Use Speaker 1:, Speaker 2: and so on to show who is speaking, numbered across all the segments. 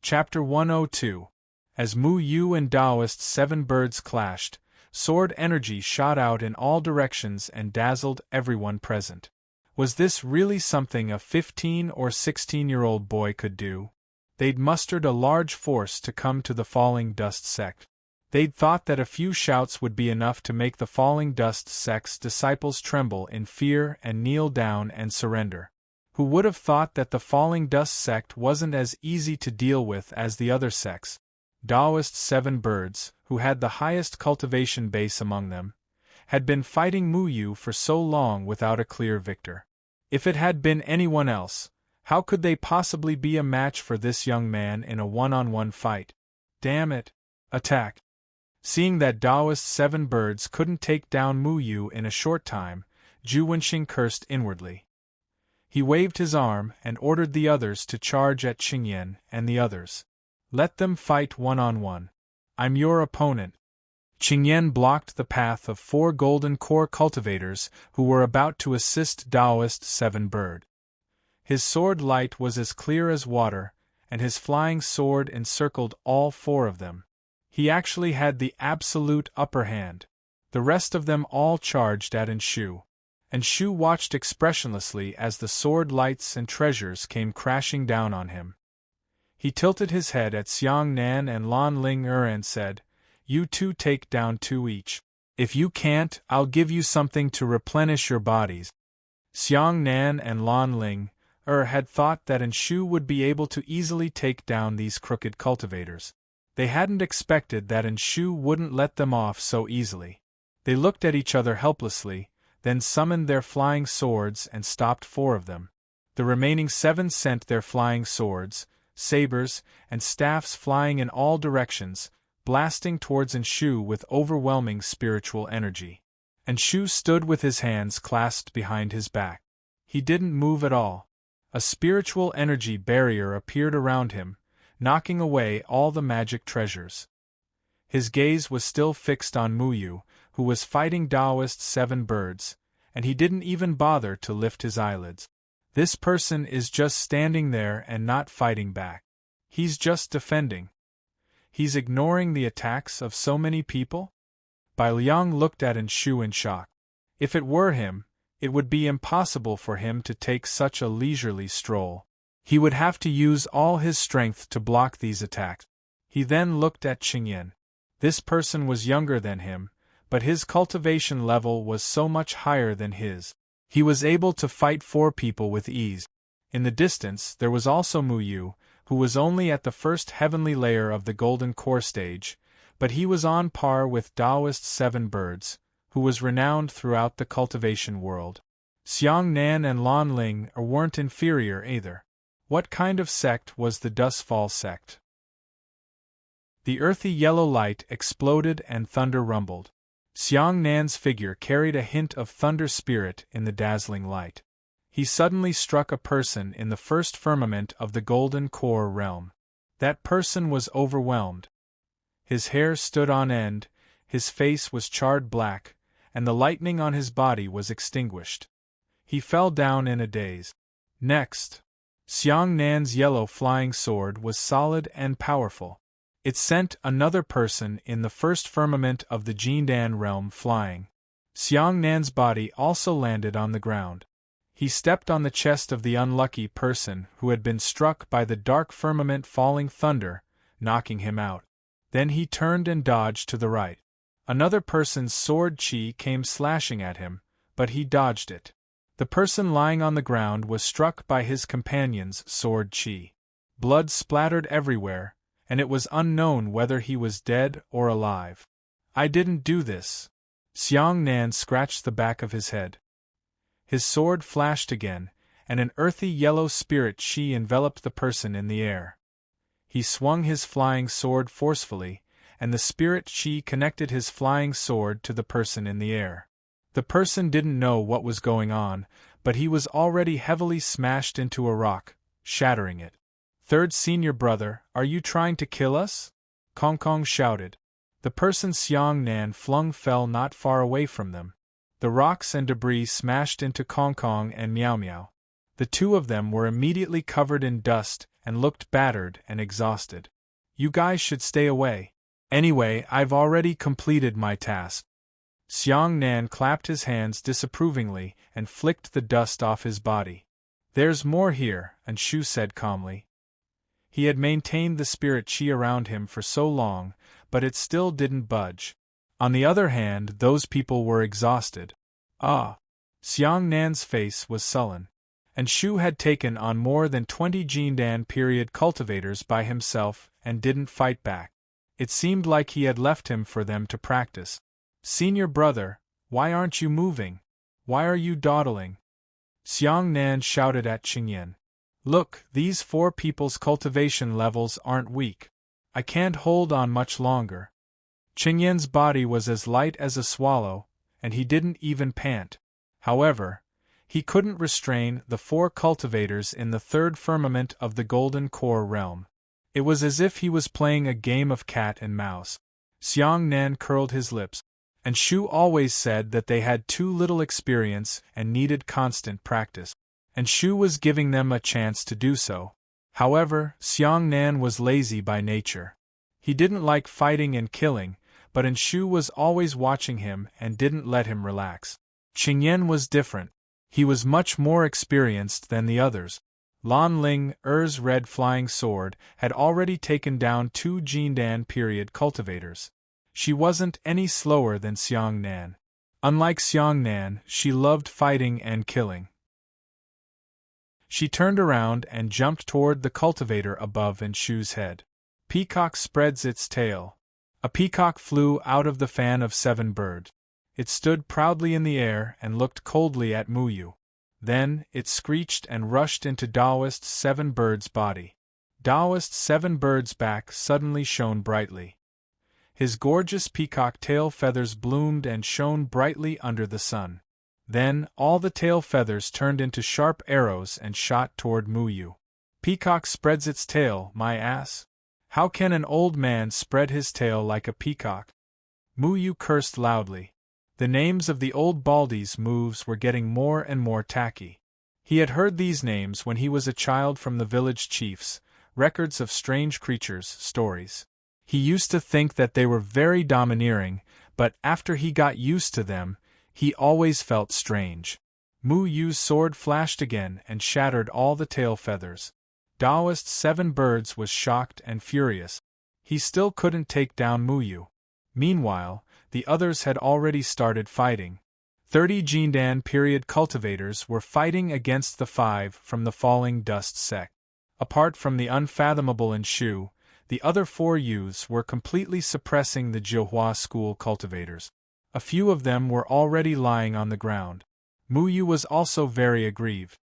Speaker 1: Chapter 102. As Mu Yu and Taoist's 7 birds clashed, sword energy shot out in all directions and dazzled everyone present. Was this really something a 15 or 16-year-old boy could do? They'd mustered a large force to come to the Falling Dust sect. They'd thought that a few shouts would be enough to make the Falling Dust sect's disciples tremble in fear and kneel down and surrender. Who would have thought that the Falling Dust sect wasn't as easy to deal with as the other sects? Taoist's 7 birds, who had the highest cultivation base among them, had been fighting Mu Yu for so long without a clear victor. If it had been anyone else, how could they possibly be a match for this young man in a one-on-one fight? Damn it! Attack! Seeing that Taoist's 7 birds couldn't take down Mu Yu in a short time, Zhu Wenxing cursed inwardly. He waved his arm and ordered the others to charge at Qingyan and the others. Let them fight one-on-one. I'm your opponent. Qingyan blocked the path of 4 golden core cultivators who were about to assist Taoist's 7 bird. His sword light was as clear as water, and his flying sword encircled all 4 of them. He actually had the absolute upper hand. The rest of them all charged at Shu. And Shu watched expressionlessly as the sword lights and treasures came crashing down on him. He tilted his head at Xiang Nan and Lan Ling and said, "You two take down 2 each. If you can't, I'll give you something to replenish your bodies." Xiang Nan and Lan Ling had thought that Shu would be able to easily take down these crooked cultivators. They hadn't expected that Shu wouldn't let them off so easily. They looked at each other helplessly, then summoned their flying swords and stopped 4 of them. The remaining 7 sent their flying swords, sabers, and staffs flying in all directions, blasting towards Shu with overwhelming spiritual energy. Shu stood with his hands clasped behind his back. He didn't move at all. A spiritual energy barrier appeared around him, knocking away all the magic treasures. His gaze was still fixed on Mu Yu, who was fighting Taoist's 7 birds, and he didn't even bother to lift his eyelids. This person is just standing there and not fighting back. He's just defending. He's ignoring the attacks of so many people? Bai Liang looked at Shu in shock. If it were him, it would be impossible for him to take such a leisurely stroll. He would have to use all his strength to block these attacks. He then looked at Qingyan. This person was younger than him, but his cultivation level was so much higher than his. He was able to fight 4 people with ease. In the distance there was also Mu Yu, who was only at the first heavenly layer of the golden core stage, but he was on par with Taoist's 7 birds, who was renowned throughout the cultivation world. Xiang Nan and Lan Ling weren't inferior either. What kind of sect was the Dustfall sect? The earthy yellow light exploded and thunder rumbled. Xiang Nan's figure carried a hint of thunder spirit in the dazzling light. He suddenly struck a person in the first firmament of the golden core realm. That person was overwhelmed. His hair stood on end, his face was charred black, and the lightning on his body was extinguished. He fell down in a daze. Next, Xiang Nan's yellow flying sword was solid and powerful. It sent another person in the first firmament of the Jindan realm flying. Xiang Nan's body also landed on the ground. He stepped on the chest of the unlucky person who had been struck by the dark firmament falling thunder, knocking him out. Then he turned and dodged to the right. Another person's sword chi came slashing at him, but he dodged it. The person lying on the ground was struck by his companion's sword chi. Blood splattered everywhere, and it was unknown whether he was dead or alive. "I didn't do this." Xiang Nan scratched the back of his head. His sword flashed again, and an earthy yellow spirit chi enveloped the person in the air. He swung his flying sword forcefully, and the spirit chi connected his flying sword to the person in the air. The person didn't know what was going on, but he was already heavily smashed into a rock, shattering it. "Third senior brother, are you trying to kill us?" Kong Kong shouted. The person Xiang Nan flung fell not far away from them. The rocks and debris smashed into Kong Kong and Miao Miao. The 2 of them were immediately covered in dust and looked battered and exhausted. You guys should stay away. Anyway, I've already completed my task. Xiang Nan clapped his hands disapprovingly and flicked the dust off his body. There's more here, Anshu said calmly. He had maintained the spirit chi around him for so long, but it still didn't budge. On the other hand, those people were exhausted. Ah! Xiang Nan's face was sullen. Anshu had taken on more than 20 Jindan period cultivators by himself and didn't fight back. It seemed like he had left him for them to practice. Senior brother, why aren't you moving? Why are you dawdling? Xiang Nan shouted at Qingyan. Look, these 4 people's cultivation levels aren't weak. I can't hold on much longer. Qingyan's body was as light as a swallow, and he didn't even pant. However, he couldn't restrain the 4 cultivators in the 3rd firmament of the Golden Core realm. It was as if he was playing a game of cat and mouse. Xiang Nan curled his lips. And Shu always said that they had too little experience and needed constant practice. And Shu was giving them a chance to do so. However, Xiang Nan was lazy by nature. He didn't like fighting and killing, but Anshu was always watching him and didn't let him relax. Qingyan was different. He was much more experienced than the others. Lan Ling, Er's red flying sword, had already taken down 2 Jindan period cultivators. She wasn't any slower than Xiang Nan. Unlike Xiang Nan, she loved fighting and killing. She turned around and jumped toward the cultivator above Anshu's head. Peacock spreads its tail. A peacock flew out of the fan of 7 birds. It stood proudly in the air and looked coldly at Muyu. Then, it screeched and rushed into Taoist 7 bird's body. Taoist 7 bird's back suddenly shone brightly. His gorgeous peacock tail feathers bloomed and shone brightly under the sun. Then, all the tail feathers turned into sharp arrows and shot toward Muyu. Peacock spreads its tail, my ass. How can an old man spread his tail like a peacock? Muyu cursed loudly. The names of the old baldy's moves were getting more and more tacky. He had heard these names when he was a child from the village chiefs, records of strange creatures, stories. He used to think that they were very domineering, but after he got used to them, he always felt strange. Mu Yu's sword flashed again and shattered all the tail feathers. Taoist 7 birds was shocked and furious. He still couldn't take down Mu Yu. Meanwhile, the others had already started fighting. 30 Jindan period cultivators were fighting against the 5 from the falling dust sect. Apart from the unfathomable Anshu, the other 4 youths were completely suppressing the Zhihua school cultivators. A few of them were already lying on the ground. Mu Yu was also very aggrieved.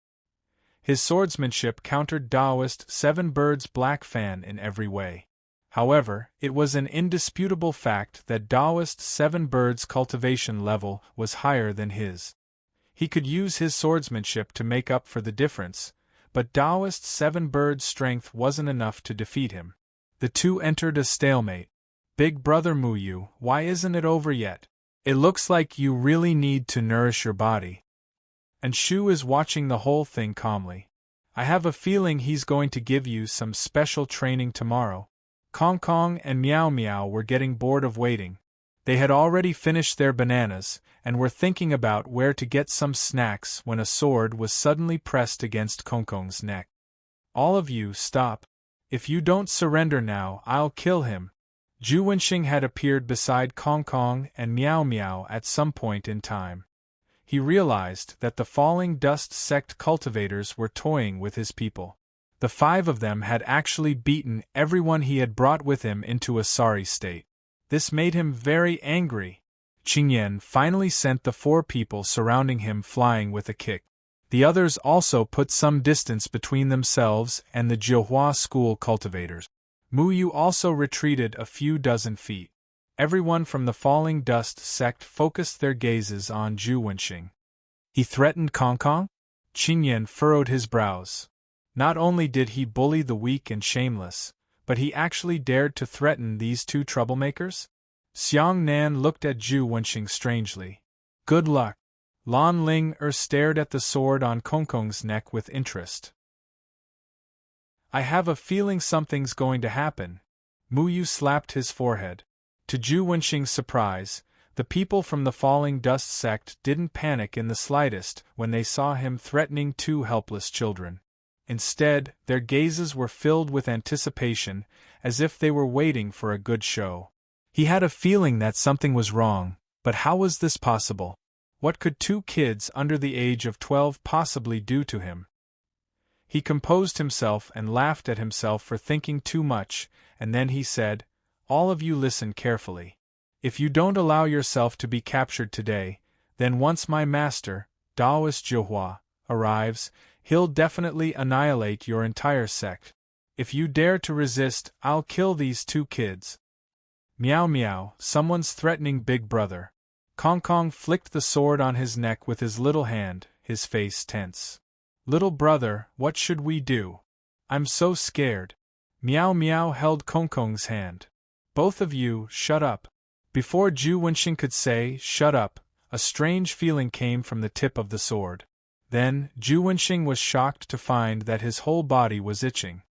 Speaker 1: His swordsmanship countered Taoist 7 birds' black fan in every way. However, it was an indisputable fact that Taoist 7 birds' cultivation level was higher than his. He could use his swordsmanship to make up for the difference, but Taoist 7 birds' strength wasn't enough to defeat him. The two entered a stalemate. Big brother Mu Yu, why isn't it over yet? It looks like you really need to nourish your body. And Shu is watching the whole thing calmly. I have a feeling he's going to give you some special training tomorrow. Kong Kong and Meow Meow were getting bored of waiting. They had already finished their bananas, and were thinking about where to get some snacks when a sword was suddenly pressed against Kong Kong's neck. All of you, stop. If you don't surrender now, I'll kill him. Zhu Wenxing had appeared beside Kong Kong and Meow Meow at some point in time. He realized that the falling dust sect cultivators were toying with his people. The 5 of them had actually beaten everyone he had brought with him into a sorry state. This made him very angry. Qingyan finally sent the 4 people surrounding him flying with a kick. The others also put some distance between themselves and the Zhihua school cultivators. Mu Yu also retreated a few dozen feet. Everyone from the falling dust sect focused their gazes on Zhu Wenxing. He threatened Kong Kong? Qingyan furrowed his brows. Not only did he bully the weak and shameless, but he actually dared to threaten these 2 troublemakers? Xiang Nan looked at Zhu Wenxing strangely. Good luck. Lan Ling stared at the sword on Kong Kong's neck with interest. I have a feeling something's going to happen. Mu Yu slapped his forehead. To Zhu Wenxing's surprise, the people from the Falling Dust sect didn't panic in the slightest when they saw him threatening two helpless children. Instead, their gazes were filled with anticipation, as if they were waiting for a good show. He had a feeling that something was wrong, but how was this possible? What could two kids under the age of 12 possibly do to him? He composed himself and laughed at himself for thinking too much, and then he said, "All of you listen carefully. If you don't allow yourself to be captured today, then once my master, Taoist Zhihua, arrives, he'll definitely annihilate your entire sect. If you dare to resist, I'll kill these two kids." Meow meow, someone's threatening Big Brother. Kong Kong flicked the sword on his neck with his little hand, his face tense. "Little brother, what should we do? I'm so scared." Meow meow held Kong Kong's hand. "Both of you, shut up." Before Zhu Wenxing could say, "Shut up," a strange feeling came from the tip of the sword. Then, Zhu Wenxing was shocked to find that his whole body was itching.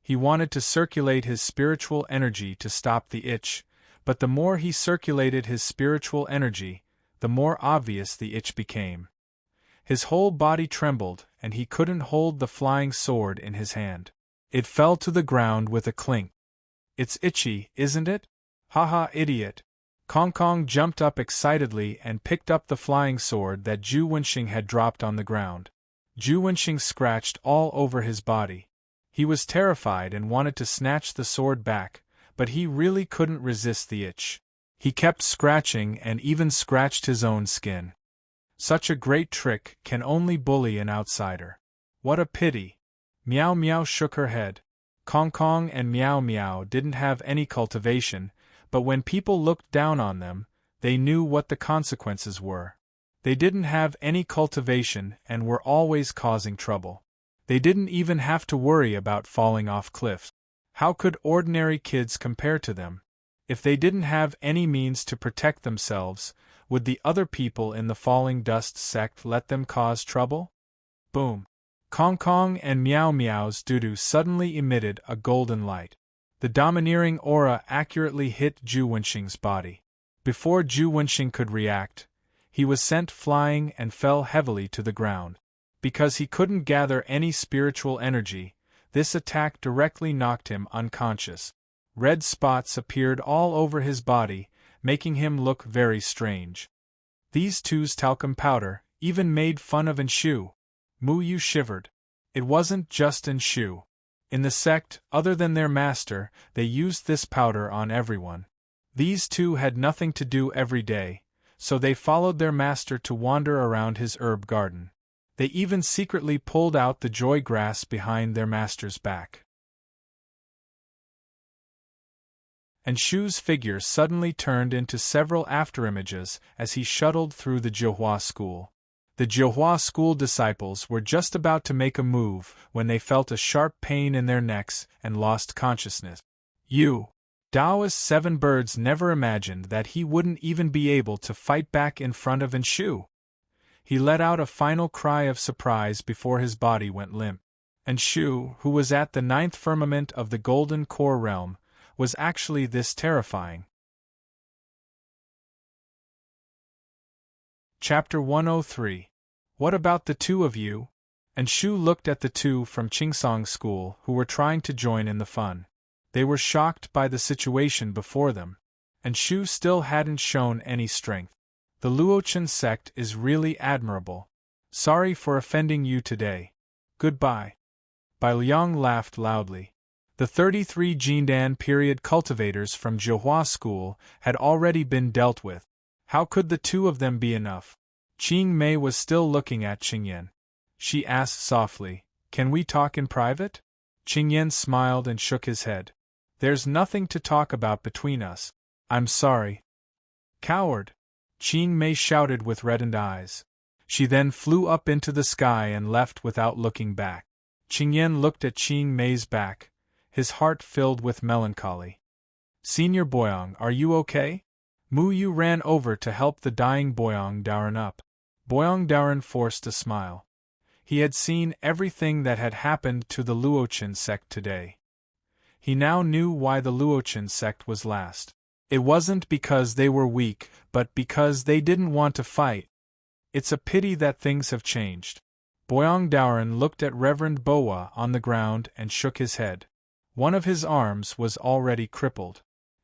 Speaker 1: He wanted to circulate his spiritual energy to stop the itch, but the more he circulated his spiritual energy, the more obvious the itch became. His whole body trembled, and he couldn't hold the flying sword in his hand. It fell to the ground with a clink. "It's itchy, isn't it? Haha, idiot." Kong Kong jumped up excitedly and picked up the flying sword that Zhu Wenxing had dropped on the ground. Zhu Wenxing scratched all over his body. He was terrified and wanted to snatch the sword back, but he really couldn't resist the itch. He kept scratching and even scratched his own skin. Such a great trick can only bully an outsider. What a pity. Meow Meow shook her head. Kong Kong and Meow Meow didn't have any cultivation, but when people looked down on them, they knew what the consequences were. They didn't have any cultivation and were always causing trouble. They didn't even have to worry about falling off cliffs. How could ordinary kids compare to them? If they didn't have any means to protect themselves, would the other people in the Falling Dust sect let them cause trouble? Boom! Kong Kong and Meow Meow's doo-doo suddenly emitted a golden light. The domineering aura accurately hit Zhu Wenxing's body. Before Zhu Wenxing could react, he was sent flying and fell heavily to the ground. Because he couldn't gather any spiritual energy, this attack directly knocked him unconscious. Red spots appeared all over his body, making him look very strange. These two's talcum powder even made fun of Enshu. Mu Yu shivered. It wasn't just Enshu. In the sect, other than their master, they used this powder on everyone. These two had nothing to do every day, so they followed their master to wander around his herb garden. They even secretly pulled out the joy grass behind their master's back. And Shu's figure suddenly turned into several afterimages as he shuttled through the Zhihua school. The Zhihua school disciples were just about to make a move when they felt a sharp pain in their necks and lost consciousness. Taoist Seven Birds never imagined that he wouldn't even be able to fight back in front of Enshu. He let out a final cry of surprise before his body went limp. Enshu, who was at the 9th firmament of the Golden Core realm, was actually this terrifying. Chapter 103. What about the two of you? Enshu looked at the two from Qingsong School who were trying to join in the fun. They were shocked by the situation before them. Enshu still hadn't shown any strength. The Luochen sect is really admirable. Sorry for offending you today. Goodbye. Bai Liang laughed loudly. The 33 Jindan period cultivators from Zhihua School had already been dealt with. How could the two of them be enough? Qing Mei was still looking at Qingyan. She asked softly, "Can we talk in private?" Qingyan smiled and shook his head. "There's nothing to talk about between us. I'm sorry." "Coward!" Qing Mei shouted with reddened eyes. She then flew up into the sky and left without looking back. Qingyan looked at Qing Mei's back, his heart filled with melancholy. "Senior Boyong, are you okay?" Mu Yu ran over to help the dying Boyong Daoren up. Boyong Daoren forced a smile. He had seen everything that had happened to the Luochen sect today. He now knew why the Luochen sect was last. It wasn't because they were weak, but because they didn't want to fight. It's a pity that things have changed. Boyang Daoren looked at Reverend Bowa on the ground and shook his head. One of his arms was already crippled.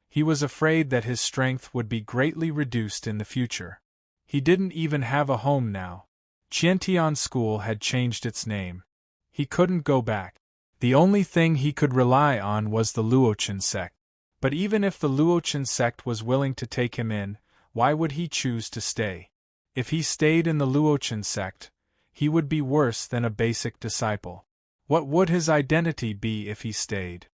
Speaker 1: He was afraid that his strength would be greatly reduced in the future. He didn't even have a home now. Qiantian School had changed its name. He couldn't go back. The only thing he could rely on was the Luochen sect. But even if the Luochen sect was willing to take him in, why would he choose to stay? If he stayed in the Luochen sect, he would be worse than a basic disciple. What would his identity be if he stayed?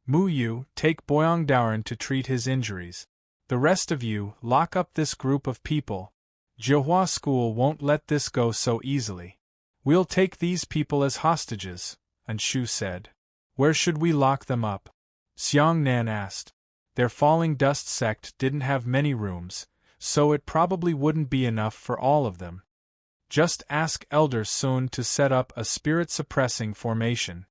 Speaker 1: Mu Yu, take Boyang Daoren to treat his injuries. The rest of you, lock up this group of people. Jiuhua School won't let this go so easily. We'll take these people as hostages, Anshu said. Where should we lock them up? Xiang Nan asked. Their falling dust sect didn't have many rooms, so it probably wouldn't be enough for all of them. Just ask Elder Sun to set up a spirit-suppressing formation.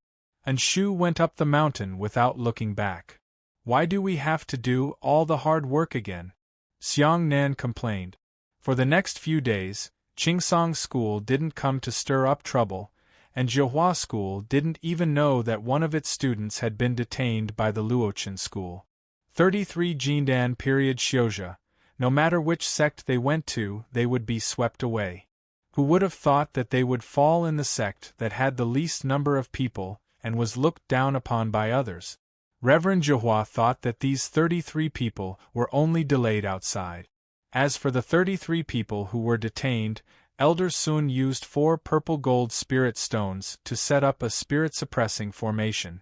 Speaker 1: Anshu went up the mountain without looking back. Why do we have to do all the hard work again? Xiang Nan complained. For the next few days, Qingsong School didn't come to stir up trouble, and Jiuhua School didn't even know that one of its students had been detained by the Luochen School. 33 Jindan period Xiuzha. No matter which sect they went to, they would be swept away. Who would have thought that they would fall in the sect that had the least number of people and was looked down upon by others? Reverend Jiuhua thought that these 33 people were only delayed outside. As for the 33 people who were detained, Elder Sun used 4 purple gold spirit stones to set up a spirit-suppressing formation.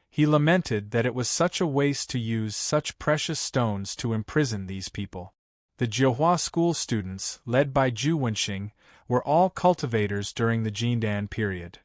Speaker 1: He lamented that it was such a waste to use such precious stones to imprison these people. The Jiuhua School students, led by Zhu Wenxing, were all cultivators during the Jindan period.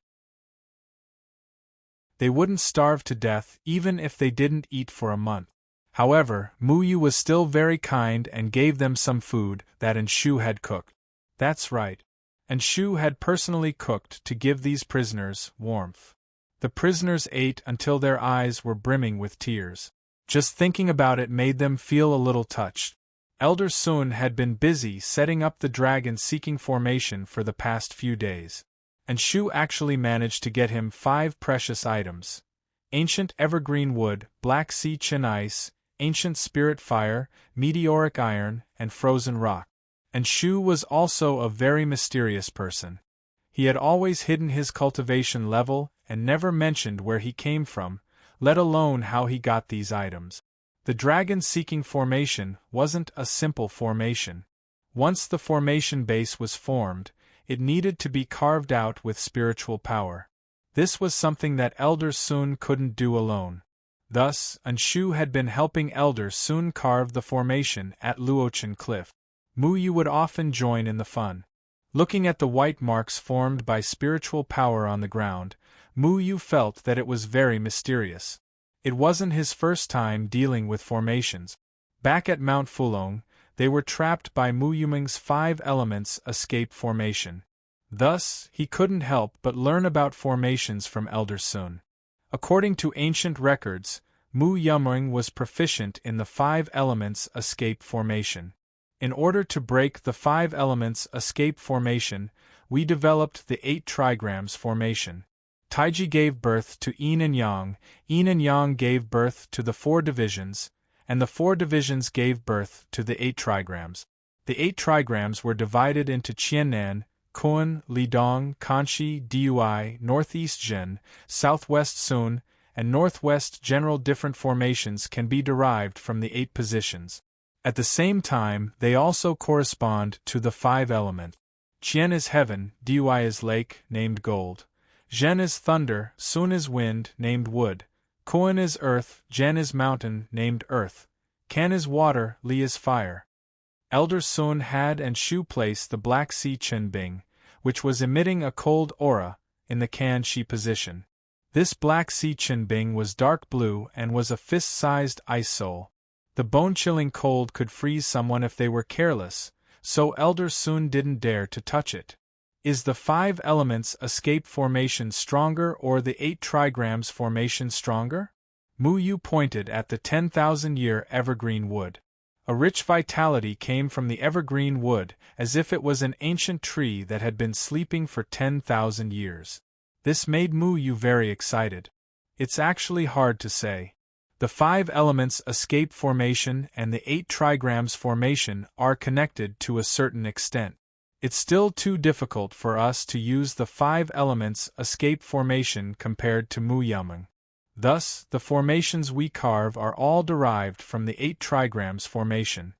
Speaker 1: They wouldn't starve to death even if they didn't eat for a month. However, Mu Yu was still very kind and gave them some food that Anshu had cooked. That's right. Anshu had personally cooked to give these prisoners warmth. The prisoners ate until their eyes were brimming with tears. Just thinking about it made them feel a little touched. Elder Sun had been busy setting up the dragon-seeking formation for the past few days. Anshu actually managed to get him 5 precious items: ancient evergreen wood, black sea chin ice, ancient spirit fire, meteoric iron, and frozen rock. Anshu was also a very mysterious person. He had always hidden his cultivation level and never mentioned where he came from, let alone how he got these items. The dragon-seeking formation wasn't a simple formation. Once the formation base was formed, it needed to be carved out with spiritual power. This was something that Elder Sun couldn't do alone. Thus, Anshu had been helping Elder Sun carve the formation at Luochen Cliff. Mu Yu would often join in the fun. Looking at the white marks formed by spiritual power on the ground, Mu Yu felt that it was very mysterious. It wasn't his first time dealing with formations. Back at Mount Fulong, they were trapped by Mu Yuming's 5 elements escape formation. Thus, he couldn't help but learn about formations from Elder Sun. According to ancient records, Mu Yuming was proficient in the 5 elements escape formation. In order to break the 5 elements escape formation, we developed the 8 trigrams formation. Taiji gave birth to Yin and Yang gave birth to the 4 divisions, and the 4 divisions gave birth to the 8 trigrams. The 8 trigrams were divided into Qiannan, Kun, Lidong, Kanshi, Dui, Northeast Jin, Southwest Sun, and Northwest General. Different formations can be derived from the 8 positions. At the same time, they also correspond to the 5 elements. Qian is heaven, Dui is lake, named gold. Zhen is thunder, Sun is wind, named wood. Kun is earth, Zhen is mountain, named earth. Kan is water, Li is fire. Elder Sun had and Shu placed the Black Sea Chen Bing, which was emitting a cold aura, in the Kan Shi position. This Black Sea Chen Bing was dark blue and was a fist-sized ice soul. The bone-chilling cold could freeze someone if they were careless, so Elder Sun didn't dare to touch it. Is the 5 elements escape formation stronger or the 8 trigrams formation stronger? Mu Yu pointed at the 10,000-year evergreen wood. A rich vitality came from the evergreen wood, as if it was an ancient tree that had been sleeping for 10,000 years. This made Mu Yu very excited. It's actually hard to say. The 5 elements escape formation and the 8 trigrams formation are connected to a certain extent. It's still too difficult for us to use the 5 elements escape formation compared to Mu Yumeng. Thus, the formations we carve are all derived from the 8 trigrams formation.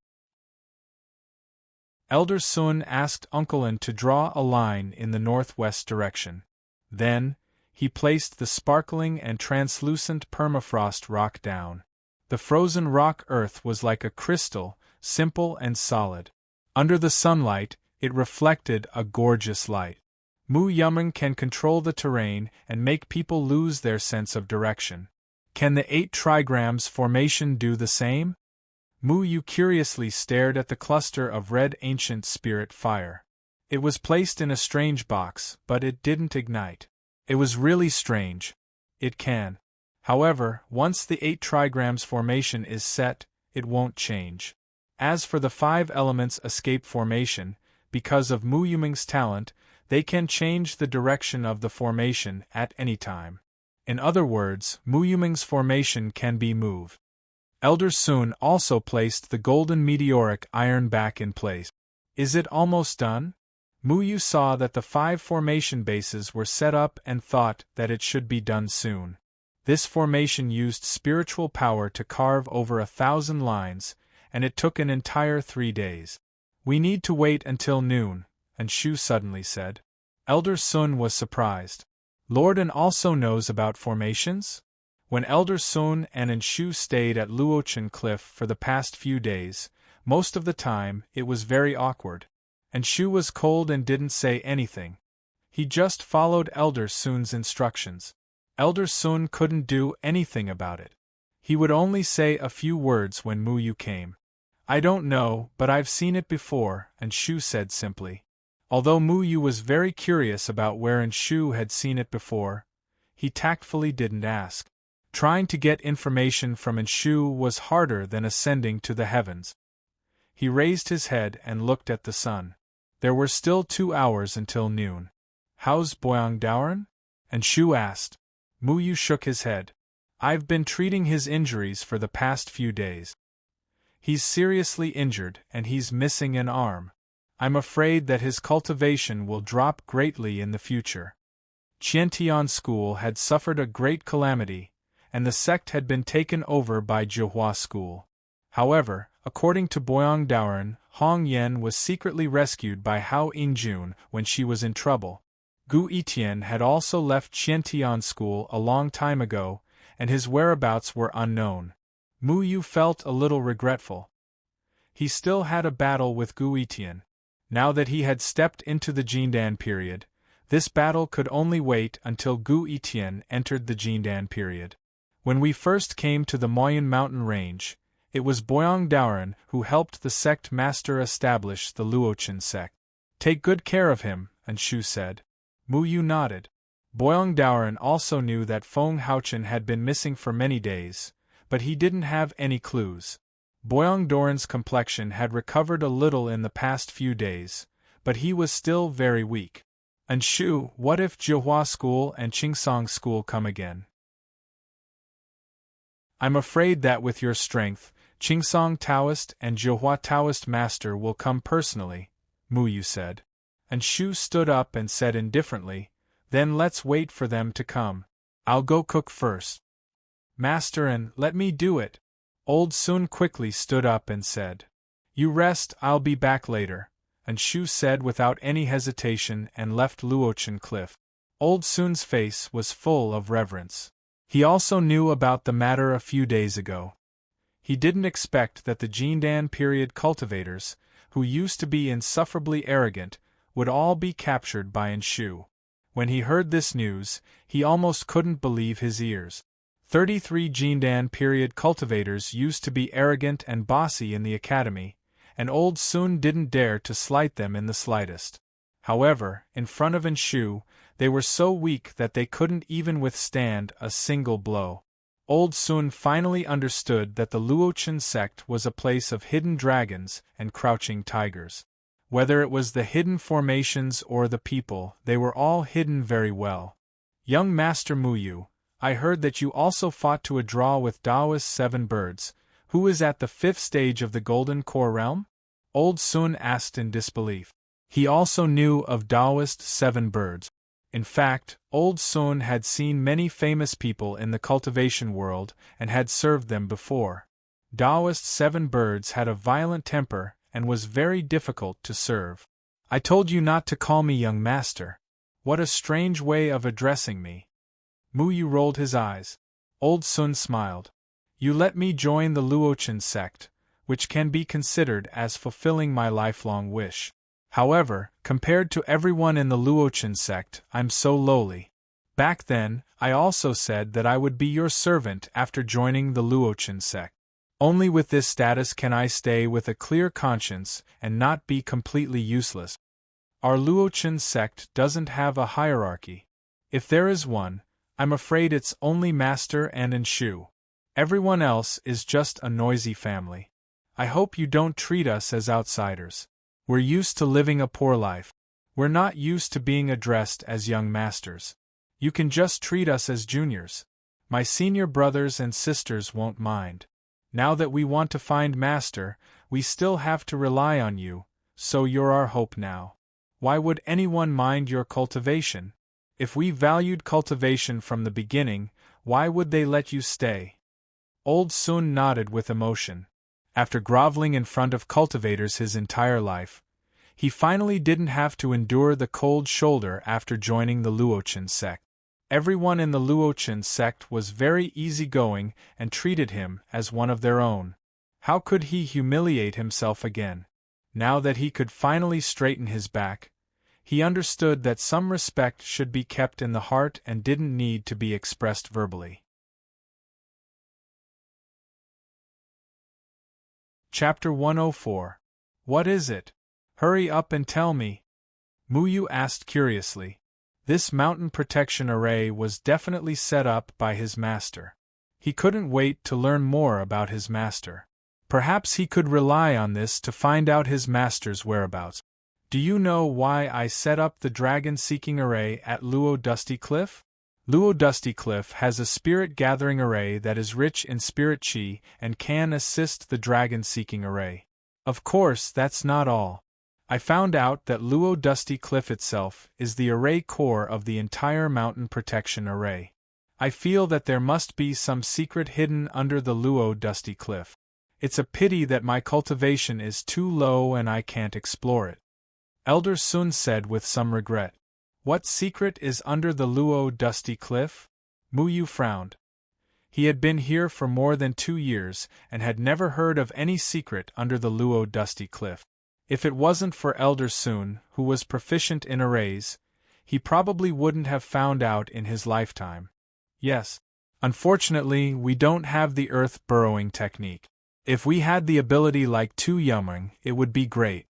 Speaker 1: Elder Sun asked Uncle An to draw a line in the northwest direction. Then, he placed the sparkling and translucent permafrost rock down. The frozen rock earth was like a crystal, simple and solid. Under the sunlight, it reflected a gorgeous light. Mu Yumeng can control the terrain and make people lose their sense of direction. Can the 8 trigrams formation do the same? Mu Yu curiously stared at the cluster of red ancient spirit fire. It was placed in a strange box, but it didn't ignite. It was really strange. It can. However, once the 8 trigrams formation is set, it won't change. As for the 5 elements escape formation, because of Mu Yumeng's talent, they can change the direction of the formation at any time. In other words, Mu Yumeng's formation can be moved. Elder Sun also placed the golden meteoric iron back in place. Is it almost done? Mu Yu saw that the 5 formation bases were set up and thought that it should be done soon. This formation used spiritual power to carve over 1,000 lines, and it took an entire 3 days. We need to wait until noon, Anshu suddenly said. Elder Sun was surprised. Lord An also knows about formations? When Elder Sun and Anshu stayed at Luochen Cliff for the past few days, most of the time it was very awkward. Anshu was cold and didn't say anything. He just followed Elder Sun's instructions. Elder Sun couldn't do anything about it. He would only say a few words when Mu Yu came. I don't know, but I've seen it before, Anshu said simply. Although Mu Yu was very curious about where Anshu had seen it before, he tactfully didn't ask. Trying to get information from Anshu was harder than ascending to the heavens. He raised his head and looked at the sun. There were still 2 hours until noon. How's Boyang Daoren? Anshu asked. Mu Yu shook his head. I've been treating his injuries for the past few days. He's seriously injured and he's missing an arm. I'm afraid that his cultivation will drop greatly in the future. Qiantian School had suffered a great calamity, and the sect had been taken over by Zhihua School. However, according to Boyang Daoren, Hong Yan was secretly rescued by Hao Injun when she was in trouble. Gu Etian had also left Qiantian School a long time ago, and his whereabouts were unknown. Mu Yu felt a little regretful. He still had a battle with Gu Etian. Now that he had stepped into the Jindan period, this battle could only wait until Gu Etian entered the Jindan period. When we first came to the Moyen mountain range, it was Boyang Daoren who helped the sect master establish the Luochen sect. Take good care of him, Anshu said. Mu Yu nodded. Boyang Daoren also knew that Feng Haochen had been missing for many days, but he didn't have any clues. Boyang Daoren's complexion had recovered a little in the past few days, but he was still very weak. Anshu, what if Zhihua School and Qingsong School come again? I'm afraid that with your strength, Qingsong Taoist and Zhihua Taoist Master will come personally, Mu Yu said. Anshu stood up and said indifferently, then let's wait for them to come. I'll go cook first. Master An, let me do it. Old Sun quickly stood up and said. You rest, I'll be back later, Anshu said without any hesitation and left Luochen Cliff. Old Sun's face was full of reverence. He also knew about the matter a few days ago. He didn't expect that the Jindan period cultivators, who used to be insufferably arrogant, would all be captured by Anshu. When he heard this news, he almost couldn't believe his ears. 33 Jindan period cultivators used to be arrogant and bossy in the academy, and Old Sun didn't dare to slight them in the slightest. However, in front of Enshu, they were so weak that they couldn't even withstand a single blow. Old Sun finally understood that the Luochen sect was a place of hidden dragons and crouching tigers. Whether it was the hidden formations or the people, they were all hidden very well. Young Master Muyu, I heard that you also fought to a draw with Daoist's 7 birds, who is at the 5th stage of the Golden Core Realm? Old Sun asked in disbelief. He also knew of Daoist's 7 birds. In fact, Old Sun had seen many famous people in the cultivation world and had served them before. Daoist's 7 birds had a violent temper and was very difficult to serve. I told you not to call me young master. What a strange way of addressing me. Muyu rolled his eyes. Old Sun smiled. You let me join the Luochen sect, which can be considered as fulfilling my lifelong wish. However, compared to everyone in the Luochen sect, I'm so lowly. Back then, I also said that I would be your servant after joining the Luochen sect. Only with this status can I stay with a clear conscience and not be completely useless. Our Luochen sect doesn't have a hierarchy. If there is one, I'm afraid it's only Master and Enshu. Everyone else is just a noisy family. I hope you don't treat us as outsiders. We're used to living a poor life. We're not used to being addressed as young masters. You can just treat us as juniors. My senior brothers and sisters won't mind. Now that we want to find Master, we still have to rely on you, so you're our hope now. Why would anyone mind your cultivation? If we valued cultivation from the beginning, why would they let you stay? Old Sun nodded with emotion. After groveling in front of cultivators his entire life, he finally didn't have to endure the cold shoulder after joining the Luochen sect. Everyone in the Luochen sect was very easygoing and treated him as one of their own. How could he humiliate himself again? Now that he could finally straighten his back, he understood that some respect should be kept in the heart and didn't need to be expressed verbally. Chapter 104. What is it? Hurry up and tell me. Muyu asked curiously. This mountain protection array was definitely set up by his master. He couldn't wait to learn more about his master. Perhaps he could rely on this to find out his master's whereabouts. Do you know why I set up the dragon-seeking array at Luo Dusty Cliff? Luo Dusty Cliff has a spirit-gathering array that is rich in spirit chi and can assist the dragon-seeking array. Of course, that's not all. I found out that Luo Dusty Cliff itself is the array core of the entire mountain protection array. I feel that there must be some secret hidden under the Luo Dusty Cliff. It's a pity that my cultivation is too low and I can't explore it. Elder Sun said with some regret. What secret is under the Luo Dusty Cliff? Muyu frowned. He had been here for more than 2 years and had never heard of any secret under the Luo Dusty Cliff. If it wasn't for Elder Sun, who was proficient in arrays, he probably wouldn't have found out in his lifetime. Yes. Unfortunately, we don't have the earth burrowing technique. If we had the ability like Tu Yumeng, it would be great.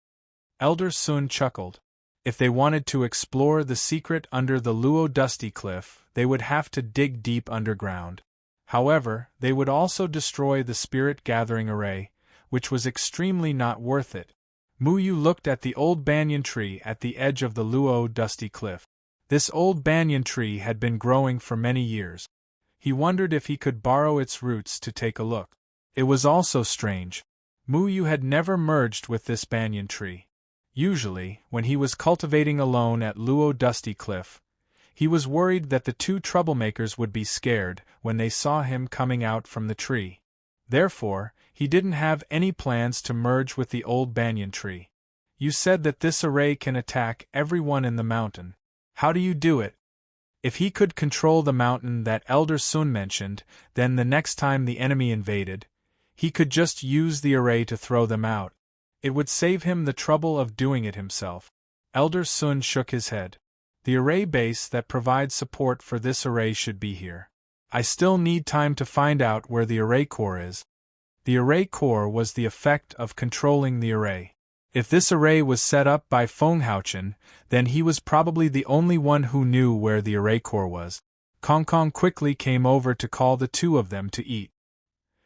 Speaker 1: Elder Sun chuckled. If they wanted to explore the secret under the Luo Dusty Cliff, they would have to dig deep underground. However, they would also destroy the spirit gathering array, which was extremely not worth it. Muyu looked at the old banyan tree at the edge of the Luo Dusty Cliff. This old banyan tree had been growing for many years. He wondered if he could borrow its roots to take a look. It was also strange. Muyu had never merged with this banyan tree. Usually, when he was cultivating alone at Luo Dusty Cliff, he was worried that the 2 troublemakers would be scared when they saw him coming out from the tree. Therefore, he didn't have any plans to merge with the old banyan tree. You said that this array can attack everyone in the mountain. How do you do it? If he could control the mountain that Elder Sun mentioned, then the next time the enemy invaded, he could just use the array to throw them out. It would save him the trouble of doing it himself. Elder Sun shook his head. The array base that provides support for this array should be here. I still need time to find out where the array core is. The array core was the effect of controlling the array. If this array was set up by Fenghouchen, then he was probably the only one who knew where the array core was. Kong Kong quickly came over to call the two of them to eat.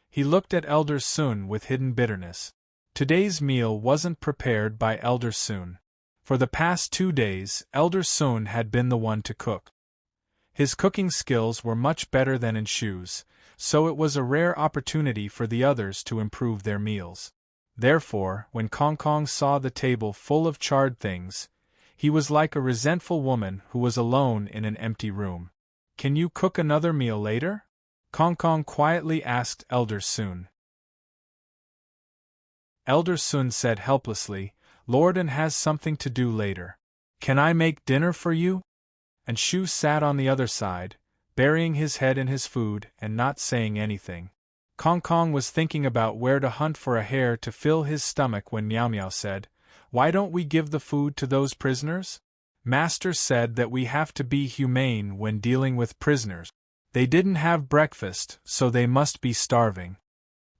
Speaker 1: He looked at Elder Sun with hidden bitterness. Today's meal wasn't prepared by Elder Sun. For the past 2 days, Elder Sun had been the one to cook. His cooking skills were much better than Enshu's, so it was a rare opportunity for the others to improve their meals. Therefore, when Kong Kong saw the table full of charred things, he was like a resentful woman who was alone in an empty room. "Can you cook another meal later?" Kong Kong quietly asked Elder Sun. Elder Sun said helplessly, "Lorden has something to do later. Can I make dinner for you?" And Shu sat on the other side, burying his head in his food and not saying anything. Kong Kong was thinking about where to hunt for a hare to fill his stomach when Meow Meow said, "Why don't we give the food to those prisoners? Master said that we have to be humane when dealing with prisoners. They didn't have breakfast, so they must be starving."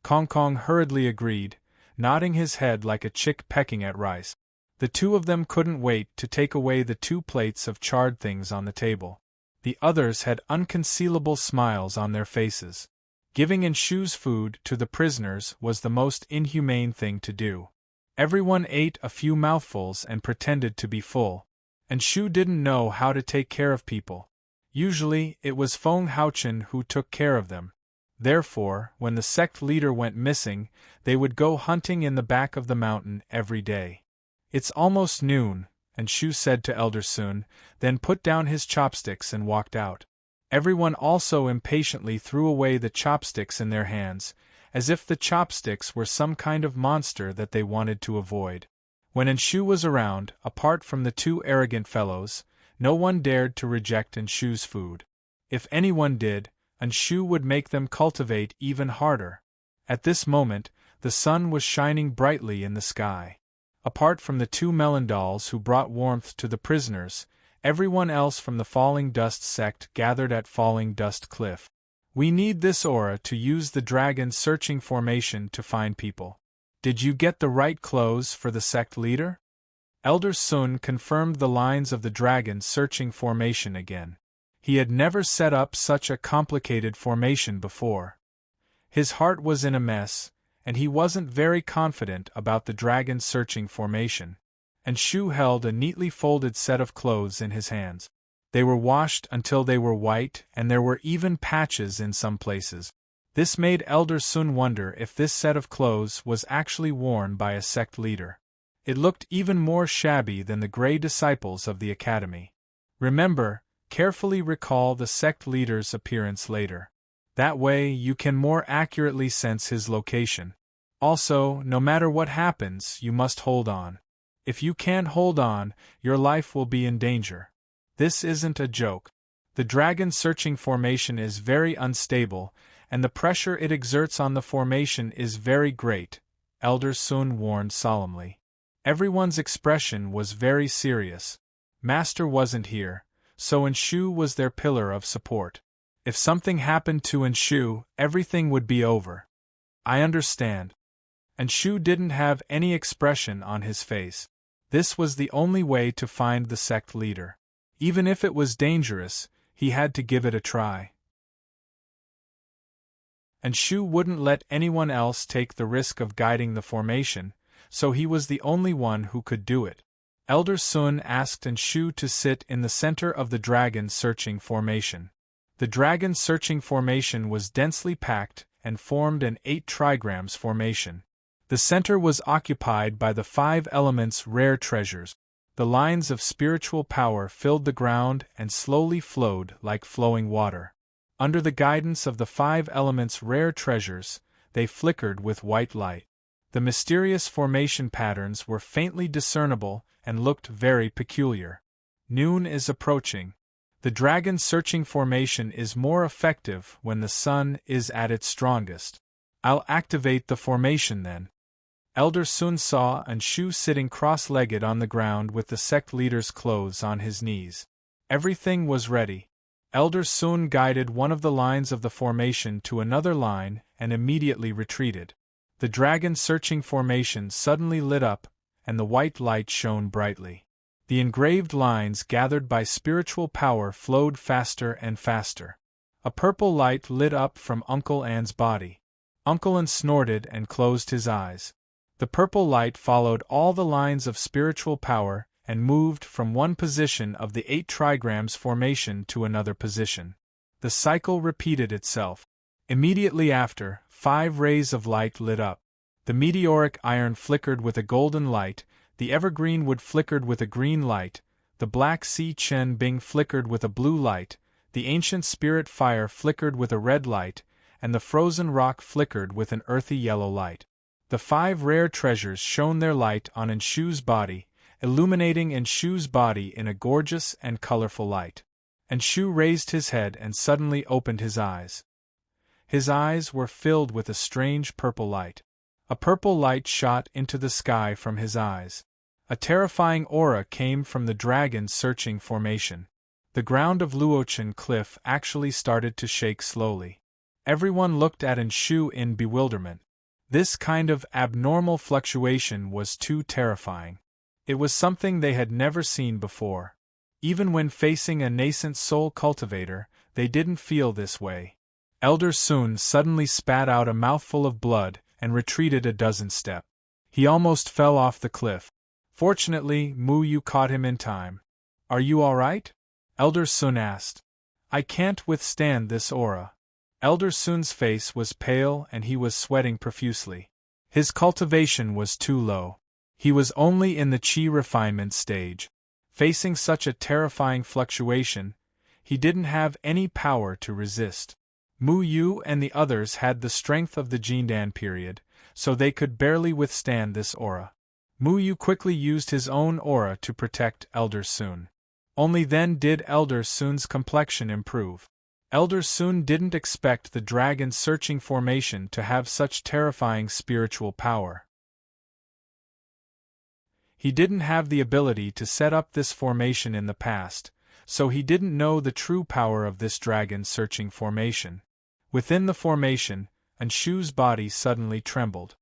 Speaker 1: Kong Kong hurriedly agreed, nodding his head like a chick pecking at rice. The two of them couldn't wait to take away the 2 plates of charred things on the table. The others had unconcealable smiles on their faces. Giving Enshu's food to the prisoners was the most inhumane thing to do. Everyone ate a few mouthfuls and pretended to be full. Enshu didn't know how to take care of people. Usually, it was Fenghouchen who took care of them. Therefore, when the sect leader went missing, they would go hunting in the back of the mountain every day. "It's almost noon," Enshu said to Elder Sun, then put down his chopsticks and walked out. Everyone also impatiently threw away the chopsticks in their hands, as if the chopsticks were some kind of monster that they wanted to avoid. When Enshu was around, apart from the 2 arrogant fellows, no one dared to reject Enshu's food. If anyone did, Enshu would make them cultivate even harder. At this moment, the sun was shining brightly in the sky. Apart from the 2 melon dolls who brought warmth to the prisoners, everyone else from the Falling Dust sect gathered at Falling Dust Cliff. "We need this aura to use the dragon searching formation to find people. Did you get the right clothes for the sect leader?" Elder Sun confirmed the lines of the dragon searching formation again. He had never set up such a complicated formation before. His heart was in a mess, and he wasn't very confident about the dragon searching formation. And Shu held a neatly folded set of clothes in his hands. They were washed until they were white, and there were even patches in some places. This made Elder Sun wonder if this set of clothes was actually worn by a sect leader. It looked even more shabby than the gray disciples of the academy. Remember, carefully recall the sect leader's appearance later. That way you can more accurately sense his location. Also, no matter what happens, you must hold on. If you can't hold on, your life will be in danger. This isn't a joke. The dragon searching formation is very unstable, and the pressure it exerts on the formation is very great, Elder Sun warned solemnly. Everyone's expression was very serious. Master wasn't here, so Enshu was their pillar of support. If something happened to Enshu, everything would be over. "I understand." Enshu didn't have any expression on his face. This was the only way to find the sect leader. Even if it was dangerous, he had to give it a try. Enshu wouldn't let anyone else take the risk of guiding the formation, so he was the only one who could do it. Elder Sun asked Enshu to sit in the center of the dragon searching formation. The dragon searching formation was densely packed and formed an 8 trigrams formation. The center was occupied by the 5 elements' rare treasures. The lines of spiritual power filled the ground and slowly flowed like flowing water. Under the guidance of the 5 elements' rare treasures, they flickered with white light. The mysterious formation patterns were faintly discernible and looked very peculiar. Noon is approaching. The dragon searching formation is more effective when the sun is at its strongest. I'll activate the formation then. Elder Sun saw Enshu sitting cross-legged on the ground with the sect leader's clothes on his knees. Everything was ready. Elder Sun guided one of the lines of the formation to another line and immediately retreated. The dragon searching formation suddenly lit up, and the white light shone brightly. The engraved lines gathered by spiritual power flowed faster and faster. A purple light lit up from Uncle An's body. Uncle An snorted and closed his eyes. The purple light followed all the lines of spiritual power and moved from one position of the 8 trigrams formation to another position. The cycle repeated itself. Immediately after, 5 rays of light lit up. The meteoric iron flickered with a golden light, the evergreen wood flickered with a green light, the black sea chen bing flickered with a blue light, the ancient spirit fire flickered with a red light, and the frozen rock flickered with an earthy yellow light. The 5 rare treasures shone their light on Enshu's body, illuminating Enshu's body in a gorgeous and colorful light. Enshu raised his head and suddenly opened his eyes. His eyes were filled with a strange purple light. A purple light shot into the sky from his eyes. A terrifying aura came from the dragon's searching formation. The ground of Luochen Cliff actually started to shake slowly. Everyone looked at Enshu in bewilderment. This kind of abnormal fluctuation was too terrifying. It was something they had never seen before. Even when facing a nascent soul cultivator, they didn't feel this way. Elder Sun suddenly spat out a mouthful of blood and retreated a dozen steps. He almost fell off the cliff. Fortunately, Mu Yu caught him in time. "Are you all right?" Elder Sun asked. "I can't withstand this aura." Elder Sun's face was pale and he was sweating profusely. His cultivation was too low. He was only in the qi refinement stage. Facing such a terrifying fluctuation, he didn't have any power to resist. Mu Yu and the others had the strength of the Jindan period, so they could barely withstand this aura. Mu Yu quickly used his own aura to protect Elder Sun. Only then did Elder Sun's complexion improve. Elder Sun didn't expect the dragon searching formation to have such terrifying spiritual power. He didn't have the ability to set up this formation in the past, so he didn't know the true power of this dragon searching formation. Within the formation, Enshu's body suddenly trembled.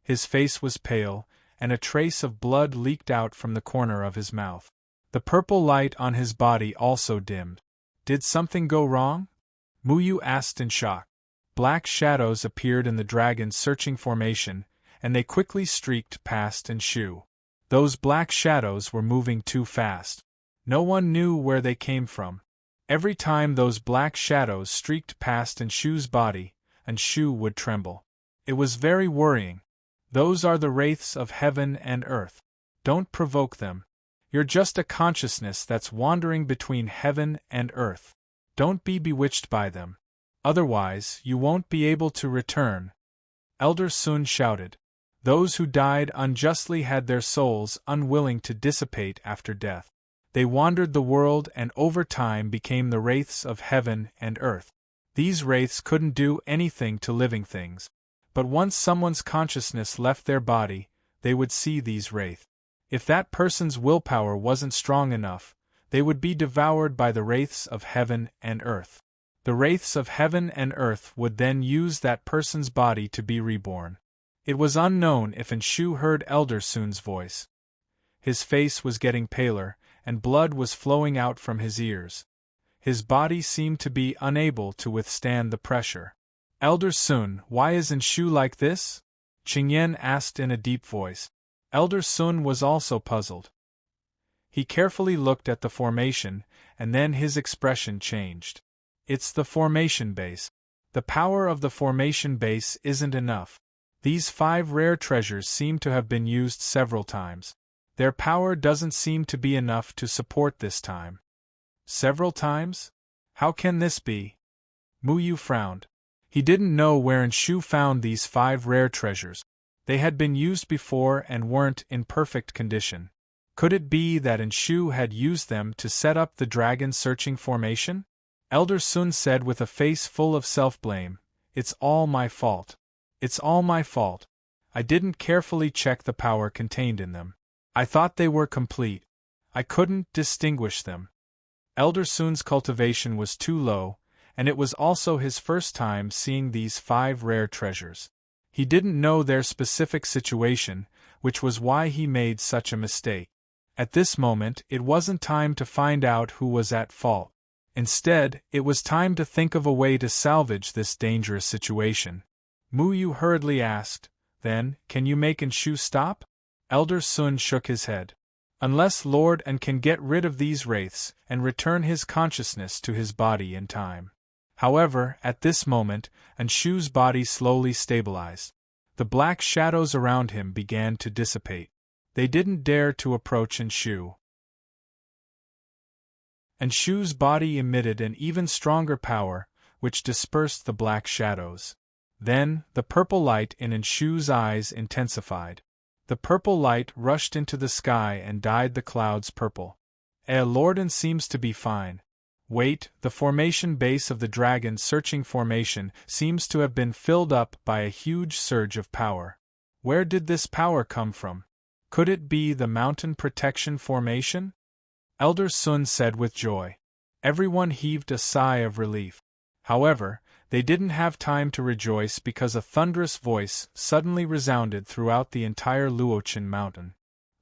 Speaker 1: His face was pale, and a trace of blood leaked out from the corner of his mouth. The purple light on his body also dimmed. Did something go wrong? Mu Yu asked in shock. Black shadows appeared in the dragon's searching formation, and they quickly streaked past Enshu. Those black shadows were moving too fast. No one knew where they came from. Every time those black shadows streaked past Enshu's body, Enshu would tremble. It was very worrying. Those are the wraiths of heaven and earth. Don't provoke them. You're just a consciousness that's wandering between heaven and earth. Don't be bewitched by them. Otherwise, you won't be able to return. Elder Sun shouted. Those who died unjustly had their souls unwilling to dissipate after death. They wandered the world and over time became the wraiths of heaven and earth. These wraiths couldn't do anything to living things. But once someone's consciousness left their body, they would see these wraiths. If that person's willpower wasn't strong enough, they would be devoured by the wraiths of heaven and earth. The wraiths of heaven and earth would then use that person's body to be reborn. It was unknown if Enshu heard Elder Sun's voice. His face was getting paler, and blood was flowing out from his ears. His body seemed to be unable to withstand the pressure. Elder Sun, why is Enshu like this? Qingyan asked in a deep voice. Elder Sun was also puzzled. He carefully looked at the formation, and then his expression changed. It's the formation base. The power of the formation base isn't enough. These 5 rare treasures seem to have been used several times. Their power doesn't seem to be enough to support this time. Several times? How can this be? Mu Yu frowned. He didn't know where Enshu found these 5 rare treasures. They had been used before and weren't in perfect condition. Could it be that Enshu had used them to set up the dragon searching formation? Elder Sun said with a face full of self-blame, "It's all my fault. It's all my fault. I didn't carefully check the power contained in them. I thought they were complete. I couldn't distinguish them." Elder Sun's cultivation was too low, and it was also his first time seeing these 5 rare treasures. He didn't know their specific situation, which was why he made such a mistake. At this moment, it wasn't time to find out who was at fault. Instead, it was time to think of a way to salvage this dangerous situation. Mu Yu hurriedly asked, "Then, can you make Enshu stop?" Elder Sun shook his head. "Unless Lord An can get rid of these wraiths and return his consciousness to his body in time." However, at this moment, Enshu's body slowly stabilized. The black shadows around him began to dissipate. They didn't dare to approach Enshu. Enshu's body emitted an even stronger power, which dispersed the black shadows. Then, the purple light in Enshu's eyes intensified. The purple light rushed into the sky and dyed the clouds purple. Lorden seems to be fine. Wait, the formation base of the dragon searching formation seems to have been filled up by a huge surge of power. Where did this power come from? Could it be the mountain protection formation? Elder Sun said with joy. Everyone heaved a sigh of relief. However, they didn't have time to rejoice because a thunderous voice suddenly resounded throughout the entire Luochen mountain.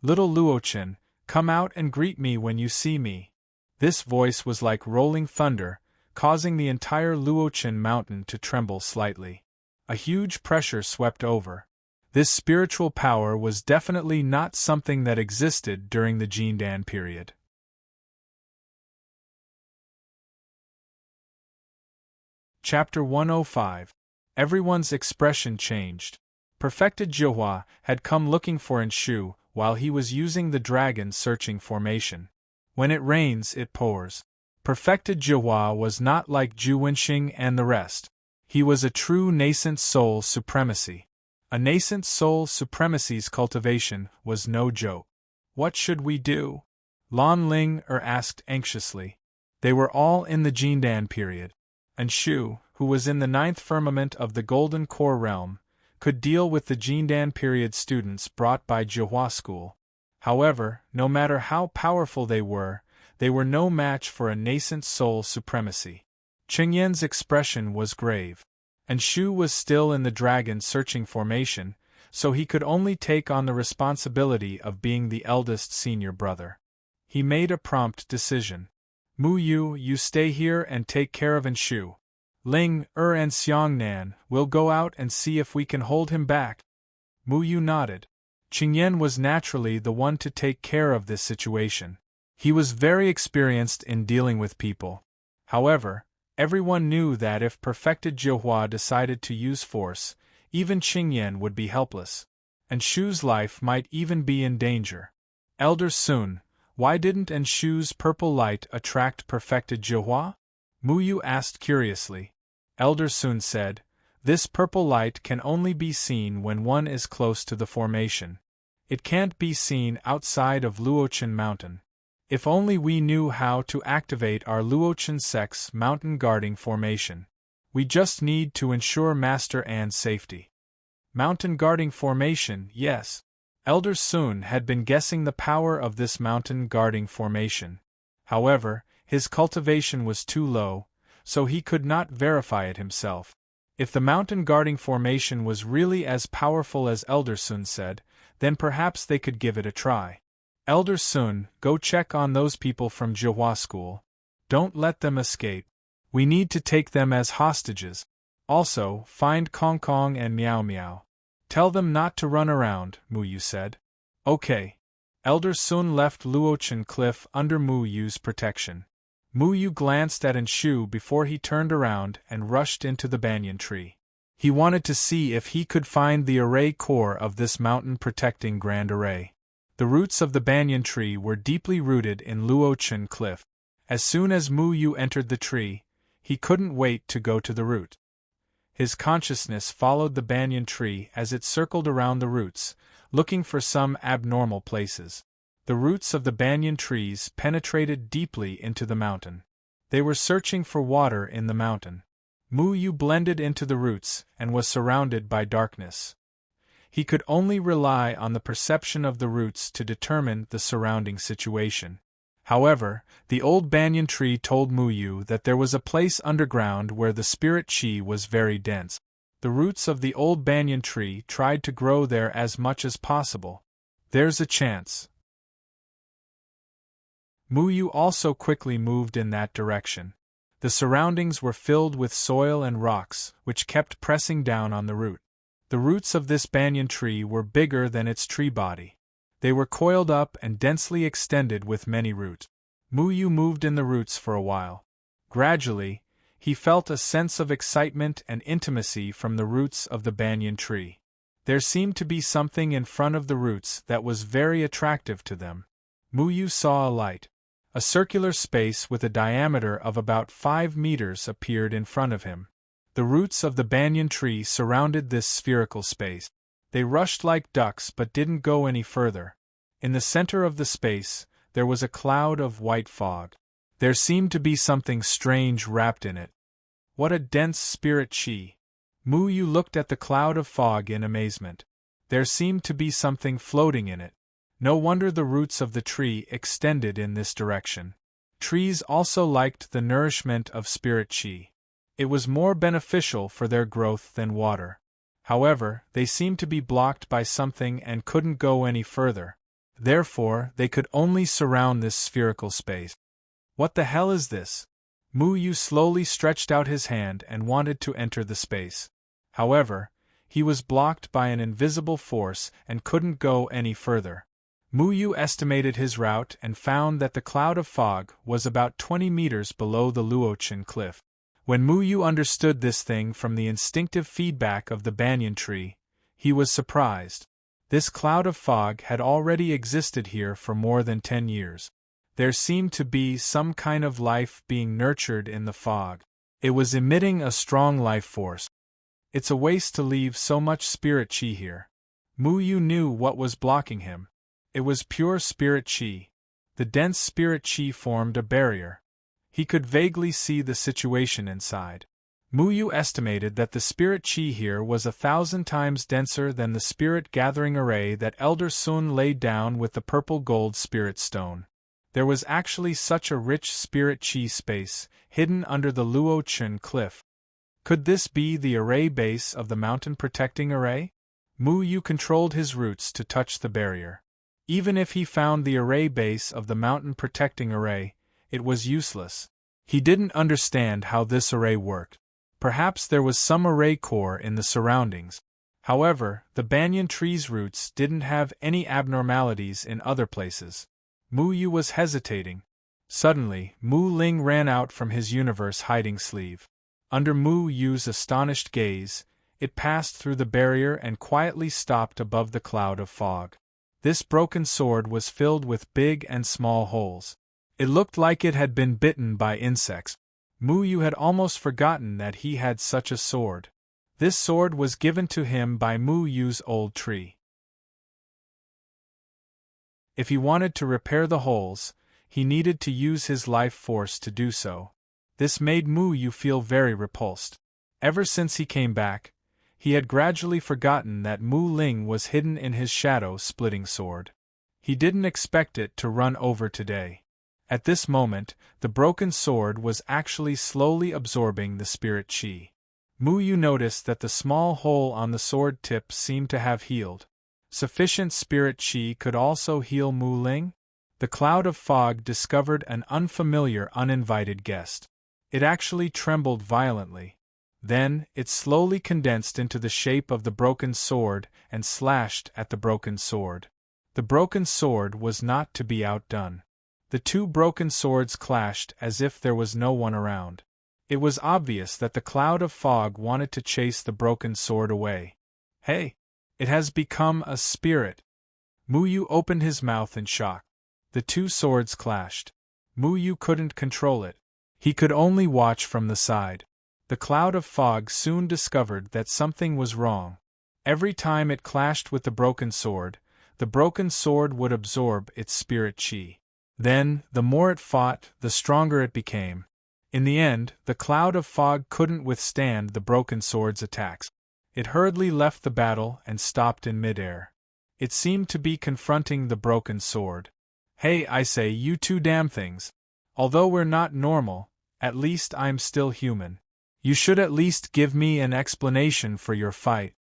Speaker 1: "Little Luochen, come out and greet me when you see me." This voice was like rolling thunder, causing the entire Luochen mountain to tremble slightly. A huge pressure swept over. This spiritual power was definitely not something that existed during the Jindan period. Chapter 105. Everyone's expression changed. Perfected Jihua had come looking for Enshu while he was using the dragon searching formation. When it rains, it pours. Perfected Jihua was not like Ju Wenxing and the rest. He was a true nascent soul supremacy. A nascent soul supremacy's cultivation was no joke. "What should we do?" Lan Ling asked anxiously. They were all in the Jindan period. Enshu, who was in the 9th firmament of the Golden Core realm, could deal with the Jindan period students brought by Jihua school. However, no matter how powerful they were no match for a nascent soul supremacy. Qingyan's expression was grave. Enshu was still in the dragon searching formation, so he could only take on the responsibility of being the eldest senior brother. He made a prompt decision. "Mu Yu, you stay here and take care of Enshu. Ling, and Xiangnan will go out and see if we can hold him back." Mu Yu nodded. Qingyan was naturally the one to take care of this situation. He was very experienced in dealing with people. However, everyone knew that if Perfected Jihua decided to use force, even Qingyan would be helpless. Enshu's life might even be in danger. "Elder Sun, why didn't Enshu's purple light attract Perfected Jihua?" Mu Yu asked curiously. Elder Sun said, "This purple light can only be seen when one is close to the formation. It can't be seen outside of Luochen Mountain. If only we knew how to activate our Luochen Sect's mountain guarding formation. We just need to ensure Master An's safety." Mountain guarding formation, yes. Elder Sun had been guessing the power of this mountain guarding formation. However, his cultivation was too low, so he could not verify it himself. If the mountain guarding formation was really as powerful as Elder Sun said, then perhaps they could give it a try. "Elder Sun, go check on those people from Jihua School. Don't let them escape. We need to take them as hostages. Also, find Kong Kong and Miao Miao. Tell them not to run around," Mu Yu said. "Okay." Elder Sun left Luochen Cliff under Mu Yu's protection. Mu Yu glanced at Enshu before he turned around and rushed into the banyan tree. He wanted to see if he could find the array core of this mountain-protecting grand array. The roots of the banyan tree were deeply rooted in Luochen Cliff. As soon as Mu Yu entered the tree, he couldn't wait to go to the root. His consciousness followed the banyan tree as it circled around the roots, looking for some abnormal places. The roots of the banyan trees penetrated deeply into the mountain. They were searching for water in the mountain. Mu Yu blended into the roots and was surrounded by darkness. He could only rely on the perception of the roots to determine the surrounding situation. However, the old banyan tree told Mu Yu that there was a place underground where the spirit qi was very dense. The roots of the old banyan tree tried to grow there as much as possible, There's a chance. Muyu also quickly moved in that direction. The surroundings were filled with soil and rocks, which kept pressing down on the root. The roots of this banyan tree were bigger than its tree body. They were coiled up and densely extended with many roots. Muyu moved in the roots for a while. Gradually, he felt a sense of excitement and intimacy from the roots of the banyan tree. There seemed to be something in front of the roots that was very attractive to them. Muyu saw a light. A circular space with a diameter of about 5 meters appeared in front of him. The roots of the banyan tree surrounded this spherical space. They rushed like ducks but didn't go any further. In the center of the space, there was a cloud of white fog. There seemed to be something strange wrapped in it. What a dense spirit chi! Muyu looked at the cloud of fog in amazement. There seemed to be something floating in it. No wonder the roots of the tree extended in this direction. Trees also liked the nourishment of spirit chi. It was more beneficial for their growth than water. However, they seemed to be blocked by something and couldn't go any further. Therefore, they could only surround this spherical space. What the hell is this? Muyu slowly stretched out his hand and wanted to enter the space. However, he was blocked by an invisible force and couldn't go any further. Muyu estimated his route and found that the cloud of fog was about 20 meters below the Luochen cliff. When Muyu understood this thing from the instinctive feedback of the banyan tree, he was surprised. This cloud of fog had already existed here for more than 10 years. There seemed to be some kind of life being nurtured in the fog. It was emitting a strong life force. It's a waste to leave so much spirit chi here. Muyu knew what was blocking him. It was pure spirit chi. The dense spirit chi formed a barrier. He could vaguely see the situation inside. Muyu estimated that the spirit chi here was 1,000 times denser than the spirit gathering array that Elder Sun laid down with the purple gold spirit stone. There was actually such a rich spirit chi space, hidden under the Luochen cliff. Could this be the array base of the mountain protecting array? Muyu controlled his roots to touch the barrier. Even if he found the array base of the mountain protecting array, it was useless. He didn't understand how this array worked. Perhaps there was some array core in the surroundings. However, the banyan tree's roots didn't have any abnormalities in other places. Muyu was hesitating. Suddenly, Mu Ling ran out from his universe hiding sleeve. Under Muyu's astonished gaze, it passed through the barrier and quietly stopped above the cloud of fog. This broken sword was filled with big and small holes. It looked like it had been bitten by insects. Muyu had almost forgotten that he had such a sword. This sword was given to him by Muyu's old tree. If he wanted to repair the holes, he needed to use his life force to do so. This made Muyu feel very repulsed. Ever since he came back, he had gradually forgotten that Mu Ling was hidden in his shadow-splitting sword. He didn't expect it to run over today. At this moment, the broken sword was actually slowly absorbing the spirit chi. Muyu noticed that the small hole on the sword tip seemed to have healed. Sufficient spirit chi could also heal Mu Ling? The cloud of fog discovered an unfamiliar, uninvited guest. It actually trembled violently. Then, it slowly condensed into the shape of the broken sword and slashed at the broken sword. The broken sword was not to be outdone. The two broken swords clashed as if there was no one around. It was obvious that the cloud of fog wanted to chase the broken sword away. Hey! It has become a spirit! Muyu opened his mouth in shock. The two swords clashed. Muyu couldn't control it. He could only watch from the side. The cloud of fog soon discovered that something was wrong. Every time it clashed with the broken sword would absorb its spirit chi. Then, the more it fought, the stronger it became. In the end, the cloud of fog couldn't withstand the broken sword's attacks. It hurriedly left the battle and stopped in midair. It seemed to be confronting the broken sword. Hey, I say, you two damn things. Although we're not normal, at least I'm still human. You should at least give me an explanation for your fight.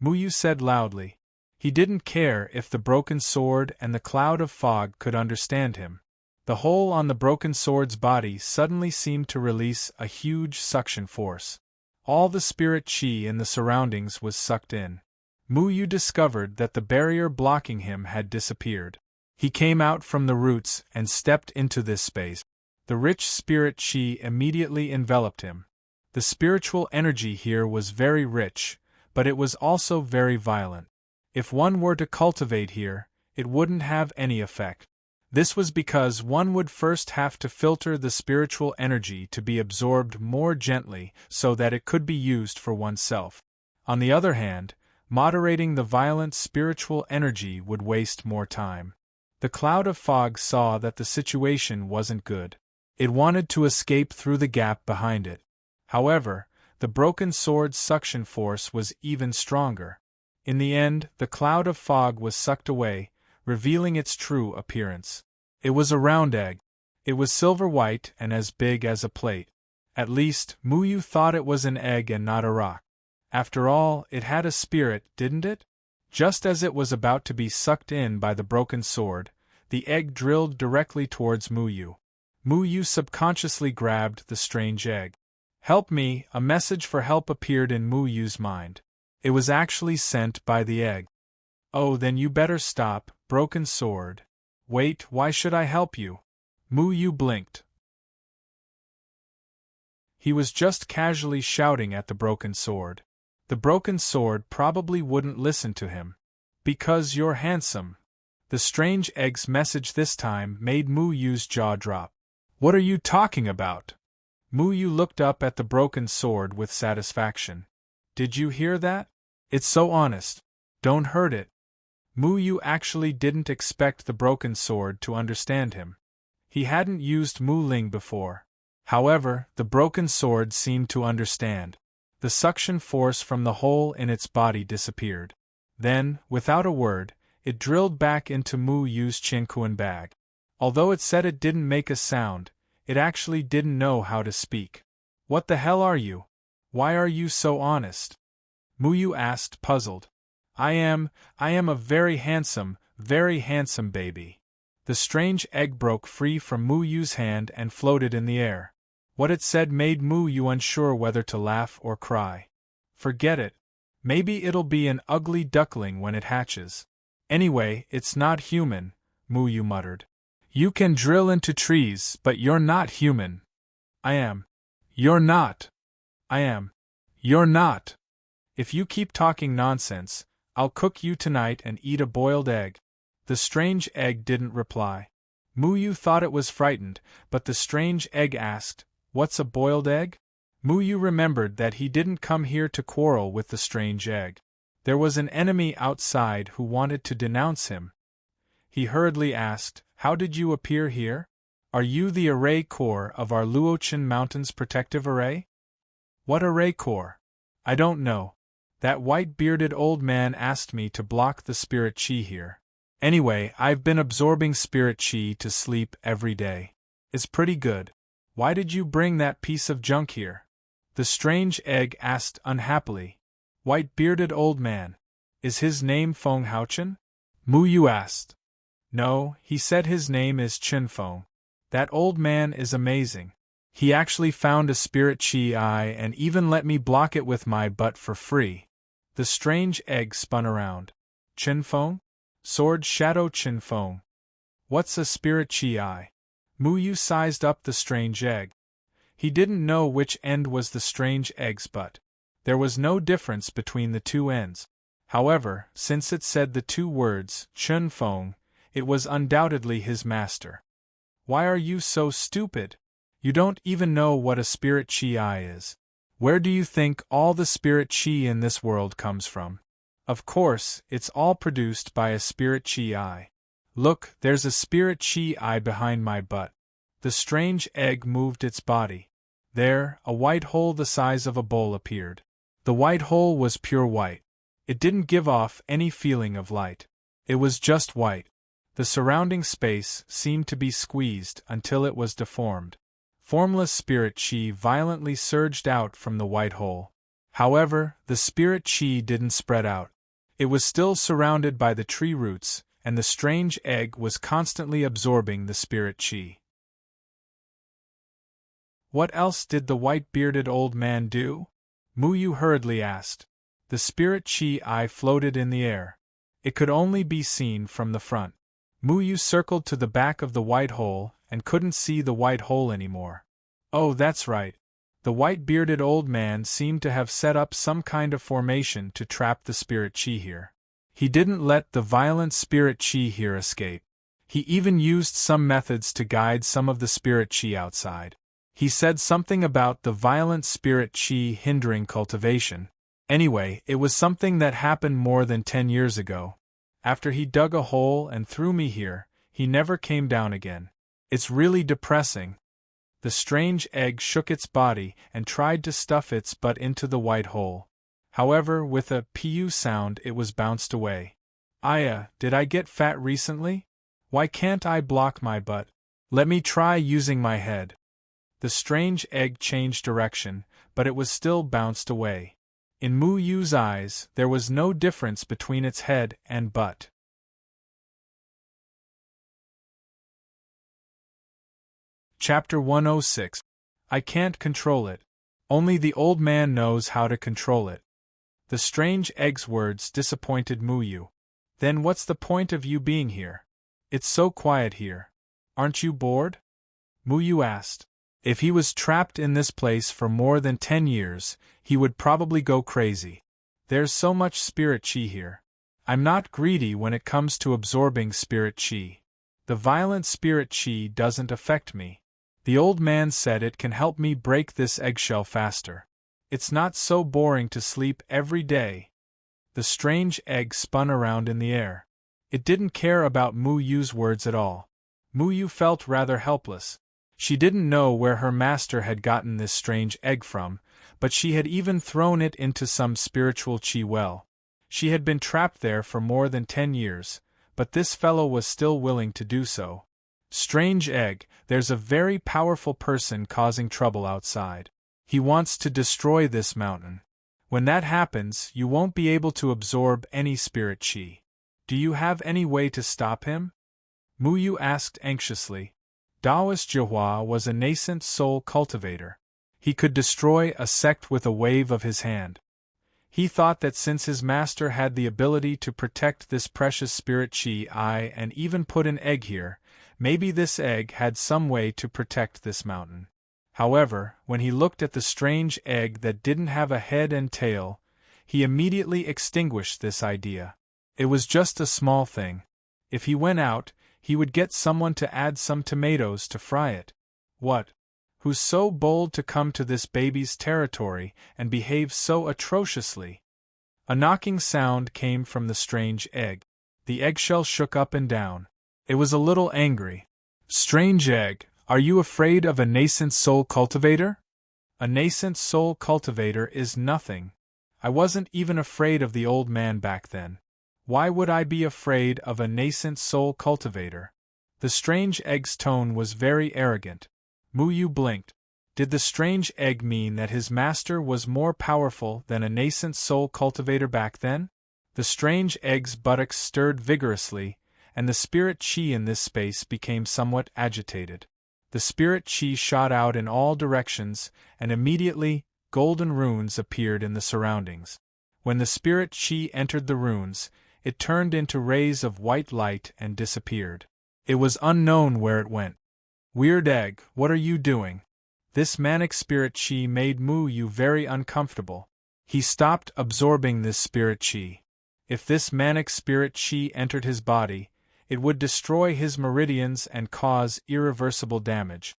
Speaker 1: Muyu said loudly. He didn't care if the broken sword and the cloud of fog could understand him. The hole on the broken sword's body suddenly seemed to release a huge suction force. All the spirit chi in the surroundings was sucked in. Mu Yu discovered that the barrier blocking him had disappeared. He came out from the roots and stepped into this space. The rich spirit chi immediately enveloped him. The spiritual energy here was very rich, but it was also very violent. If one were to cultivate here, it wouldn't have any effect. This was because one would first have to filter the spiritual energy to be absorbed more gently so that it could be used for oneself. On the other hand, moderating the violent spiritual energy would waste more time. The cloud of fog saw that the situation wasn't good. It wanted to escape through the gap behind it. However, the broken sword's suction force was even stronger. In the end, the cloud of fog was sucked away, revealing its true appearance. It was a round egg. It was silver-white and as big as a plate. At least, Mu Yu thought it was an egg and not a rock. After all, it had a spirit, didn't it? Just as it was about to be sucked in by the broken sword, the egg drilled directly towards Mu Yu. Mu Yu subconsciously grabbed the strange egg. "Help me!" A message for help appeared in Mu Yu's mind. It was actually sent by the egg. "Oh, then you better stop, broken sword." "Wait, why should I help you?" Mu Yu blinked. He was just casually shouting at the broken sword. The broken sword probably wouldn't listen to him. "Because you're handsome." The strange egg's message this time made Mu Yu's jaw drop. "What are you talking about?" Mu Yu looked up at the broken sword with satisfaction. "Did you hear that? It's so honest. Don't hurt it." Mu Yu actually didn't expect the broken sword to understand him. He hadn't used Mu Ling before. However, the broken sword seemed to understand. The suction force from the hole in its body disappeared. Then, without a word, it drilled back into Mu Yu's Qinkuan bag. Although it said it didn't make a sound, it actually didn't know how to speak. "What the hell are you? Why are you so honest?" Mu Yu asked, puzzled. I am a very handsome baby." The strange egg broke free from Mu Yu's hand and floated in the air. What it said made Mu Yu unsure whether to laugh or cry. "Forget it. Maybe it'll be an ugly duckling when it hatches. Anyway, it's not human," Mu Yu muttered. "You can drill into trees, but you're not human." "I am." "You're not." "I am." "You're not." "If you keep talking nonsense, I'll cook you tonight and eat a boiled egg." The strange egg didn't reply. Mu Yu thought it was frightened, but the strange egg asked, "What's a boiled egg?" Mu Yu remembered that he didn't come here to quarrel with the strange egg. There was an enemy outside who wanted to denounce him. He hurriedly asked, "How did you appear here? Are you the Array Corps of our Luochen Mountains Protective Array?" "What Array Corps?" "I don't know. That white-bearded old man asked me to block the spirit chi here. Anyway, I've been absorbing spirit chi to sleep every day. It's pretty good. Why did you bring that piece of junk here?" The strange egg asked unhappily. "White-bearded old man. Is his name Feng Haochen?" Mu Yu asked. "No, he said his name is Chen Feng. That old man is amazing. He actually found a spirit chi eye and even let me block it with my butt for free." The strange egg spun around. "Chen Feng? Sword Shadow Chen Feng. What's a spirit chi eye?" Mu Yu sized up the strange egg. He didn't know which end was the strange egg's butt. There was no difference between the two ends. However, since it said the two words, Chen Feng, it was undoubtedly his master. "Why are you so stupid? You don't even know what a spirit chi eye is. Where do you think all the spirit chi in this world comes from? Of course, it's all produced by a spirit chi eye. Look, there's a spirit chi eye behind my butt." The strange egg moved its body. There, a white hole the size of a bowl appeared. The white hole was pure white. It didn't give off any feeling of light. It was just white. The surrounding space seemed to be squeezed until it was deformed. Formless spirit chi violently surged out from the white hole. However, the spirit chi didn't spread out. It was still surrounded by the tree roots, and the strange egg was constantly absorbing the spirit chi. What else did the white-bearded old man do? Muyu hurriedly asked. The spirit chi floated in the air. It could only be seen from the front. Muyu circled to the back of the white hole and couldn't see the white hole anymore. Oh, that's right. The white-bearded old man seemed to have set up some kind of formation to trap the spirit chi here. He didn't let the violent spirit chi here escape. He even used some methods to guide some of the spirit chi outside. He said something about the violent spirit chi hindering cultivation. Anyway, it was something that happened more than 10 years ago. After he dug a hole and threw me here, he never came down again. It's really depressing. The strange egg shook its body and tried to stuff its butt into the white hole. However, with a pu sound it was bounced away. Did I get fat recently? Why can't I block my butt? Let me try using my head. The strange egg changed direction, but it was still bounced away. In Mu Yu's eyes, there was no difference between its head and butt. Chapter 106. I can't control it. Only the old man knows how to control it. The strange egg's words disappointed Mu Yu. Then what's the point of you being here? It's so quiet here. Aren't you bored? Mu Yu asked. If he was trapped in this place for more than 10 years, he would probably go crazy. There's so much spirit chi here. I'm not greedy when it comes to absorbing spirit chi. The violent spirit chi doesn't affect me. The old man said it can help me break this eggshell faster. It's not so boring to sleep every day. The strange egg spun around in the air. It didn't care about Mu Yu's words at all. Mu Yu felt rather helpless. She didn't know where her master had gotten this strange egg from, but she had even thrown it into some spiritual chi well. She had been trapped there for more than 10 years, but this fellow was still willing to do so. Strange egg, there's a very powerful person causing trouble outside. He wants to destroy this mountain. When that happens, you won't be able to absorb any spirit chi. Do you have any way to stop him? Mu Yu asked anxiously. Taoist Jihua was a nascent soul cultivator. He could destroy a sect with a wave of his hand. He thought that since his master had the ability to protect this precious spirit chi and even put an egg here, maybe this egg had some way to protect this mountain. However, when he looked at the strange egg that didn't have a head and tail, he immediately extinguished this idea. It was just a small thing. If he went out, he would get someone to add some tomatoes to fry it. What? Who's so bold to come to this baby's territory and behave so atrociously? A knocking sound came from the strange egg. The eggshell shook up and down. It was a little angry. Strange egg, are you afraid of a nascent soul cultivator? A nascent soul cultivator is nothing. I wasn't even afraid of the old man back then. Why would I be afraid of a nascent soul cultivator? The strange egg's tone was very arrogant. Mu Yu blinked. Did the strange egg mean that his master was more powerful than a nascent soul cultivator back then? The strange egg's buttocks stirred vigorously, and the spirit chi in this space became somewhat agitated. The spirit chi shot out in all directions, and immediately, golden runes appeared in the surroundings. When the spirit chi entered the runes, it turned into rays of white light and disappeared. It was unknown where it went. Weird egg, what are you doing? This manic spirit chi made Mu Yu very uncomfortable. He stopped absorbing this spirit chi. If this manic spirit chi entered his body, it would destroy his meridians and cause irreversible damage.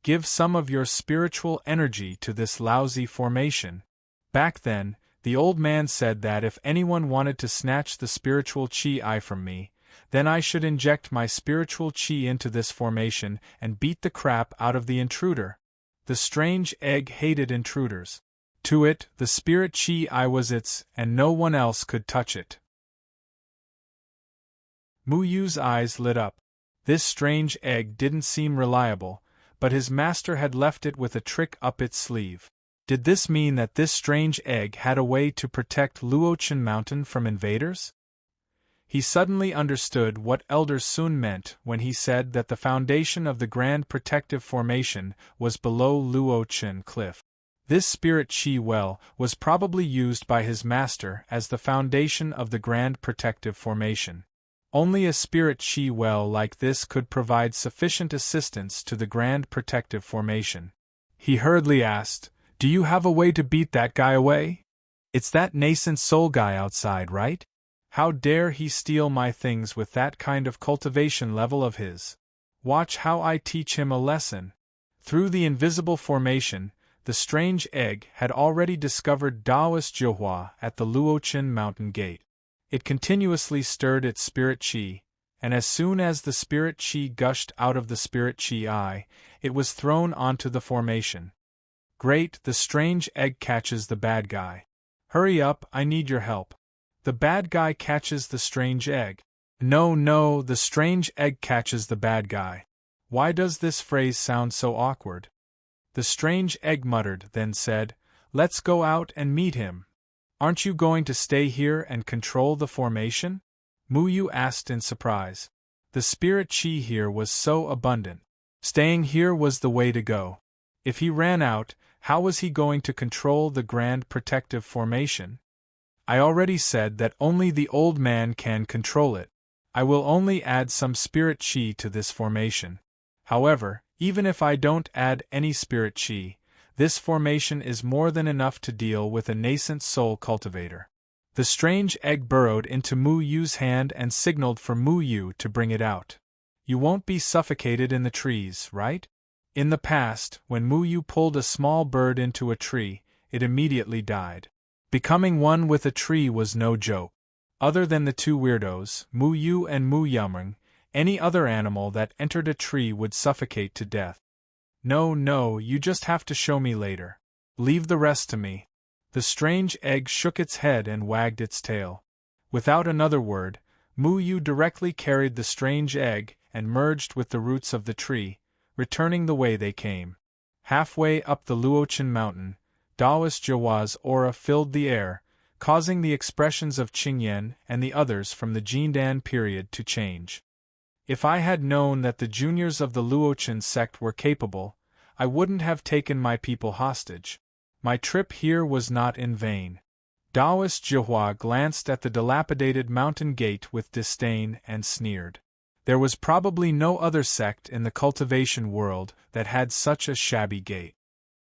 Speaker 1: Give some of your spiritual energy to this lousy formation. Back then, the old man said that if anyone wanted to snatch the spiritual chi from me, then I should inject my spiritual chi into this formation and beat the crap out of the intruder. The strange egg hated intruders. To it, the spirit chi was its, and no one else could touch it. Mu Yu's eyes lit up. This strange egg didn't seem reliable, but his master had left it with a trick up its sleeve. Did this mean that this strange egg had a way to protect Luochen Mountain from invaders? He suddenly understood what Elder Sun meant when he said that the foundation of the Grand Protective Formation was below Luochen Cliff. This spirit chi well was probably used by his master as the foundation of the Grand Protective Formation. Only a spirit chi well like this could provide sufficient assistance to the Grand Protective Formation. He hurriedly asked, "Do you have a way to beat that guy away? It's that nascent soul guy outside, right? How dare he steal my things with that kind of cultivation level of his? Watch how I teach him a lesson." Through the invisible formation, the strange egg had already discovered Taoist Zhihua at the Luochen Mountain Gate. It continuously stirred its spirit chi, and as soon as the spirit chi gushed out of the spirit chi eye, it was thrown onto the formation. "Great, the strange egg catches the bad guy. Hurry up, I need your help." The bad guy catches the strange egg. No, the strange egg catches the bad guy. Why does this phrase sound so awkward? The strange egg muttered, then said, "Let's go out and meet him." "Aren't you going to stay here and control the formation?" Mu Yu asked in surprise. The spirit chi here was so abundant. Staying here was the way to go. If he ran out, how was he going to control the Grand Protective Formation? "I already said that only the old man can control it. I will only add some spirit chi to this formation. However, even if I don't add any spirit chi, this formation is more than enough to deal with a nascent soul cultivator." The strange egg burrowed into Mu Yu's hand and signaled for Mu Yu to bring it out. "You won't be suffocated in the trees, right?" In the past, when Mu Yu pulled a small bird into a tree, it immediately died. Becoming one with a tree was no joke. Other than the two weirdos, Mu Yu and Mu Yumeng, any other animal that entered a tree would suffocate to death. No, you just have to show me later. Leave the rest to me." The strange egg shook its head and wagged its tail. Without another word, Mu Yu directly carried the strange egg and merged with the roots of the tree, returning the way they came. Halfway up the Luochen Mountain, Taoist Zhihua's aura filled the air, causing the expressions of Qingyan and the others from the Jindan period to change. If I had known that the juniors of the Luochen sect were capable, I wouldn't have taken my people hostage. My trip here was not in vain. Taoist Zhihua glanced at the dilapidated mountain gate with disdain and sneered. There was probably no other sect in the cultivation world that had such a shabby gate.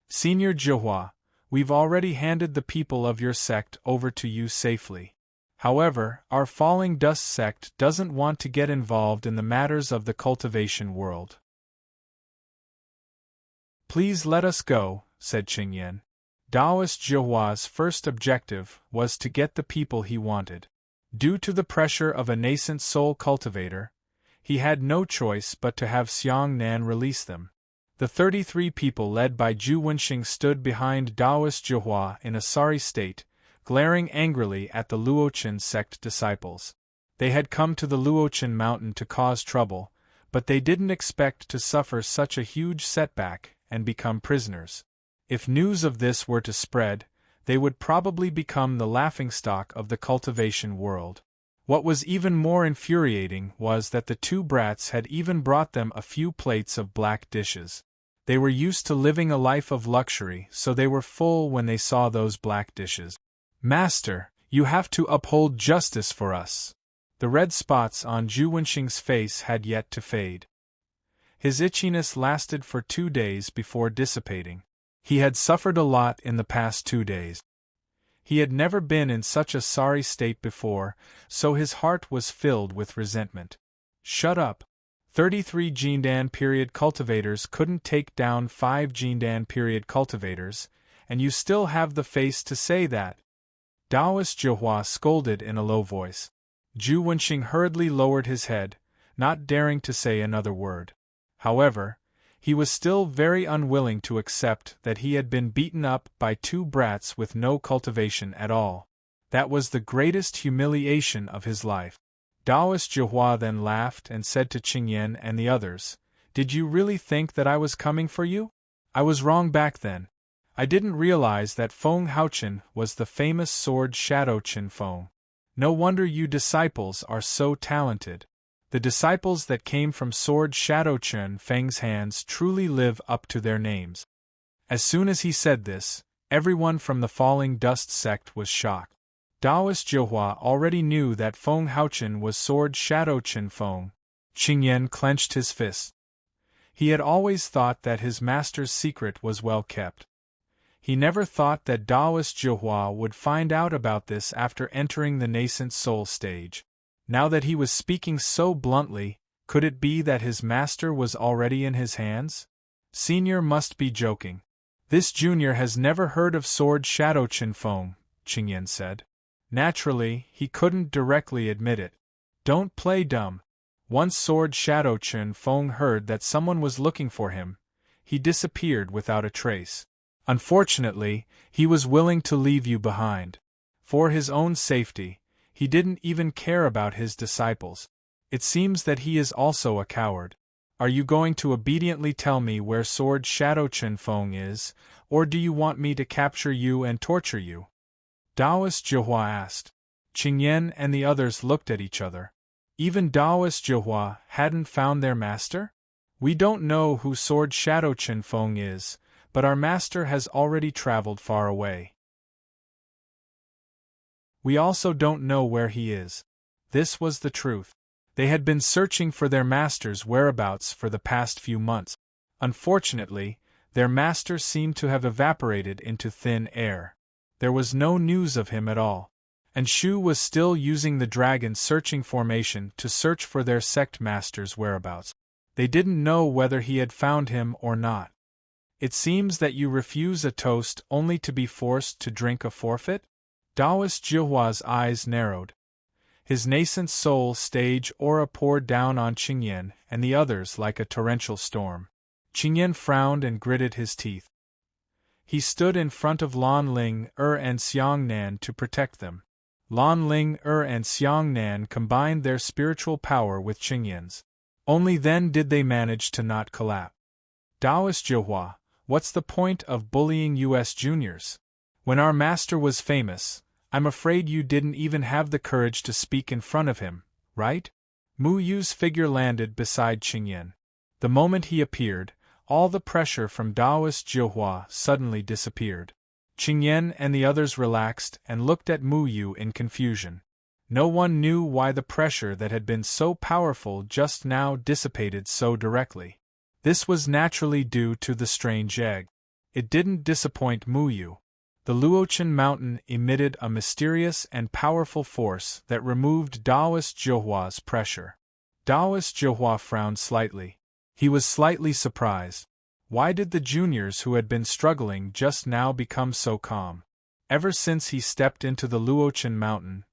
Speaker 1: "Senior Zhihua, we've already handed the people of your sect over to you safely. However, our Falling Dust sect doesn't want to get involved in the matters of the cultivation world." "Please let us go," said Qingyan. Taoist Zhihua's first objective was to get the people he wanted. Due to the pressure of a nascent soul cultivator, he had no choice but to have Xiang Nan release them. The 33 people led by Zhu Wenxing stood behind Taoist Zhihua in a sorry state, glaring angrily at the Luochen sect disciples. They had come to the Luochen mountain to cause trouble, but they didn't expect to suffer such a huge setback and become prisoners. If news of this were to spread, they would probably become the laughingstock of the cultivation world. What was even more infuriating was that the two brats had even brought them a few plates of black dishes. They were used to living a life of luxury, so they were full when they saw those black dishes. "Master, you have to uphold justice for us." The red spots on Zhu Wenxing's face had yet to fade. His itchiness lasted for 2 days before dissipating. He had suffered a lot in the past 2 days. He had never been in such a sorry state before, so his heart was filled with resentment. "Shut up. 33 Jindan period cultivators couldn't take down 5 Jindan period cultivators, and you still have the face to say that." Taoist Zhihua scolded in a low voice. Zhu Wenxing hurriedly lowered his head, not daring to say another word. However, he was still very unwilling to accept that he had been beaten up by 2 brats with no cultivation at all. That was the greatest humiliation of his life. Taoist Zhihua then laughed and said to Qingyan and the others, "Did you really think that I was coming for you? I was wrong back then. I didn't realize that Feng Haochen was the famous sword Shadow Qin Feng. No wonder you disciples are so talented. The disciples that came from sword Shadow Qin Feng's hands truly live up to their names. As soon as he said this, everyone from the Falling Dust sect was shocked. Taoist Jiuhua already knew that Feng Haochen was sword Shadow Qin Feng. Qingyan clenched his fist. He had always thought that his master's secret was well kept. He never thought that Taoist Jiuhua would find out about this after entering the nascent soul stage. Now that he was speaking so bluntly, could it be that his master was already in his hands? Senior must be joking. This junior has never heard of sword Shadow Qin Feng, Qingyan said. Naturally, he couldn't directly admit it. Don't play dumb. Once sword Shadow Qin Feng heard that someone was looking for him, he disappeared without a trace. Unfortunately, he was willing to leave you behind. For his own safety, he didn't even care about his disciples. It seems that he is also a coward. Are you going to obediently tell me where sword Shadow Qin Feng is, or do you want me to capture you and torture you? Taoist Jiuhua asked. Qingyan and the others looked at each other. Even Taoist Jiuhua hadn't found their master? We don't know who sword Shadow Qin Feng is, but our master has already traveled far away. We also don't know where he is. This was the truth. They had been searching for their master's whereabouts for the past few months. Unfortunately, their master seemed to have evaporated into thin air. There was no news of him at all. And Shu was still using the dragon searching formation to search for their sect master's whereabouts. They didn't know whether he had found him or not. It seems that you refuse a toast only to be forced to drink a forfeit? Taoist Jiuhua's eyes narrowed. His nascent soul stage aura poured down on Qingyan and the others like a torrential storm. Qingyan frowned and gritted his teeth. He stood in front of Lan Ling, and Xiangnan to protect them. Lan Ling, and Xiangnan combined their spiritual power with Qingyan's. Only then did they manage to not collapse. Taoist Jiuhua, what's the point of bullying US juniors? When our master was famous, I'm afraid you didn't even have the courage to speak in front of him, right? Mu Yu's figure landed beside Qingyan. The moment he appeared, all the pressure from Taoist Jiuhua suddenly disappeared. Qingyan and the others relaxed and looked at Mu Yu in confusion. No one knew why the pressure that had been so powerful just now dissipated so directly. This was naturally due to the strange egg. It didn't disappoint Mu Yu. The Luochen mountain emitted a mysterious and powerful force that removed Taoist Jiuhua's pressure. Taoist Jiuhua frowned slightly. He was slightly surprised. Why did the juniors who had been struggling just now become so calm? Ever since he stepped into the Luochen mountain,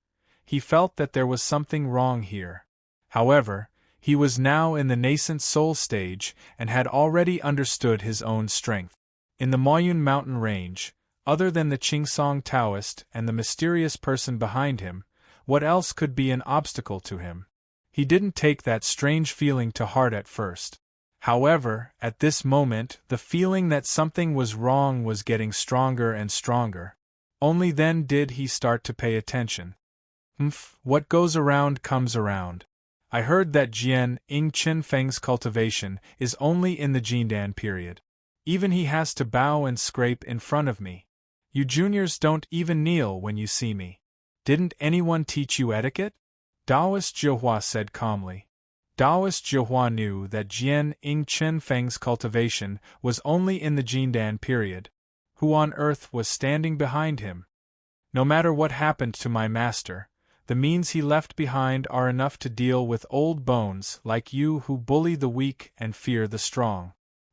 Speaker 1: he felt that there was something wrong here. However, he was now in the nascent soul stage and had already understood his own strength. In the Moyun mountain range, other than the Qingsong Taoist and the mysterious person behind him, what else could be an obstacle to him? He didn't take that strange feeling to heart at first. However, at this moment, the feeling that something was wrong was getting stronger and stronger. Only then did he start to pay attention. What goes around comes around. I heard that Jian Ying Qin Feng's cultivation is only in the Jindan period. Even he has to bow and scrape in front of me. You juniors don't even kneel when you see me. Didn't anyone teach you etiquette? Taoist Jiuhua said calmly. Taoist Jiuhua knew that Jian Ying Qin Feng's cultivation was only in the Jindan period. Who on earth was standing behind him? No matter what happened to my master, the means he left behind are enough to deal with old bones like you who bully the weak and fear the strong.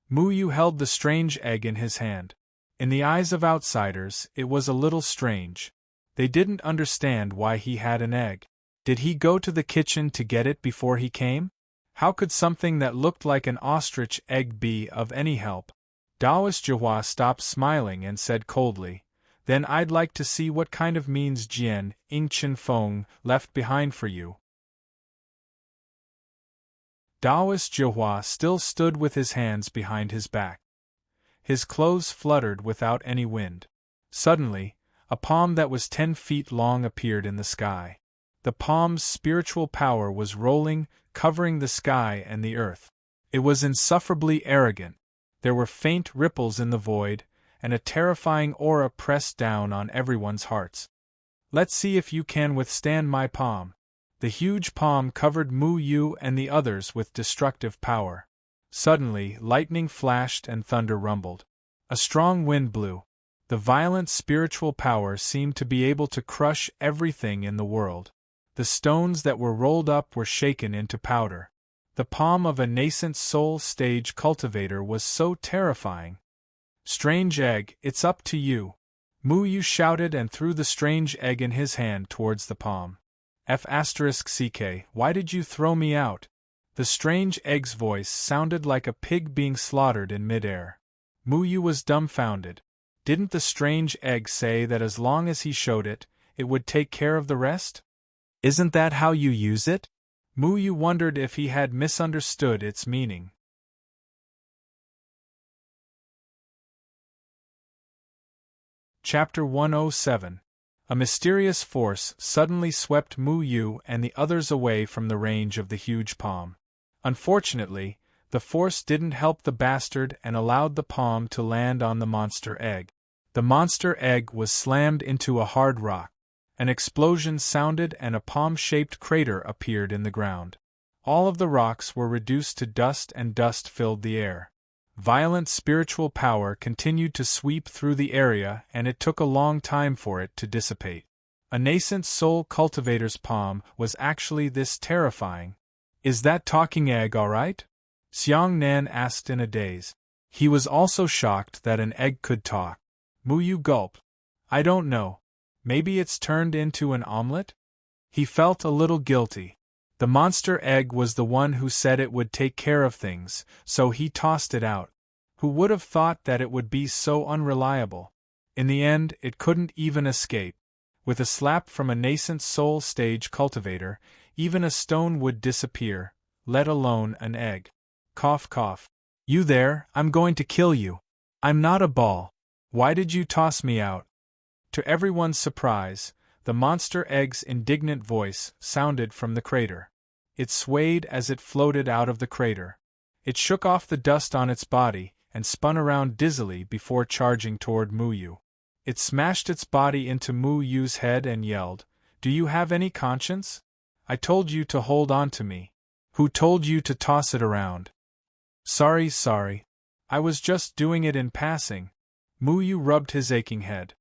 Speaker 1: Mu Yu held the strange egg in his hand. In the eyes of outsiders, it was a little strange. They didn't understand why he had an egg. Did he go to the kitchen to get it before he came? How could something that looked like an ostrich egg be of any help? Taoist Jiuhua stopped smiling and said coldly, "Then I'd like to see what kind of means Jian Ying Qin Feng left behind for you." Taoist Jiuhua still stood with his hands behind his back. His clothes fluttered without any wind. Suddenly, a palm that was 10 feet long appeared in the sky. The palm's spiritual power was rolling, covering the sky and the earth. It was insufferably arrogant. There were faint ripples in the void, and a terrifying aura pressed down on everyone's hearts. Let's see if you can withstand my palm. The huge palm covered Mu Yu and the others with destructive power. Suddenly, lightning flashed and thunder rumbled. A strong wind blew. The violent spiritual power seemed to be able to crush everything in the world. The stones that were rolled up were shaken into powder. The palm of a nascent soul stage cultivator was so terrifying. Strange egg, it's up to you. Mu Yu shouted and threw the strange egg in his hand towards the palm. F***ck, why did you throw me out? The strange egg's voice sounded like a pig being slaughtered in midair. Mu Yu was dumbfounded. Didn't the strange egg say that as long as he showed it, it would take care of the rest? Isn't that how you use it? Mu Yu wondered if he had misunderstood its meaning. Chapter 107. A mysterious force suddenly swept Mu Yu and the others away from the range of the huge palm. Unfortunately, the force didn't help the bastard and allowed the palm to land on the monster egg. The monster egg was slammed into a hard rock. An explosion sounded and a palm-shaped crater appeared in the ground. All of the rocks were reduced to dust and dust filled the air. Violent spiritual power continued to sweep through the area and it took a long time for it to dissipate. A nascent soul cultivator's palm was actually this terrifying. Is that talking egg alright? Xiang Nan asked in a daze. He was also shocked that an egg could talk. Mu Yu gulped. I don't know. Maybe it's turned into an omelet? He felt a little guilty. The monster egg was the one who said it would take care of things, so he tossed it out. Who would have thought that it would be so unreliable? In the end, it couldn't even escape. With a slap from a nascent soul stage cultivator, even a stone would disappear, let alone an egg. Cough cough. You there, I'm going to kill you. I'm not a ball. Why did you toss me out? To everyone's surprise, the monster egg's indignant voice sounded from the crater. It swayed as it floated out of the crater. It shook off the dust on its body and spun around dizzily before charging toward Mu Yu. It smashed its body into Mu Yu's head and yelled, Do you have any conscience? I told you to hold on to me. Who told you to toss it around? Sorry. I was just doing it in passing. Mu Yu rubbed his aching head.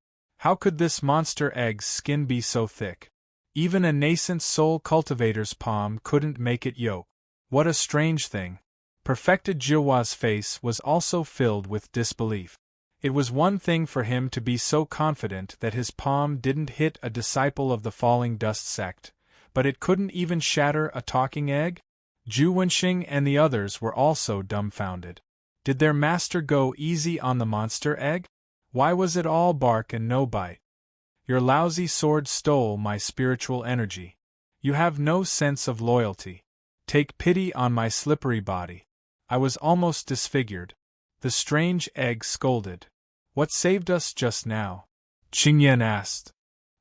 Speaker 1: How could this monster egg's skin be so thick? Even a nascent soul cultivator's palm couldn't make it yoke. What a strange thing. Perfected Jihua's face was also filled with disbelief. It was one thing for him to be so confident that his palm didn't hit a disciple of the falling dust sect, but it couldn't even shatter a talking egg? Zhu Wenxing and the others were also dumbfounded. Did their master go easy on the monster egg? Why was it all bark and no bite? Your lousy sword stole my spiritual energy. You have no sense of loyalty. Take pity on my slippery body. I was almost disfigured. The strange egg scolded. What saved us just now? Qingyan asked.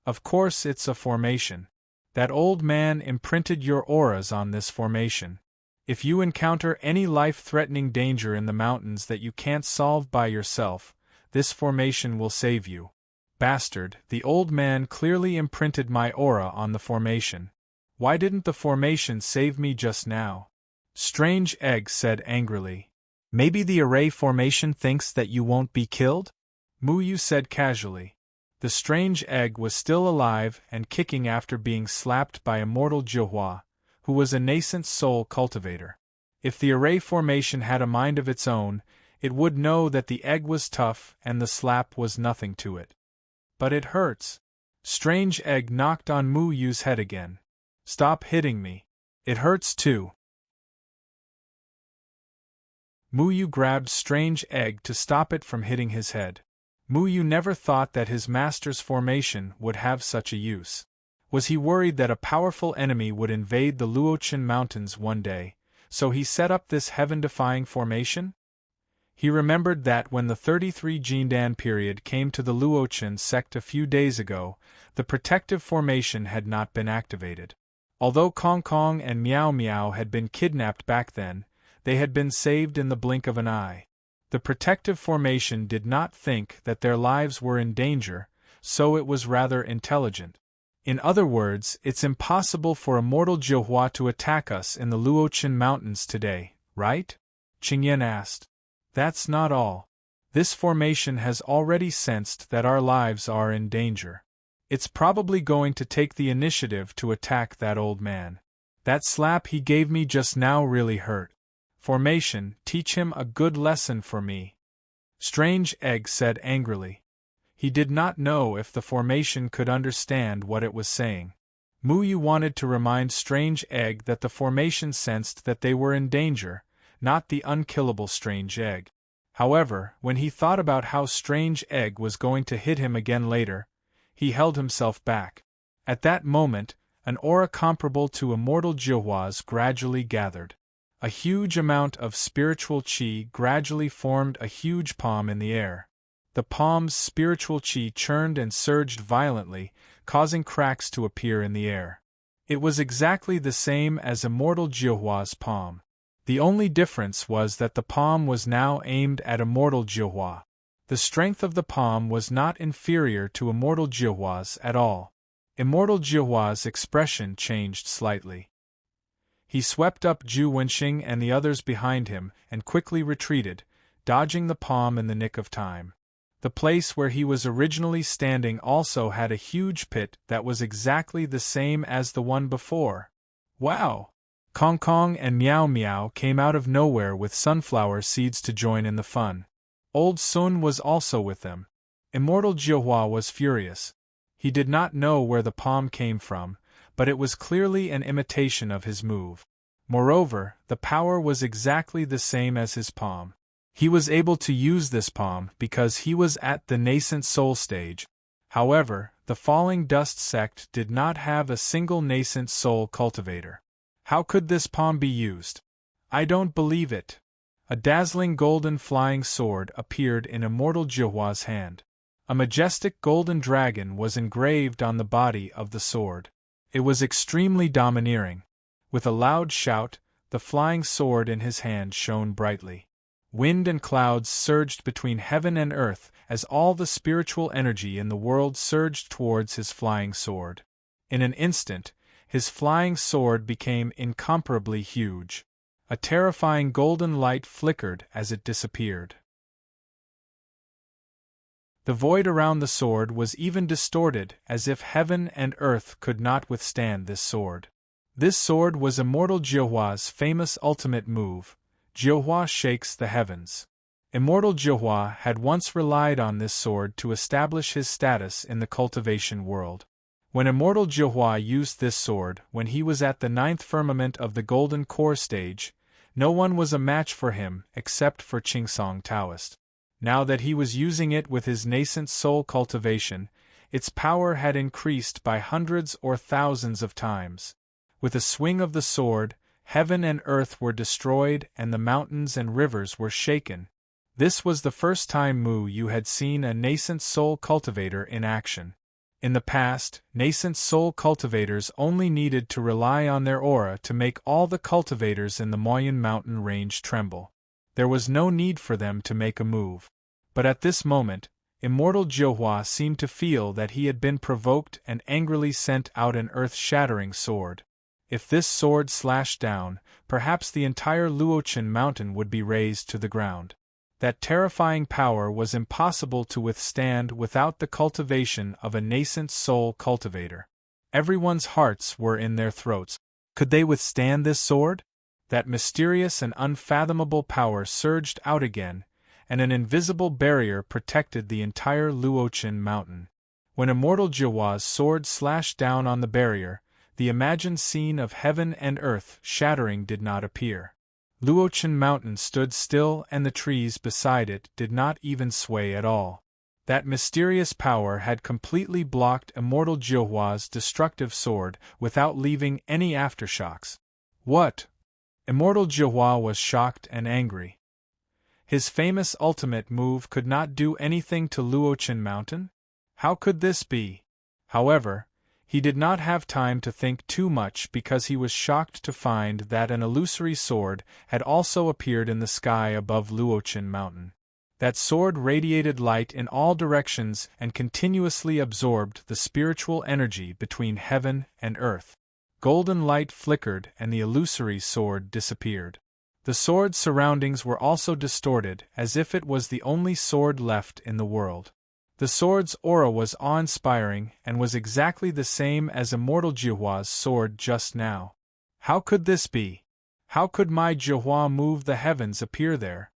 Speaker 1: Of course it's a formation. That old man imprinted your auras on this formation. If you encounter any life-threatening danger in the mountains that you can't solve by yourself, this formation will save you. Bastard, the old man clearly imprinted my aura on the formation. Why didn't the formation save me just now? Strange Egg said angrily. Maybe the array formation thinks that you won't be killed? Mu Yu said casually. The strange egg was still alive and kicking after being slapped by immortal Jihua, who was a nascent soul cultivator. If the array formation had a mind of its own, it would know that the egg was tough and the slap was nothing to it. But it hurts. Strange Egg knocked on Mu Yu's head again. Stop hitting me. It hurts too. Mu Yu grabbed Strange Egg to stop it from hitting his head. Mu Yu never thought that his master's formation would have such a use. Was he worried that a powerful enemy would invade the Luochen Mountains one day, so he set up this heaven-defying formation? He remembered that when the 33 Jindan period came to the Luochen sect a few days ago, the protective formation had not been activated. Although Kong Kong and Miao Miao had been kidnapped back then, they had been saved in the blink of an eye. The protective formation did not think that their lives were in danger, so it was rather intelligent. In other words, it's impossible for a mortal Jiuhua to attack us in the Luochen Mountains today, right? Qingyan asked. That's not all. This formation has already sensed that our lives are in danger. It's probably going to take the initiative to attack that old man. That slap he gave me just now really hurt. Formation, teach him a good lesson for me. Strange Egg said angrily. He did not know if the formation could understand what it was saying. Mu Yu wanted to remind Strange Egg that the formation sensed that they were in danger, not the unkillable Strange Egg. However, when he thought about how Strange Egg was going to hit him again later, he held himself back. At that moment, an aura comparable to immortal Jiuhua's gradually gathered. A huge amount of spiritual qi gradually formed a huge palm in the air. The palm's spiritual qi churned and surged violently, causing cracks to appear in the air. It was exactly the same as immortal Jiuhua's palm. The only difference was that the palm was now aimed at immortal Jiuhua. The strength of the palm was not inferior to immortal Jiuhua's at all. Immortal Jiuhua's expression changed slightly. He swept up Zhu Wenxing and the others behind him and quickly retreated, dodging the palm in the nick of time. The place where he was originally standing also had a huge pit that was exactly the same as the one before. Wow! Kong Kong and Miao Miao came out of nowhere with sunflower seeds to join in the fun. Old Sun was also with them. Immortal Jiuhua was furious. He did not know where the palm came from, but it was clearly an imitation of his move. Moreover, the power was exactly the same as his palm. He was able to use this palm because he was at the nascent soul stage. However, the Falling Dust sect did not have a single nascent soul cultivator. How could this palm be used? I don't believe it. A dazzling golden flying sword appeared in immortal Jiuhua's hand. A majestic golden dragon was engraved on the body of the sword. It was extremely domineering. With a loud shout, the flying sword in his hand shone brightly. Wind and clouds surged between heaven and earth as all the spiritual energy in the world surged towards his flying sword. In an instant, his flying sword became incomparably huge. A terrifying golden light flickered as it disappeared. The void around the sword was even distorted, as if heaven and earth could not withstand this sword. This sword was immortal Jiuhua's famous ultimate move, Jiuhua Shakes the Heavens. Immortal Jiuhua had once relied on this sword to establish his status in the cultivation world. When immortal Jiuhua used this sword when he was at the 9th firmament of the Golden Core stage, no one was a match for him except for Qingsong Taoist. Now that he was using it with his nascent soul cultivation, its power had increased by hundreds or thousands of times. With a swing of the sword, heaven and earth were destroyed and the mountains and rivers were shaken. This was the first time Mu Yu had seen a nascent soul cultivator in action. In the past, nascent soul cultivators only needed to rely on their aura to make all the cultivators in the Moyun mountain range tremble. There was no need for them to make a move. But at this moment, immortal Jiuhua seemed to feel that he had been provoked and angrily sent out an earth-shattering sword. If this sword slashed down, perhaps the entire Luochen mountain would be razed to the ground. That terrifying power was impossible to withstand without the cultivation of a nascent soul cultivator. Everyone's hearts were in their throats. Could they withstand this sword? That mysterious and unfathomable power surged out again, and an invisible barrier protected the entire Luochen mountain. When immortal Jiuhua's sword slashed down on the barrier, the imagined scene of heaven and earth shattering did not appear. Luochen mountain stood still and the trees beside it did not even sway at all. That mysterious power had completely blocked immortal Jiuhua's destructive sword without leaving any aftershocks. What? Immortal Jiuhua was shocked and angry. His famous ultimate move could not do anything to Luochen Mountain? How could this be? However, he did not have time to think too much because he was shocked to find that an illusory sword had also appeared in the sky above Luochen Mountain. That sword radiated light in all directions and continuously absorbed the spiritual energy between heaven and earth. Golden light flickered and the illusory sword disappeared. The sword's surroundings were also distorted, as if it was the only sword left in the world. The sword's aura was awe-inspiring and was exactly the same as Immortal Jihua's sword just now. How could this be? How could my Jihua move the heavens appear there?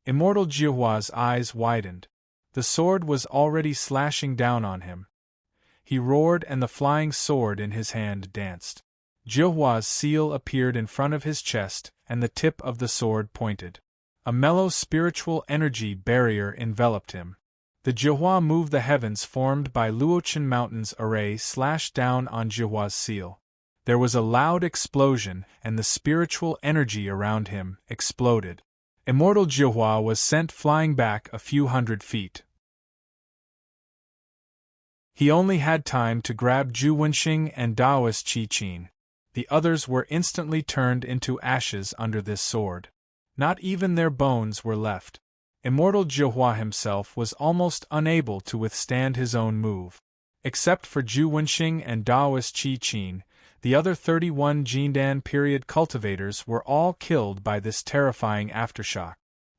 Speaker 1: Immortal Jihua's eyes widened. The sword was already slashing down on him. He roared and the flying sword in his hand danced. Jihua's seal appeared in front of his chest and the tip of the sword pointed. A mellow spiritual energy barrier enveloped him. The Jihua moved the heavens formed by Luochen Mountain's array slashed down on Jihua's seal. There was a loud explosion and the spiritual energy around him exploded. Immortal Jihua was sent flying back a few hundred feet. He only had time to grab Zhu Wenxing and Daoist Qi Qin. The others were instantly turned into ashes under this sword. Not even their bones were left. Immortal Jihua himself was almost unable to withstand his own move. Except for Zhu Wenxing and Daoist Qi Qin, the other 31 Jindan period cultivators were all killed by this terrifying aftershock.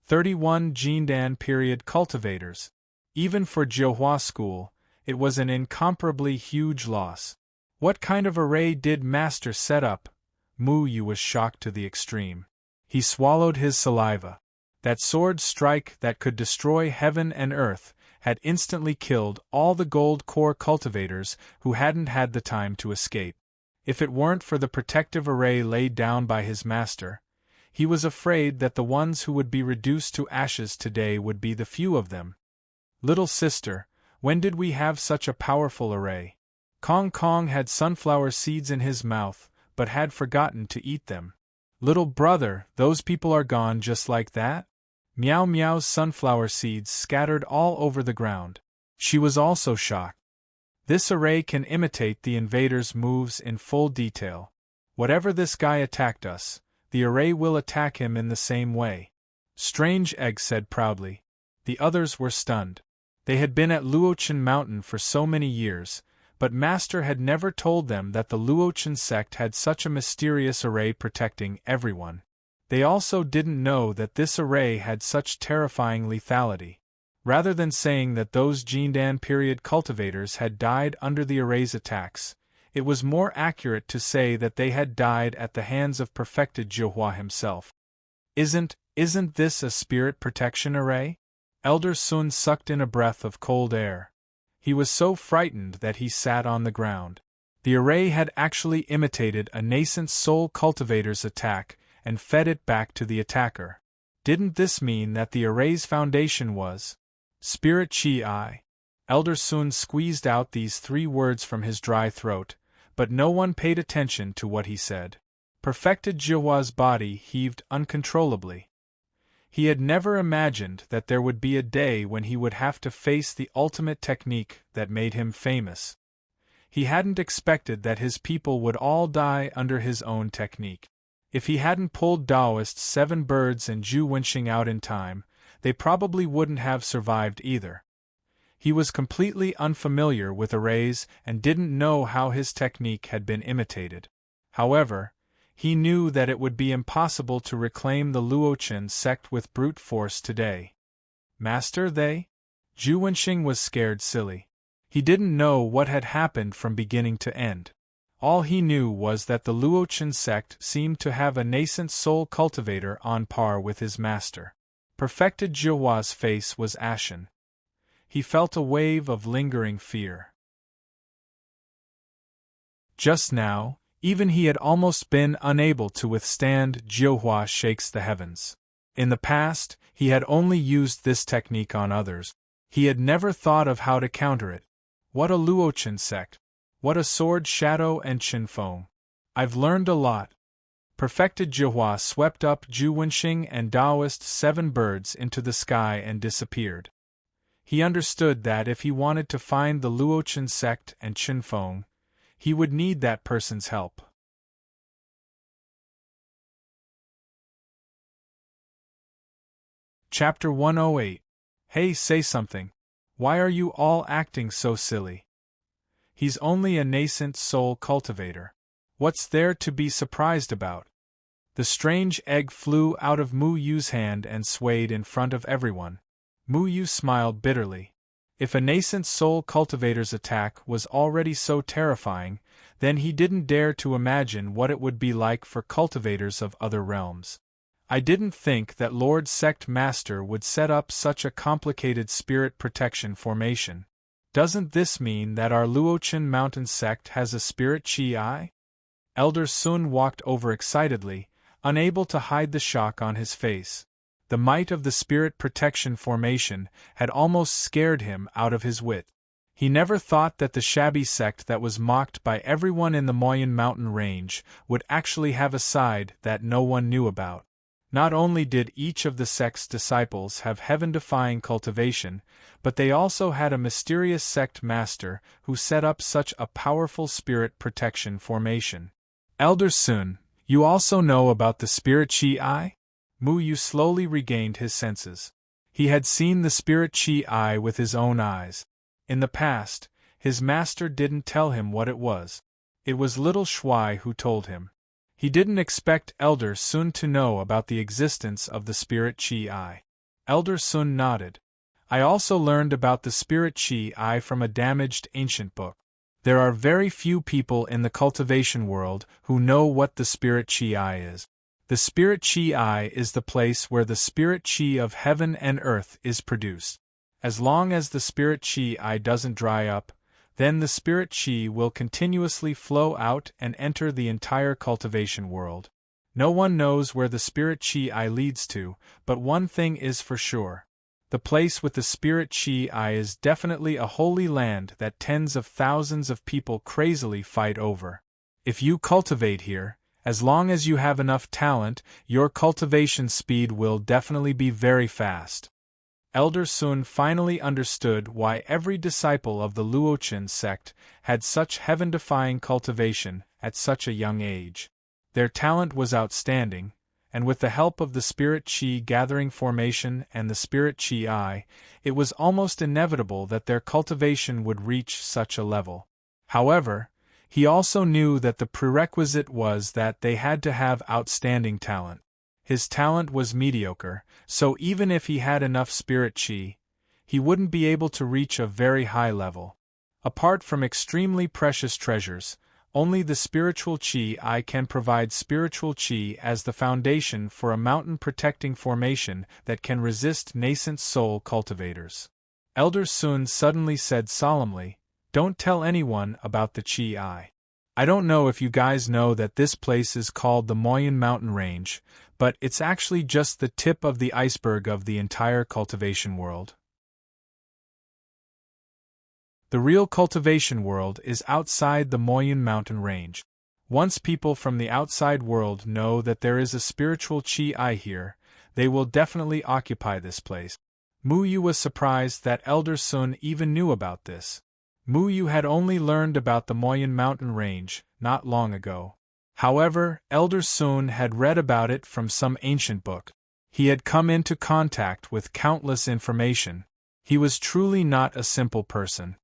Speaker 1: 31 Jindan period cultivators. Even for Jihua School, it was an incomparably huge loss. What kind of array did Master set up? Mu Yu was shocked to the extreme. He swallowed his saliva. That sword strike that could destroy heaven and earth had instantly killed all the gold core cultivators who hadn't had the time to escape. If it weren't for the protective array laid down by his master, he was afraid that the ones who would be reduced to ashes today would be the few of them. Little sister, when did we have such a powerful array? Kong Kong had sunflower seeds in his mouth, but had forgotten to eat them. Little brother, those people are gone just like that? Meow Meow's sunflower seeds scattered all over the ground. She was also shocked. This array can imitate the invaders' moves in full detail. Whatever this guy attacked us, the array will attack him in the same way. Strange Egg said proudly. The others were stunned. They had been at Luochen Mountain for so many years, but Master had never told them that the Luochen sect had such a mysterious array protecting everyone. They also didn't know that this array had such terrifying lethality. Rather than saying that those Jindan period cultivators had died under the array's attacks, it was more accurate to say that they had died at the hands of perfected Jihua himself. Isn't this a spirit protection array? Elder Sun sucked in a breath of cold air. He was so frightened that he sat on the ground. The array had actually imitated a nascent soul cultivator's attack and fed it back to the attacker. Didn't this mean that the array's foundation was Spirit Chi? Elder Sun squeezed out these 3 words from his dry throat, but no one paid attention to what he said. Perfected Jihua's body heaved uncontrollably. He had never imagined that there would be a day when he would have to face the ultimate technique that made him famous. He hadn't expected that his people would all die under his own technique. If he hadn't pulled Daoist's 7 birds and Zhu Wenxing out in time, they probably wouldn't have survived either. He was completely unfamiliar with arrays and didn't know how his technique had been imitated. However, he knew that it would be impossible to reclaim the Luochen sect with brute force today. Master, they? Zhu Wenxing was scared silly. He didn't know what had happened from beginning to end. All he knew was that the Luochen sect seemed to have a nascent soul cultivator on par with his master. Perfected Jihua's face was ashen. He felt a wave of lingering fear. Just now, even he had almost been unable to withstand Jihua shakes the heavens. In the past, he had only used this technique on others. He had never thought of how to counter it. What a Luochen sect! What a sword shadow and chin foam! I've learned a lot. Perfected Jihua swept up Juwenxing and Taoist 7 birds into the sky and disappeared. He understood that if he wanted to find the Luochen sect and Qinfeng, he would need that person's help. Chapter 108. Hey, say something. Why are you all acting so silly? He's only a nascent soul cultivator. What's there to be surprised about? The strange egg flew out of Mu Yu's hand and swayed in front of everyone. Mu Yu smiled bitterly. If a nascent soul cultivator's attack was already so terrifying, then he didn't dare to imagine what it would be like for cultivators of other realms. I didn't think that Lord Sect Master would set up such a complicated spirit protection formation. Doesn't this mean that our Luochen mountain sect has a spirit chi? Elder Sun walked over excitedly, unable to hide the shock on his face. The might of the spirit protection formation had almost scared him out of his wit. He never thought that the shabby sect that was mocked by everyone in the Moyen mountain range would actually have a side that no one knew about. Not only did each of the sect's disciples have heaven-defying cultivation, but they also had a mysterious sect master who set up such a powerful spirit protection formation. Elder Sun, you also know about the spirit chi? Mu Yu slowly regained his senses. He had seen the spirit chi with his own eyes. In the past, his master didn't tell him what it was. It was little Shuai who told him. He didn't expect Elder Sun to know about the existence of the spirit chi. Elder Sun nodded. I also learned about the spirit chi from a damaged ancient book. There are very few people in the cultivation world who know what the spirit chi is. The spirit chi is the place where the spirit chi of heaven and earth is produced. As long as the spirit chi doesn't dry up, then the spirit chi will continuously flow out and enter the entire cultivation world. No one knows where the spirit chi leads to, but one thing is for sure. The place with the spirit chi is definitely a holy land that tens of thousands of people crazily fight over. If you cultivate here, as long as you have enough talent, your cultivation speed will definitely be very fast. Elder Sun finally understood why every disciple of the Luochen sect had such heaven-defying cultivation at such a young age. Their talent was outstanding, and with the help of the spirit chi gathering formation and the spirit chi, it was almost inevitable that their cultivation would reach such a level. However, he also knew that the prerequisite was that they had to have outstanding talent. His talent was mediocre, so even if he had enough spirit chi, he wouldn't be able to reach a very high level. Apart from extremely precious treasures, only the spiritual chi can provide spiritual chi as the foundation for a mountain-protecting formation that can resist nascent soul cultivators. Elder Sun suddenly said solemnly, "Don't tell anyone about the chi. I don't know if you guys know that this place is called the Moyen mountain range, but it's actually just the tip of the iceberg of the entire cultivation world. The real cultivation world is outside the Moyen mountain range. Once people from the outside world know that there is a spiritual chi here, they will definitely occupy this place." Mu Yu was surprised that Elder Sun even knew about this. Mu Yu had only learned about the Moyen mountain range not long ago. However, Elder Sun had read about it from some ancient book. He had come into contact with countless information. He was truly not a simple person.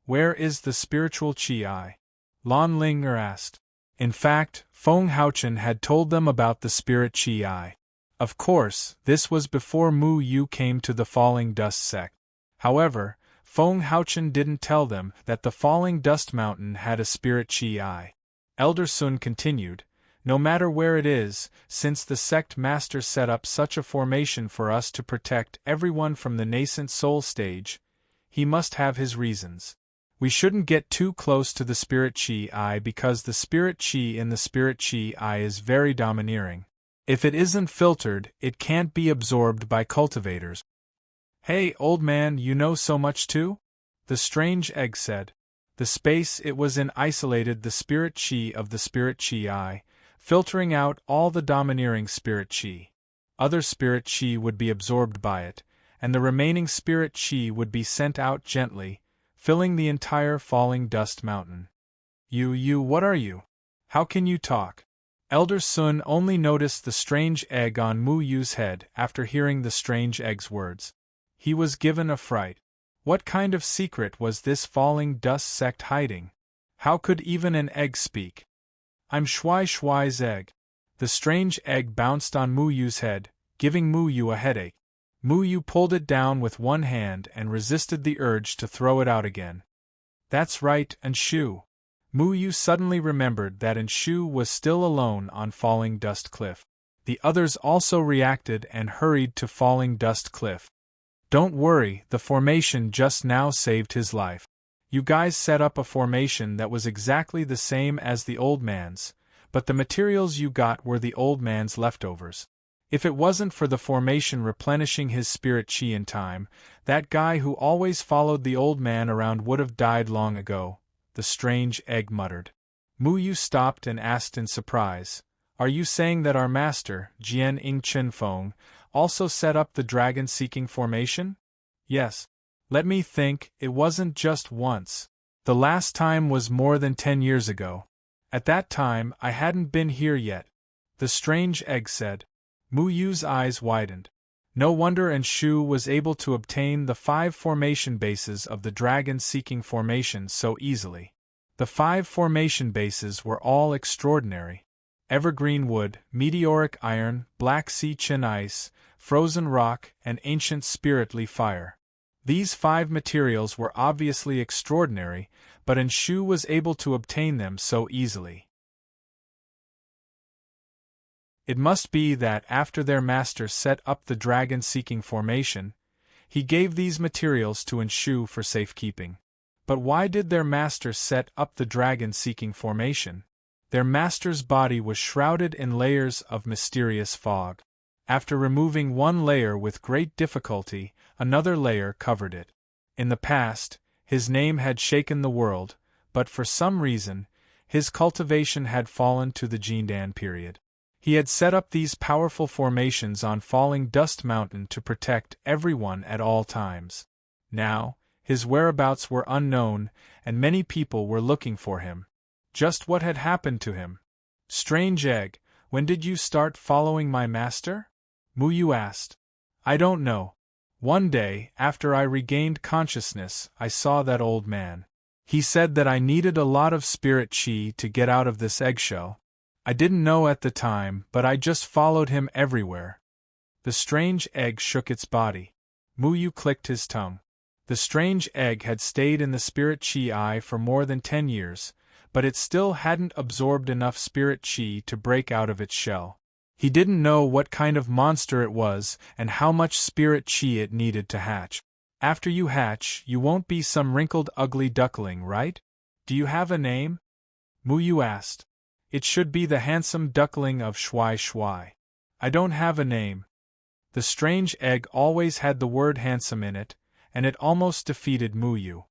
Speaker 1: Where is the spiritual chi? Lan Linger asked. In fact, Feng Haochen had told them about the spirit chi. Of course, this was before Mu Yu came to the Falling Dust sect. However, Feng Haochen didn't tell them that the Falling Dust Mountain had a spirit chi. Elder Sun continued, "No matter where it is, since the sect master set up such a formation for us to protect everyone from the nascent soul stage, he must have his reasons. We shouldn't get too close to the spirit chi because the spirit chi in the spirit chi is very domineering. If it isn't filtered, it can't be absorbed by cultivators." "Hey, old man, you know so much too?" the strange egg said. The space it was in isolated the spirit chi of the spirit chi, filtering out all the domineering spirit chi. Other spirit chi would be absorbed by it, and the remaining spirit chi would be sent out gently, filling the entire falling dust mountain. What are you? How can you talk? Elder Sun only noticed the strange egg on Mu Yu's head after hearing the strange egg's words. He was given a fright. What kind of secret was this falling dust sect hiding? How could even an egg speak? I'm Shui Shui's egg. The strange egg bounced on Mu Yu's head, giving Mu Yu a headache. Mu Yu pulled it down with one hand and resisted the urge to throw it out again. That's right, Anshu. Mu Yu suddenly remembered that Anshu was still alone on Falling Dust Cliff. The others also reacted and hurried to Falling Dust Cliff. Don't worry, the formation just now saved his life. You guys set up a formation that was exactly the same as the old man's, but the materials you got were the old man's leftovers. If it wasn't for the formation replenishing his spirit chi in time, that guy who always followed the old man around would have died long ago, the strange egg muttered. Mu Yu stopped and asked in surprise, Are you saying that our master, Jian Ing Chen Feng, also set up the dragon-seeking formation? Yes. Let me think, it wasn't just once. The last time was more than 10 years ago. At that time, I hadn't been here yet. The strange egg said. Mu Yu's eyes widened. No wonder Anshu was able to obtain the 5 formation bases of the dragon-seeking formation so easily. The 5 formation bases were all extraordinary. Evergreen wood, meteoric iron, black sea chin ice, frozen rock, and ancient spiritly fire. These 5 materials were obviously extraordinary, but Anshu was able to obtain them so easily. It must be that after their master set up the dragon-seeking formation, he gave these materials to Anshu for safekeeping. But why did their master set up the dragon-seeking formation? Their master's body was shrouded in layers of mysterious fog. After removing one layer with great difficulty, another layer covered it. In the past, his name had shaken the world, but for some reason, his cultivation had fallen to the Jindan period. He had set up these powerful formations on Falling Dust Mountain to protect everyone at all times. Now, his whereabouts were unknown, and many people were looking for him. Just what had happened to him? Strange egg, when did you start following my master? Mu Yu asked. I don't know. One day, after I regained consciousness, I saw that old man. He said that I needed a lot of spirit chi to get out of this eggshell. I didn't know at the time, but I just followed him everywhere. The strange egg shook its body. Mu Yu clicked his tongue. The strange egg had stayed in the spirit chi eye for more than 10 years, but it still hadn't absorbed enough spirit chi to break out of its shell. He didn't know what kind of monster it was and how much spirit chi it needed to hatch. After you hatch, you won't be some wrinkled ugly duckling, right? Do you have a name? Mu Yu asked. It should be the handsome duckling of Shui Shui. I don't have a name. The strange egg always had the word handsome in it, and it almost defeated Mu Yu.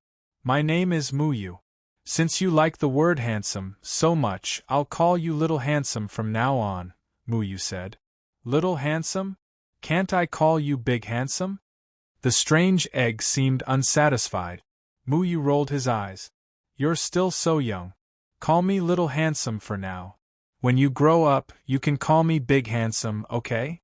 Speaker 1: My name is Mu Yu. Since you like the word handsome so much, I'll call you Little Handsome from now on, Mu Yu said. Little Handsome? Can't I call you Big Handsome? The strange egg seemed unsatisfied. Mu Yu rolled his eyes. You're still so young. Call me Little Handsome for now. When you grow up, you can call me Big Handsome, okay?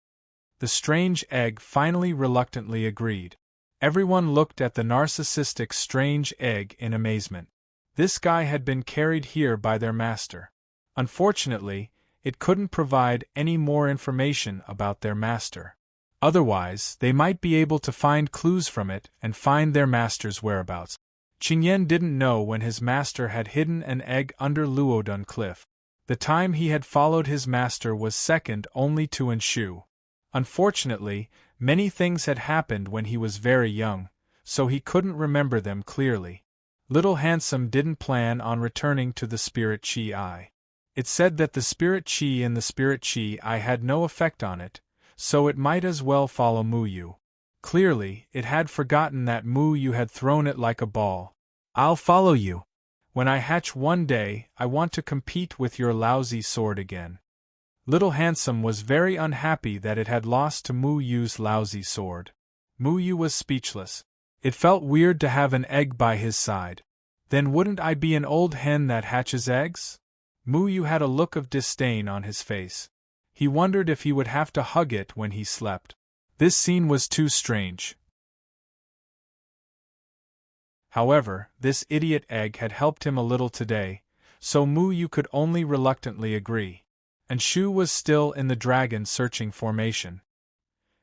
Speaker 1: The strange egg finally reluctantly agreed. Everyone looked at the narcissistic strange egg in amazement. This guy had been carried here by their master. Unfortunately, it couldn't provide any more information about their master. Otherwise, they might be able to find clues from it and find their master's whereabouts. Qingyan didn't know when his master had hidden an egg under Luodun Cliff. The time he had followed his master was second only to Anshu. Unfortunately, many things had happened when he was very young, so he couldn't remember them clearly. Little Handsome didn't plan on returning to the Spirit Chi Eye. It said that the Spirit Chi in the Spirit Chi Eye had no effect on it, so it might as well follow Mu Yu. Clearly, it had forgotten that Mu Yu had thrown it like a ball. I'll follow you. When I hatch one day, I want to compete with your lousy sword again. Little Handsome was very unhappy that it had lost to Mu Yu's lousy sword. Mu Yu was speechless. It felt weird to have an egg by his side. Then wouldn't I be an old hen that hatches eggs? Mu Yu had a look of disdain on his face. He wondered if he would have to hug it when he slept. This scene was too strange. However, this idiot egg had helped him a little today, so Mu Yu could only reluctantly agree. And Shu was still in the dragon-searching formation.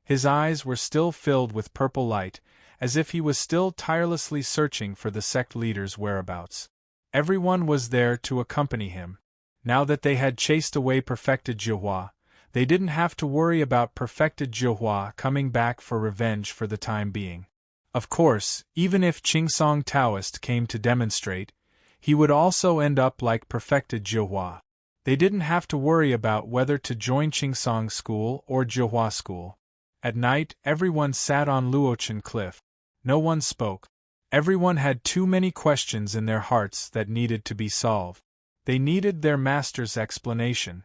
Speaker 1: His eyes were still filled with purple light, as if he was still tirelessly searching for the sect leader's whereabouts. Everyone was there to accompany him. Now that they had chased away Perfected Jihua, they didn't have to worry about Perfected Jihua coming back for revenge for the time being. Of course, even if Qingsong Taoist came to demonstrate, he would also end up like Perfected Jihua. They didn't have to worry about whether to join Qingsong School or Jihua School. At night, everyone sat on Luochen Cliff. No one spoke. Everyone had too many questions in their hearts that needed to be solved. They needed their master's explanation.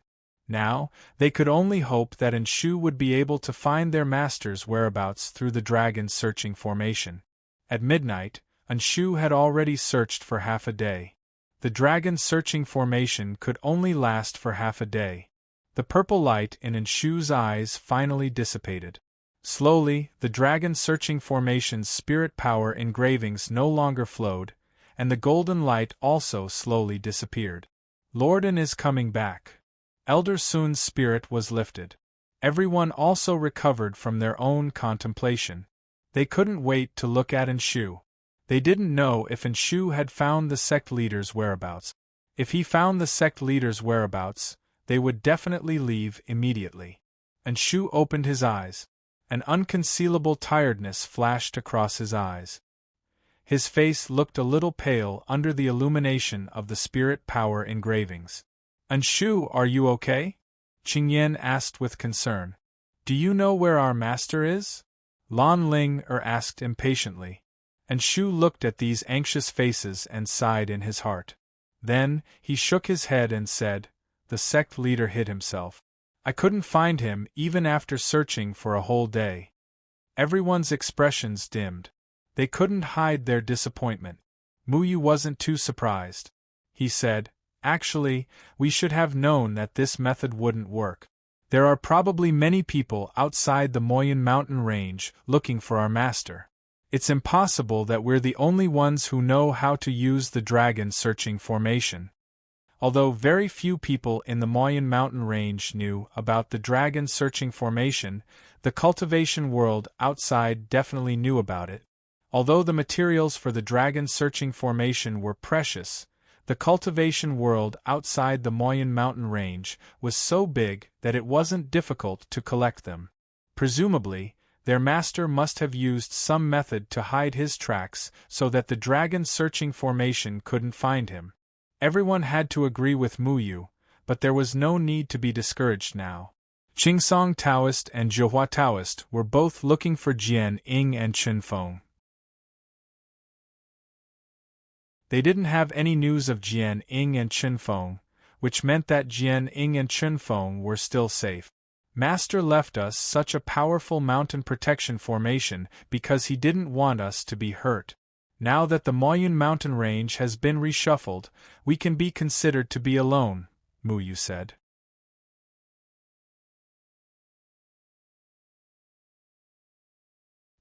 Speaker 1: Now, they could only hope that Enshu would be able to find their master's whereabouts through the dragon-searching formation. At midnight, Enshu had already searched for half a day. The dragon-searching formation could only last for half a day. The purple light in Enshu's eyes finally dissipated. Slowly, the dragon-searching formation's spirit power engravings no longer flowed, and the golden light also slowly disappeared. Lorden is coming back. Elder Sun's spirit was lifted. Everyone also recovered from their own contemplation. They couldn't wait to look at Enshu. They didn't know if Enshu had found the sect leader's whereabouts. If he found the sect leader's whereabouts, they would definitely leave immediately. Enshu opened his eyes. An unconcealable tiredness flashed across his eyes. His face looked a little pale under the illumination of the spirit power engravings. Enshu, are you okay? Qingyan asked with concern. Do you know where our master is? Lan Ling asked impatiently. Enshu looked at these anxious faces and sighed in his heart. Then, he shook his head and said, the sect leader hid himself. I couldn't find him even after searching for a whole day. Everyone's expressions dimmed. They couldn't hide their disappointment. Mu Yu wasn't too surprised. He said, actually, we should have known that this method wouldn't work. There are probably many people outside the Moyen mountain range looking for our master. It's impossible that we're the only ones who know how to use the dragon-searching formation. Although very few people in the Moyen mountain range knew about the dragon-searching formation, the cultivation world outside definitely knew about it. Although the materials for the dragon-searching formation were precious, the cultivation world outside the Moyen mountain range was so big that it wasn't difficult to collect them. Presumably, their master must have used some method to hide his tracks so that the dragon-searching formation couldn't find him. Everyone had to agree with Mu Yu, but there was no need to be discouraged now. Qingsong Taoist and Jihua Taoist were both looking for Jian Ying and Chen Feng. They didn't have any news of Jian Ying and Chen Feng, which meant that Jian Ying and Chen Feng were still safe. Master left us such a powerful mountain protection formation because he didn't want us to be hurt. Now that the Moyen mountain range has been reshuffled, we can be considered to be alone, Mu Yu said.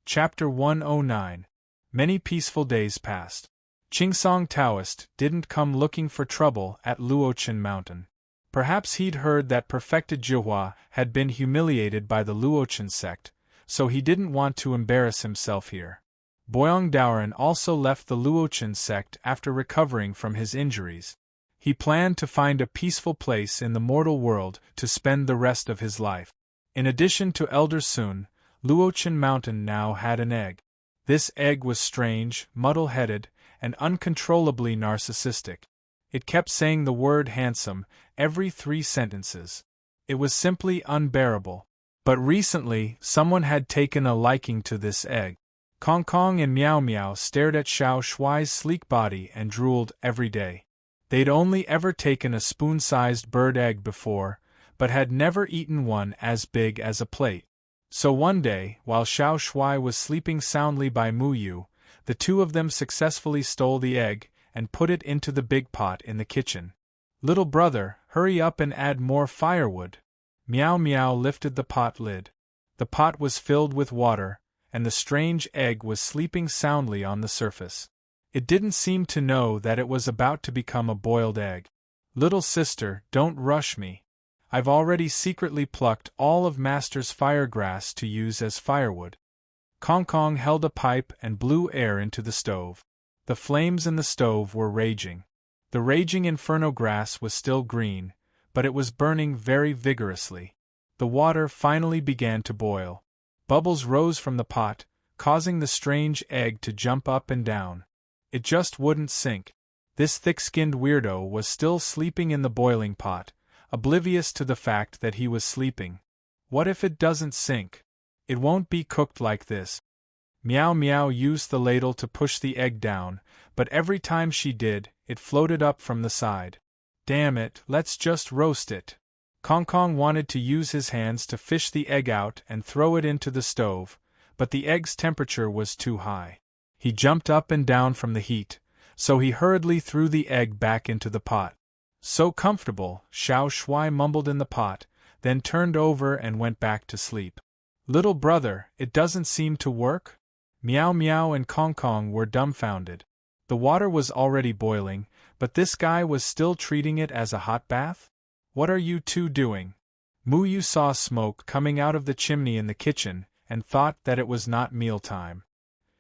Speaker 1: Chapter 109. Many peaceful days passed. Qingsong Taoist didn't come looking for trouble at Luochen Mountain. Perhaps he'd heard that Perfected Jihua had been humiliated by the Luochen sect, so he didn't want to embarrass himself here. Boyong Daoren also left the Luochen sect after recovering from his injuries. He planned to find a peaceful place in the mortal world to spend the rest of his life. In addition to Elder Sun, Luochen Mountain now had an egg. This egg was strange, muddle-headed, and uncontrollably narcissistic. It kept saying the word handsome every 3 sentences. It was simply unbearable. But recently, someone had taken a liking to this egg. Kong Kong and Meow Meow stared at Xiao Shuai's sleek body and drooled every day. They'd only ever taken a spoon-sized bird egg before, but had never eaten one as big as a plate. So one day, while Xiao Shuai was sleeping soundly by Mu Yu, the two of them successfully stole the egg and put it into the big pot in the kitchen. "Little brother, hurry up and add more firewood." Meow Meow lifted the pot lid. The pot was filled with water, and the strange egg was sleeping soundly on the surface. It didn't seem to know that it was about to become a boiled egg. "Little sister, don't rush me. I've already secretly plucked all of Master's firegrass to use as firewood." Kong Kong held a pipe and blew air into the stove. The flames in the stove were raging. The raging inferno grass was still green, but it was burning very vigorously. The water finally began to boil. Bubbles rose from the pot, causing the strange egg to jump up and down. It just wouldn't sink. This thick-skinned weirdo was still sleeping in the boiling pot, oblivious to the fact that he was sleeping. "What if it doesn't sink? It won't be cooked like this." Meow Meow used the ladle to push the egg down, but every time she did, it floated up from the side. "Damn it, let's just roast it." Kong Kong wanted to use his hands to fish the egg out and throw it into the stove, but the egg's temperature was too high. He jumped up and down from the heat, so he hurriedly threw the egg back into the pot. "So comfortable," Xiao Shuai mumbled in the pot, then turned over and went back to sleep. "Little brother, it doesn't seem to work?" Meow Meow and Kong Kong were dumbfounded. The water was already boiling, but this guy was still treating it as a hot bath? "What are you two doing?" Mu Yu saw smoke coming out of the chimney in the kitchen and thought that it was not mealtime.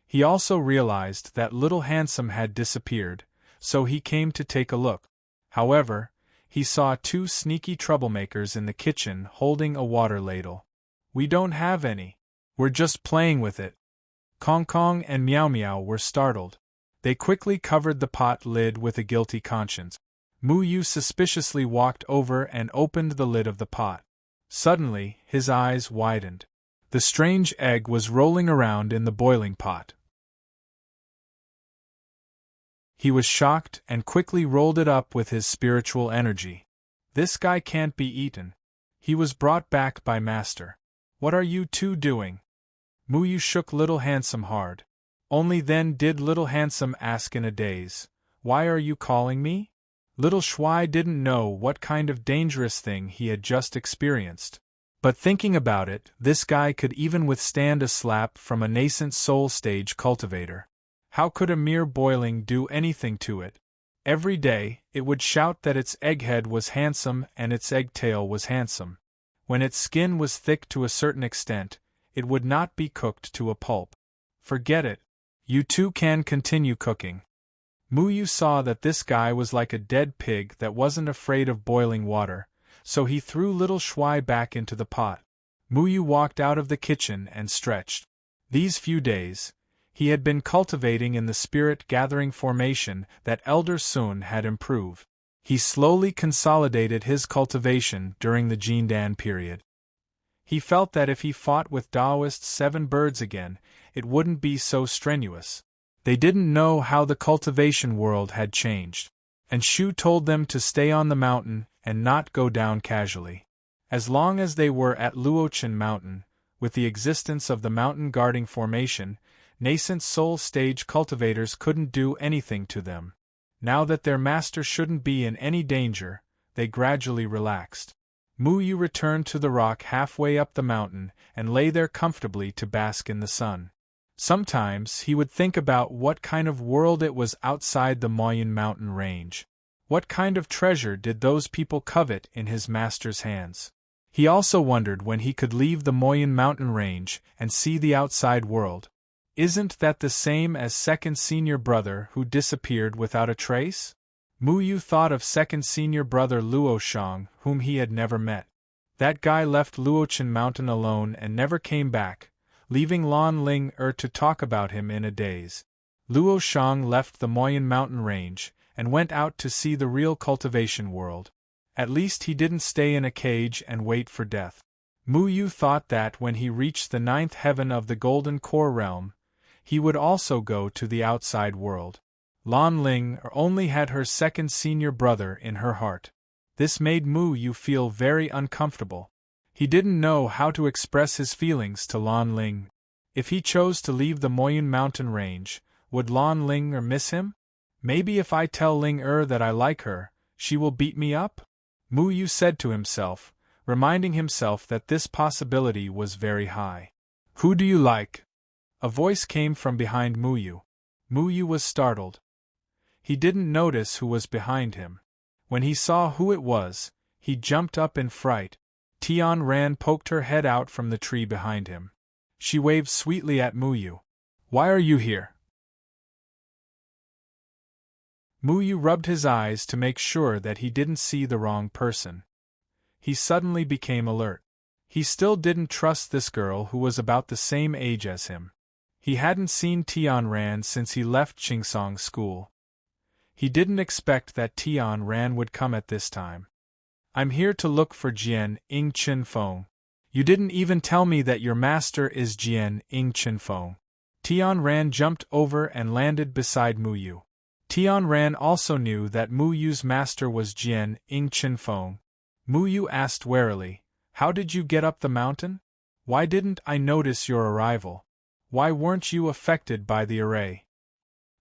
Speaker 1: He also realized that Little Handsome had disappeared, so he came to take a look. However, he saw two sneaky troublemakers in the kitchen holding a water ladle. "We don't have any. We're just playing with it." Kong Kong and Meow Meow were startled. They quickly covered the pot lid with a guilty conscience. Mu Yu suspiciously walked over and opened the lid of the pot. Suddenly, his eyes widened. The strange egg was rolling around in the boiling pot. He was shocked and quickly rolled it up with his spiritual energy. "This guy can't be eaten. He was brought back by Master. What are you two doing?" Mu Yu shook Little Handsome hard. Only then did Little Handsome ask in a daze, "Why are you calling me?" Little Shuai didn't know what kind of dangerous thing he had just experienced. But thinking about it, this guy could even withstand a slap from a nascent soul stage cultivator. How could a mere boiling do anything to it? Every day, it would shout that its egghead was handsome and its eggtail was handsome. When its skin was thick to a certain extent, it would not be cooked to a pulp. "Forget it. You two can continue cooking." Mu Yu saw that this guy was like a dead pig that wasn't afraid of boiling water, so he threw Little Shuai back into the pot. Mu Yu walked out of the kitchen and stretched. These few days, he had been cultivating in the spirit-gathering formation that Elder Sun had improved. He slowly consolidated his cultivation during the Jindan period. He felt that if he fought with Taoist's 7 birds again, it wouldn't be so strenuous. They didn't know how the cultivation world had changed, and Shu told them to stay on the mountain and not go down casually. As long as they were at Luochen Mountain, with the existence of the mountain guarding formation, nascent soul stage cultivators couldn't do anything to them. Now that their master shouldn't be in any danger, they gradually relaxed. Mu Yu returned to the rock halfway up the mountain and lay there comfortably to bask in the sun. Sometimes he would think about what kind of world it was outside the Moyun mountain range. What kind of treasure did those people covet in his master's hands? He also wondered when he could leave the Moyun mountain range and see the outside world. Isn't that the same as second senior brother who disappeared without a trace? Mu Yu thought of second senior brother Luo Shang, whom he had never met. That guy left Luochen Mountain alone and never came back, leaving Lan Ling to talk about him in a daze. Luo Shang left the Moyun mountain range and went out to see the real cultivation world. At least he didn't stay in a cage and wait for death. Mu Yu thought that when he reached the 9th heaven of the Golden Core realm, he would also go to the outside world. Lan Ling only had her second senior brother in her heart. This made Mu Yu feel very uncomfortable. He didn't know how to express his feelings to Lan Ling. If he chose to leave the Moyun mountain range, would Lan Ling miss him? Maybe if I tell Ling that I like her, she will beat me up? Mu Yu said to himself, reminding himself that this possibility was very high. Who do you like? A voice came from behind Mu Yu. Mu Yu was startled. He didn't notice who was behind him. When he saw who it was, he jumped up in fright. Tian Ran poked her head out from the tree behind him. She waved sweetly at Mu Yu. Why are you here? Mu Yu rubbed his eyes to make sure that he didn't see the wrong person. He suddenly became alert. He still didn't trust this girl who was about the same age as him. He hadn't seen Tian Ran since he left Qingsong School. He didn't expect that Tian Ran would come at this time. I'm here to look for Jian Ing Chen Feng. You didn't even tell me that your master is Jian Ing Chen Feng. Tian Ran jumped over and landed beside Mu Yu. Tian Ran also knew that Mu Yu's master was Jian Ing Chen Feng. Mu Yu asked warily, How did you get up the mountain? Why didn't I notice your arrival? Why weren't you affected by the array?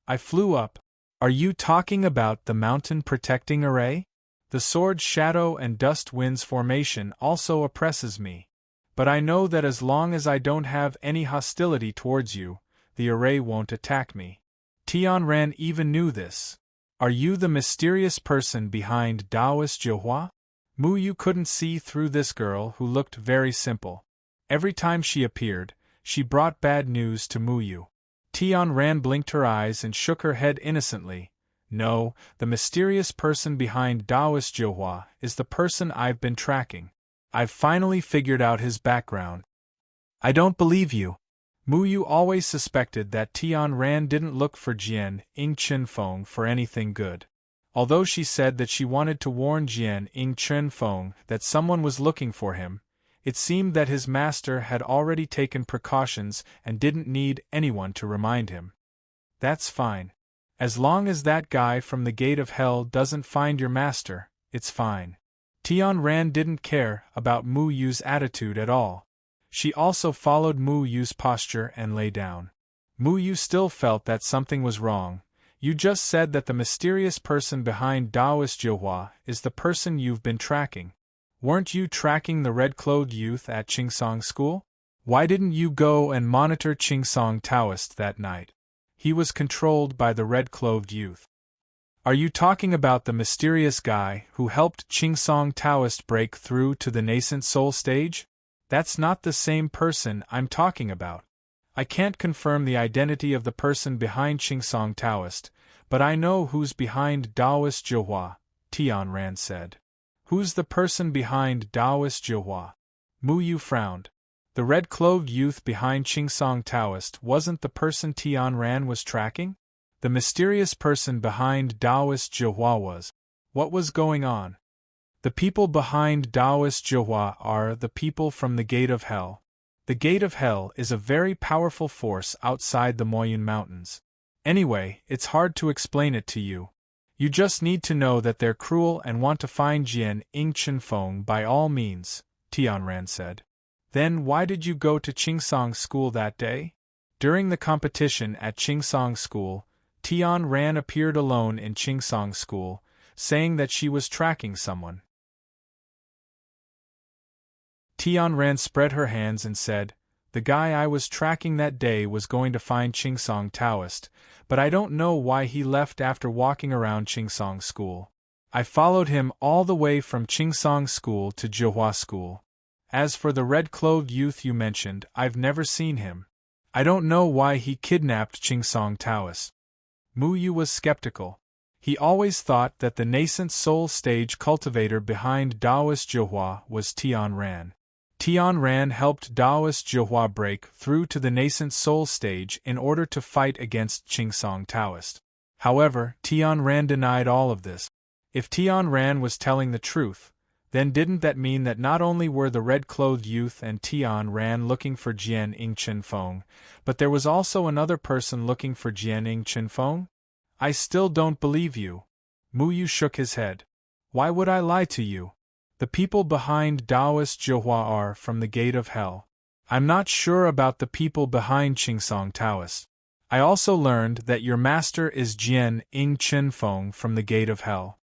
Speaker 1: I flew up. Are you talking about the mountain protecting array? The sword shadow and dust winds formation also oppresses me. But I know that as long as I don't have any hostility towards you, the array won't attack me. Tian Ran even knew this. Are you the mysterious person behind Taoist Johua? Mu Yu couldn't see through this girl who looked very simple. Every time she appeared, she brought bad news to Mu Yu. Tian Ran blinked her eyes and shook her head innocently. No, the mysterious person behind Taoist Johua is the person I've been tracking. I've finally figured out his background. I don't believe you. Mu Yu always suspected that Tian Ran didn't look for Jian Ing Chen Feng for anything good. Although she said that she wanted to warn Jian Ing Chen Feng that someone was looking for him, it seemed that his master had already taken precautions and didn't need anyone to remind him. That's fine. As long as that guy from the Gate of Hell doesn't find your master, it's fine. Tian Ran didn't care about Mu Yu's attitude at all. She also followed Mu Yu's posture and lay down. Mu Yu still felt that something was wrong. You just said that the mysterious person behind Taoist Johua is the person you've been tracking. Weren't you tracking the red-clothed youth at Qingsong School? Why didn't you go and monitor Qingsong Taoist that night? He was controlled by the red-clothed youth. Are you talking about the mysterious guy who helped Qingsong Taoist break through to the nascent soul stage? That's not the same person I'm talking about. I can't confirm the identity of the person behind Qingsong Taoist, but I know who's behind Taoist Johua, Tian Ran said. Who's the person behind Taoist Johua? Mu Yu frowned. The red-clothed youth behind Qingsong Taoist wasn't the person Tian Ran was tracking? The mysterious person behind Taoist Johua was. What was going on? The people behind Taoist Johua are the people from the Gate of Hell. The Gate of Hell is a very powerful force outside the Moyun Mountains. Anyway, it's hard to explain it to you. You just need to know that they're cruel and want to find Jian Ing Chen Feng by all means, Tian Ran said. Then why did you go to Qingsong School that day? During the competition at Qingsong School, Tian Ran appeared alone in Qingsong School, saying that she was tracking someone. Tian Ran spread her hands and said, The guy I was tracking that day was going to find Qingsong Taoist, but I don't know why he left after walking around Qingsong School. I followed him all the way from Qingsong School to Johua School. As for the red-clothed youth you mentioned, I've never seen him. I don't know why he kidnapped Qingsong Taoist. Mu Yu was skeptical. He always thought that the nascent soul stage cultivator behind Taoist Johua was Tian Ran. Tian Ran helped Taoist Johua break through to the nascent soul stage in order to fight against Qingsong Taoist. However, Tian Ran denied all of this. If Tian Ran was telling the truth, then didn't that mean that not only were the red-clothed youth and Tian Ran looking for Jian Ing Chen Feng, but there was also another person looking for Jian Ing Chen Feng? I still don't believe you. Mu Yu shook his head. Why would I lie to you? The people behind Taoist Zhihua are from the gate of hell. I'm not sure about the people behind Qingsong Taoist. I also learned that your master is Jian Ing Chen Feng from the gate of hell.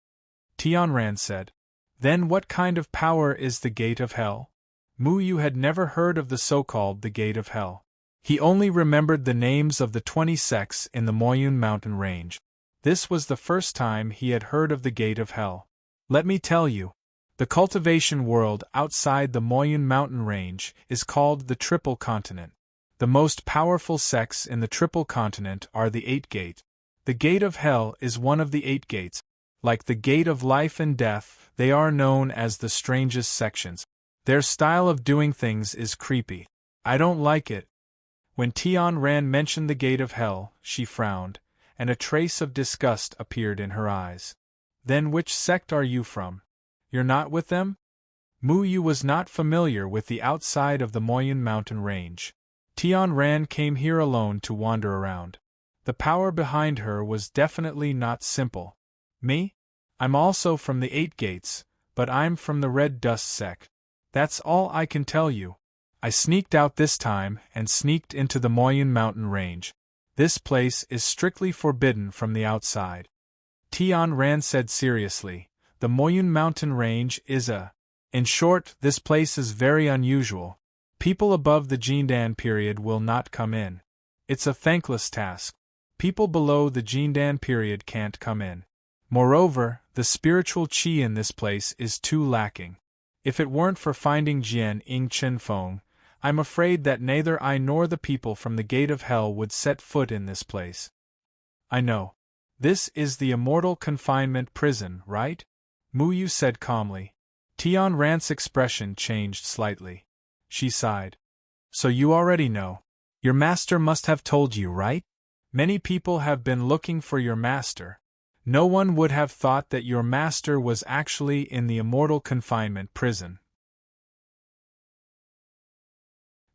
Speaker 1: Tianran said. Then what kind of power is the gate of hell? Mu Yu had never heard of the so-called the gate of hell. He only remembered the names of the 20 sects in the Moyun mountain range. This was the first time he had heard of the gate of hell. Let me tell you. The cultivation world outside the Moyun mountain range is called the Triple Continent. The most powerful sects in the Triple Continent are the 8 Gate. The Gate of Hell is one of the 8 gates. Like the Gate of Life and Death, they are known as the strangest sections. Their style of doing things is creepy. I don't like it. When Tianran mentioned the Gate of Hell, she frowned, and a trace of disgust appeared in her eyes. Then which sect are you from? You're not with them? Mu Yu was not familiar with the outside of the Moyun mountain range. Tianran came here alone to wander around. The power behind her was definitely not simple. Me? I'm also from the 8 gates, but I'm from the Red Dust sect. That's all I can tell you. I sneaked out this time and sneaked into the Moyun mountain range. This place is strictly forbidden from the outside. Tianran said seriously. The Moyun mountain range is In short, this place is very unusual. People above the Jindan period will not come in. It's a thankless task. People below the Jindan period can't come in. Moreover, the spiritual qi in this place is too lacking. If it weren't for finding Jian Ing Chen Feng, I'm afraid that neither I nor the people from the Gate of Hell would set foot in this place. I know. This is the immortal confinement prison, right? Mu Yu said calmly. Tianran's expression changed slightly. She sighed. So you already know. Your master must have told you, right? Many people have been looking for your master. No one would have thought that your master was actually in the immortal confinement prison.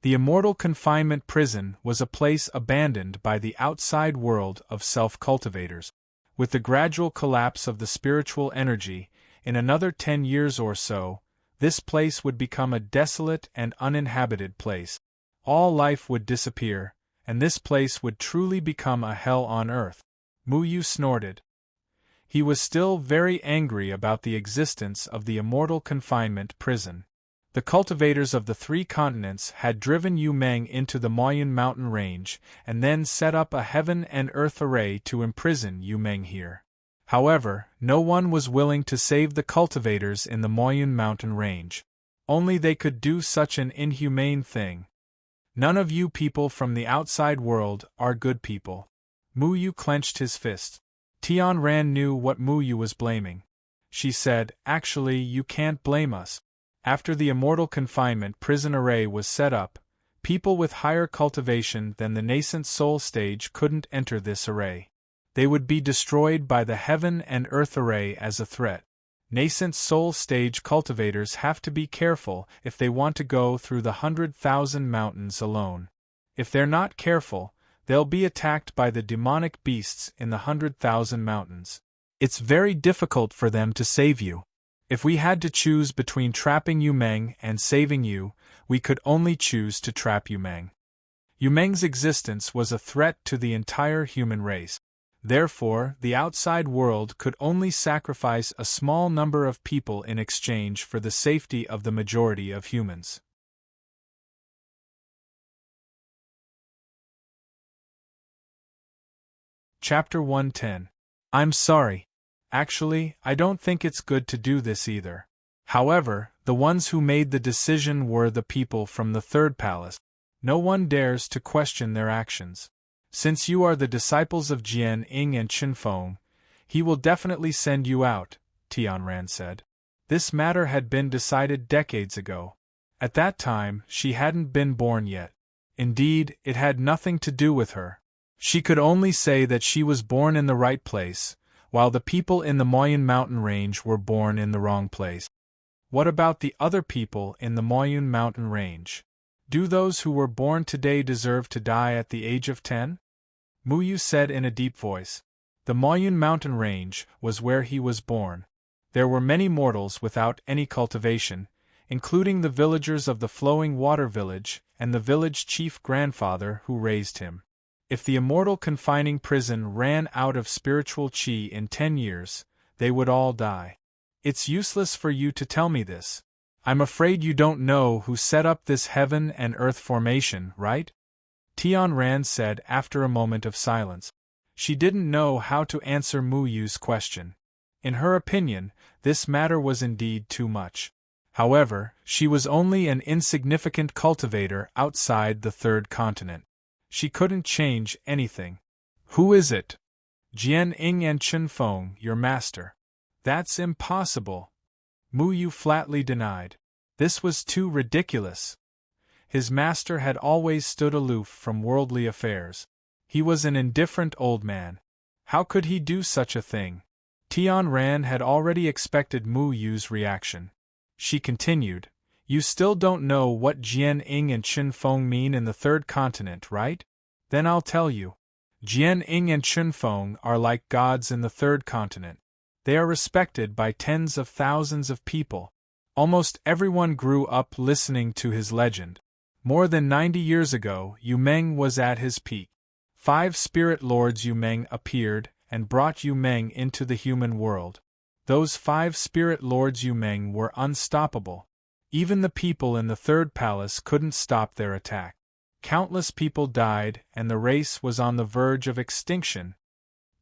Speaker 1: The immortal confinement prison was a place abandoned by the outside world of self-cultivators. With the gradual collapse of the spiritual energy, in another 10 years or so, this place would become a desolate and uninhabited place. All life would disappear, and this place would truly become a hell on earth. Mu Yu snorted. He was still very angry about the existence of the immortal confinement prison. The cultivators of the 3 continents had driven Yu Meng into the Moyun mountain range and then set up a heaven and earth array to imprison Yu Meng here. However, no one was willing to save the cultivators in the Moyun mountain range. Only they could do such an inhumane thing. None of you people from the outside world are good people. Mu Yu clenched his fist. Tianran knew what Mu Yu was blaming. She said, actually, you can't blame us. After the immortal confinement prison array was set up, people with higher cultivation than the nascent soul stage couldn't enter this array. They would be destroyed by the heaven and earth array as a threat. Nascent soul stage cultivators have to be careful if they want to go through the 100,000 mountains alone. If they're not careful, they'll be attacked by the demonic beasts in the 100,000 mountains. It's very difficult for them to save you. If we had to choose between trapping Yu Meng and saving you, we could only choose to trap Yu Meng. Yu Meng's existence was a threat to the entire human race. Therefore, the outside world could only sacrifice a small number of people in exchange for the safety of the majority of humans. Chapter 110. I'm sorry. Actually, I don't think it's good to do this either. However, the ones who made the decision were the people from the third palace. No one dares to question their actions. Since you are the disciples of Jian Ing and Chen Feng, he will definitely send you out, Tianran said. This matter had been decided decades ago. At that time, she hadn't been born yet. Indeed, it had nothing to do with her. She could only say that she was born in the right place, while the people in the Moyun mountain range were born in the wrong place. What about the other people in the Moyun mountain range? Do those who were born today deserve to die at the age of 10? Mu Yu said in a deep voice. The Moyun mountain range was where he was born. There were many mortals without any cultivation, including the villagers of the Flowing Water Village and the village chief grandfather who raised him. If the immortal confining prison ran out of spiritual chi in 10 years, they would all die. It's useless for you to tell me this. I'm afraid you don't know who set up this heaven and earth formation, right? Tian Ran said after a moment of silence. She didn't know how to answer Mu Yu's question. In her opinion, this matter was indeed too much. However, she was only an insignificant cultivator outside the third continent. She couldn't change anything. Who is it? Jian Ying and Chen Feng, your master. That's impossible. Mu Yu flatly denied. This was too ridiculous. His master had always stood aloof from worldly affairs. He was an indifferent old man. How could he do such a thing? Tian Ran had already expected Mu Yu's reaction. She continued, You still don't know what Jian Ying and Chen Feng mean in the third continent, right? Then I'll tell you. Jian Ying and Chen Feng are like gods in the third continent. They are respected by tens of thousands of people. Almost everyone grew up listening to his legend. More than 90 years ago, Yu Meng was at his peak. 5 spirit lords Yu Meng appeared and brought Yu Meng into the human world. Those 5 spirit lords Yu Meng were unstoppable. Even the people in the third palace couldn't stop their attack. Countless people died and the race was on the verge of extinction.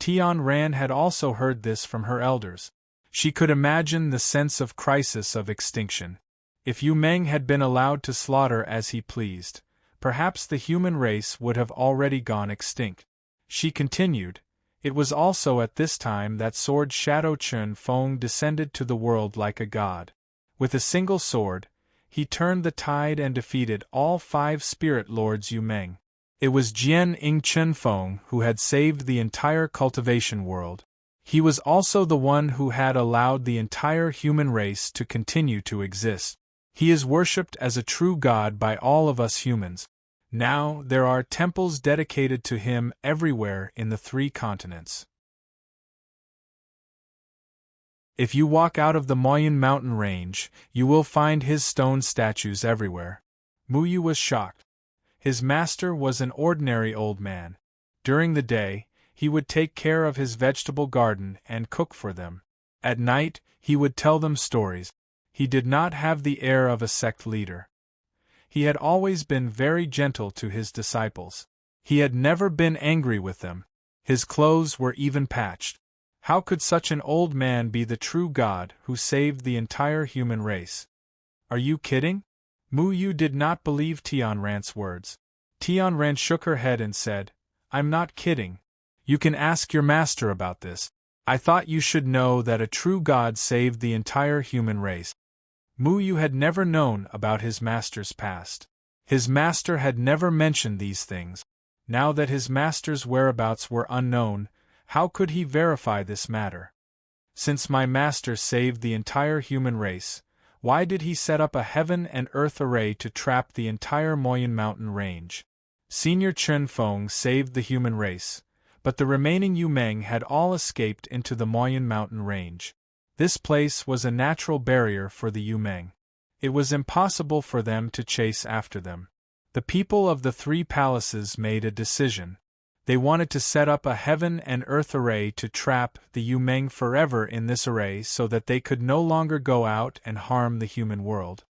Speaker 1: Tian Ran had also heard this from her elders. She could imagine the sense of crisis of extinction. If Yu Meng had been allowed to slaughter as he pleased, perhaps the human race would have already gone extinct. She continued, It was also at this time that Sword Shadow Chen Feng descended to the world like a god. With a single sword, he turned the tide and defeated all 5 spirit lords Yu Meng. It was Jian Ying Chen Feng who had saved the entire cultivation world. He was also the one who had allowed the entire human race to continue to exist. He is worshipped as a true god by all of us humans. Now there are temples dedicated to him everywhere in the 3 continents. If you walk out of the Moyun mountain range, you will find his stone statues everywhere. Mu Yu was shocked. His master was an ordinary old man. During the day, he would take care of his vegetable garden and cook for them. At night, he would tell them stories. He did not have the air of a sect leader. He had always been very gentle to his disciples. He had never been angry with them. His clothes were even patched. How could such an old man be the true God who saved the entire human race? Are you kidding? Mu Yu did not believe Tian Ran's words. Tian Ran shook her head and said, I'm not kidding. You can ask your master about this. I thought you should know that a true God saved the entire human race. Mu Yu had never known about his master's past. His master had never mentioned these things. Now that his master's whereabouts were unknown, how could he verify this matter? Since my master saved the entire human race, why did he set up a heaven and earth array to trap the entire Moyun mountain range? Senior Chen Feng saved the human race, but the remaining Yu Meng had all escaped into the Moyun mountain range. This place was a natural barrier for the Yu Meng. It was impossible for them to chase after them. The people of the 3 palaces made a decision. They wanted to set up a heaven and earth array to trap the Yu Meng forever in this array so that they could no longer go out and harm the human world.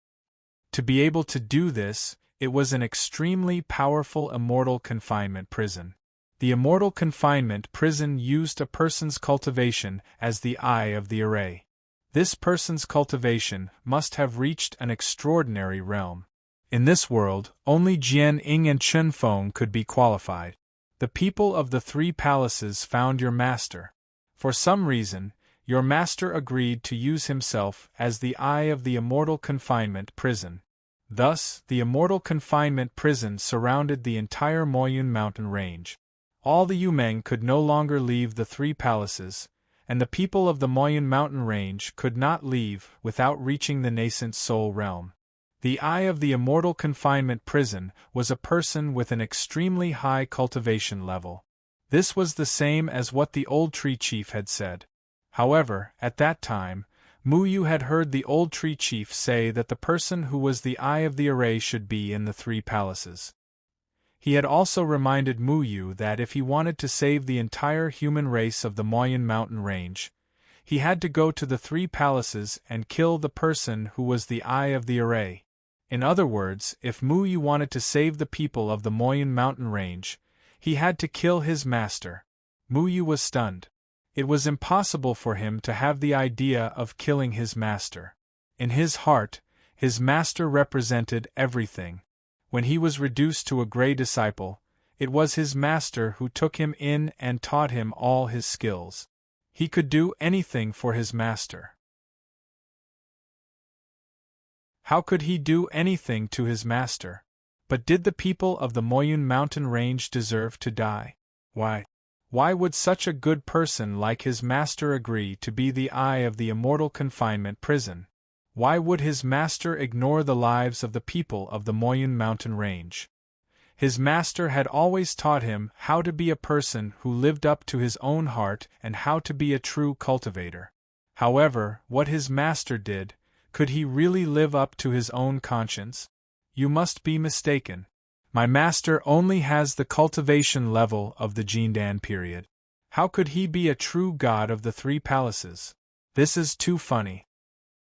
Speaker 1: To be able to do this, it was an extremely powerful immortal confinement prison. The immortal confinement prison used a person's cultivation as the eye of the array. This person's cultivation must have reached an extraordinary realm. In this world, only Jian Ying and Chen Feng could be qualified. The people of the 3 palaces found your master. For some reason, your master agreed to use himself as the eye of the immortal confinement prison. Thus, the immortal confinement prison surrounded the entire Moyun mountain range. All the Yu Meng could no longer leave the 3 palaces, and the people of the Moyun mountain range could not leave without reaching the nascent soul realm. The eye of the immortal confinement prison was a person with an extremely high cultivation level. This was the same as what the old tree chief had said. However, at that time, Mu Yu had heard the old tree chief say that the person who was the eye of the array should be in the three palaces. He had also reminded Mu Yu that if he wanted to save the entire human race of the Moyen mountain range, he had to go to the three palaces and kill the person who was the eye of the array. In other words, if Mu Yu wanted to save the people of the Moyen mountain range, he had to kill his master. Mu Yu was stunned. It was impossible for him to have the idea of killing his master. In his heart, his master represented everything. When he was reduced to a gray disciple, it was his master who took him in and taught him all his skills. He could do anything for his master. How could he do anything to his master? But did the people of the Moyen mountain range deserve to die? Why? Why would such a good person like his master agree to be the eye of the immortal confinement prison? Why would his master ignore the lives of the people of the Moyen mountain range? His master had always taught him how to be a person who lived up to his own heart and how to be a true cultivator. However, what his master did, could he really live up to his own conscience? You must be mistaken. My master only has the cultivation level of the Jindan period. How could he be a true god of the three palaces? This is too funny.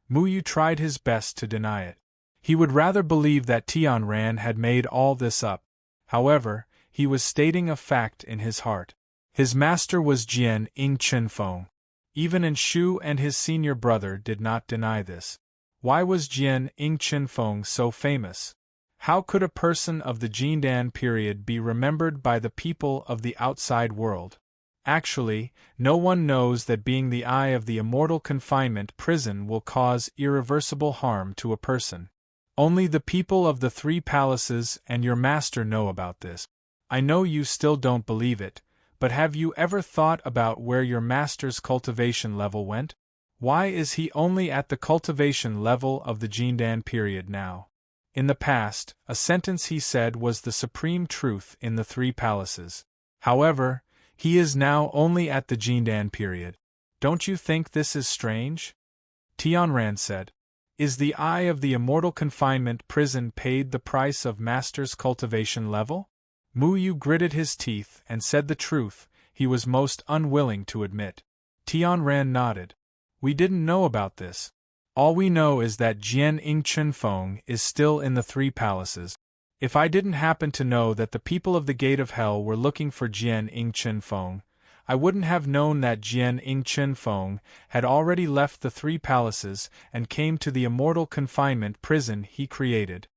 Speaker 1: Mu Yu tried his best to deny it. He would rather believe that Tianran had made all this up. However, he was stating a fact in his heart. His master was Jian Ing Chenfeng. Even Enshu and his senior brother did not deny this. Why was Jian Ing Chenfeng so famous? How could a person of the Jindan period be remembered by the people of the outside world? Actually, no one knows that being the eye of the immortal confinement prison will cause irreversible harm to a person. Only the people of the three palaces and your master know about this. I know you still don't believe it, but have you ever thought about where your master's cultivation level went? Why is he only at the cultivation level of the Jindan period now? In the past, a sentence he said was the supreme truth in the three palaces. However, he is now only at the Jindan period. Don't you think this is strange? Tianran said. Is the eye of the immortal confinement prison paid the price of master's cultivation level? Mu Yu gritted his teeth and said the truth he was most unwilling to admit. Tianran nodded. We didn't know about this. All we know is that Jian Ing Chenfeng is still in the three palaces. If I didn't happen to know that the people of the Gate of Hell were looking for Jian Ing Chenfeng, I wouldn't have known that Jian Ing Chenfeng had already left the three palaces and came to the immortal confinement prison he created.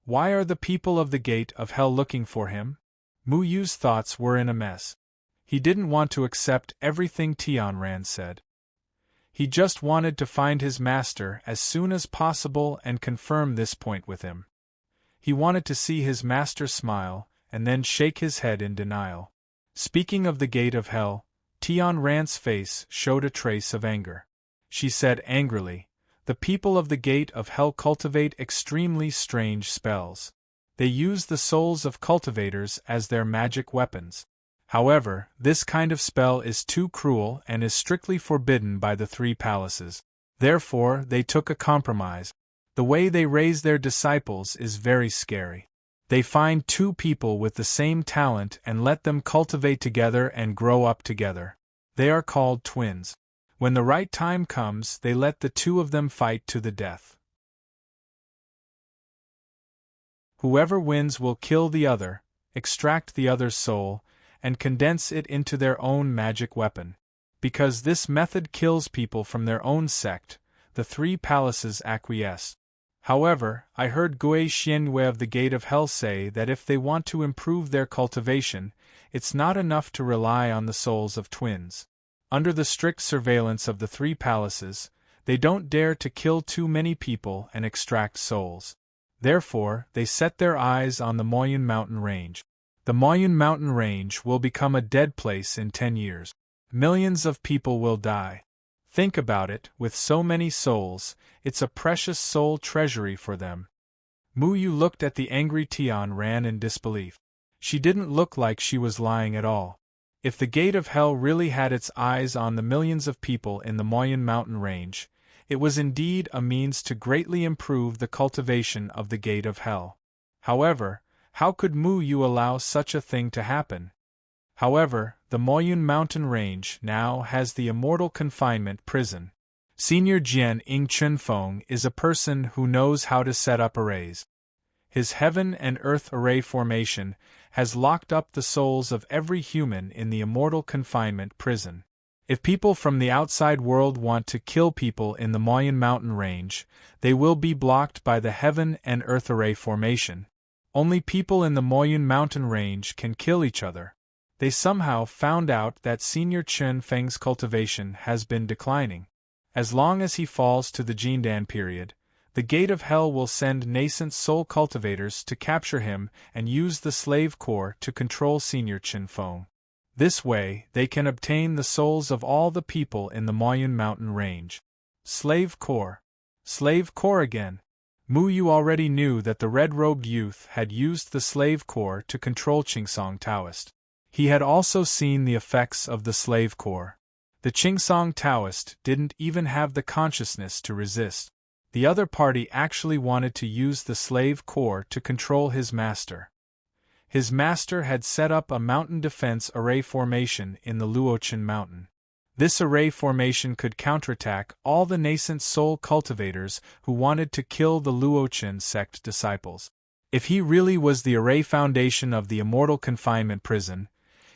Speaker 1: Why are the people of the Gate of Hell looking for him? Mu Yu's thoughts were in a mess. He didn't want to accept everything Tianran said. He just wanted to find his master as soon as possible and confirm this point with him. He wanted to see his master smile, and then shake his head in denial. Speaking of the Gate of Hell, Tianran's face showed a trace of anger. She said angrily, "The people of the Gate of Hell cultivate extremely strange spells. They use the souls of cultivators as their magic weapons. However, this kind of spell is too cruel and is strictly forbidden by the three palaces. Therefore, they took a compromise. The way they raise their disciples is very scary. They find two people with the same talent and let them cultivate together and grow up together. They are called twins. When the right time comes, they let the two of them fight to the death. Whoever wins will kill the other, extract the other's soul, and condense it into their own magic weapon. Because this method kills people from their own sect, the three palaces acquiesce. However, I heard Gui Xianwei of the Gate of Hell say that if they want to improve their cultivation, it's not enough to rely on the souls of twins. Under the strict surveillance of the three palaces, they don't dare to kill too many people and extract souls. Therefore, they set their eyes on the Moyen mountain range. The Moyen mountain range will become a dead place in 10 years. Millions of people will die. Think about it, with so many souls, it's a precious soul treasury for them. Mu Yu looked at the angry Tianran in disbelief. She didn't look like she was lying at all. If the Gate of Hell really had its eyes on the millions of people in the Moyen mountain range, It was indeed a means to greatly improve the cultivation of the gate of hell. However, how could Mu Yu allow such a thing to happen? However, the Moyun mountain range now has the immortal confinement prison. Senior Jian Ing Chunfeng is a person who knows how to set up arrays. His heaven and earth array formation has locked up the souls of every human in the immortal confinement prison. If people from the outside world want to kill people in the Moyun mountain range, they will be blocked by the heaven and earth array formation. Only people in the Moyun mountain range can kill each other. They somehow found out that Senior Chen Feng's cultivation has been declining. As long as he falls to the Jindan period, the gate of hell will send nascent soul cultivators to capture him and use the slave core to control Senior Chen Feng. This way, they can obtain the souls of all the people in the Moyun mountain range. Slave core. Slave core again. Mu Yu already knew that the red-robed youth had used the slave core to control Qingsong Taoist. He had also seen the effects of the slave core. The Qingsong Taoist didn't even have the consciousness to resist. The other party actually wanted to use the slave core to control his master. His master had set up a mountain defense array formation in the Luochen mountain. This array formation could counterattack all the nascent soul cultivators who wanted to kill the Luochen sect disciples. If he really was the array foundation of the immortal confinement prison,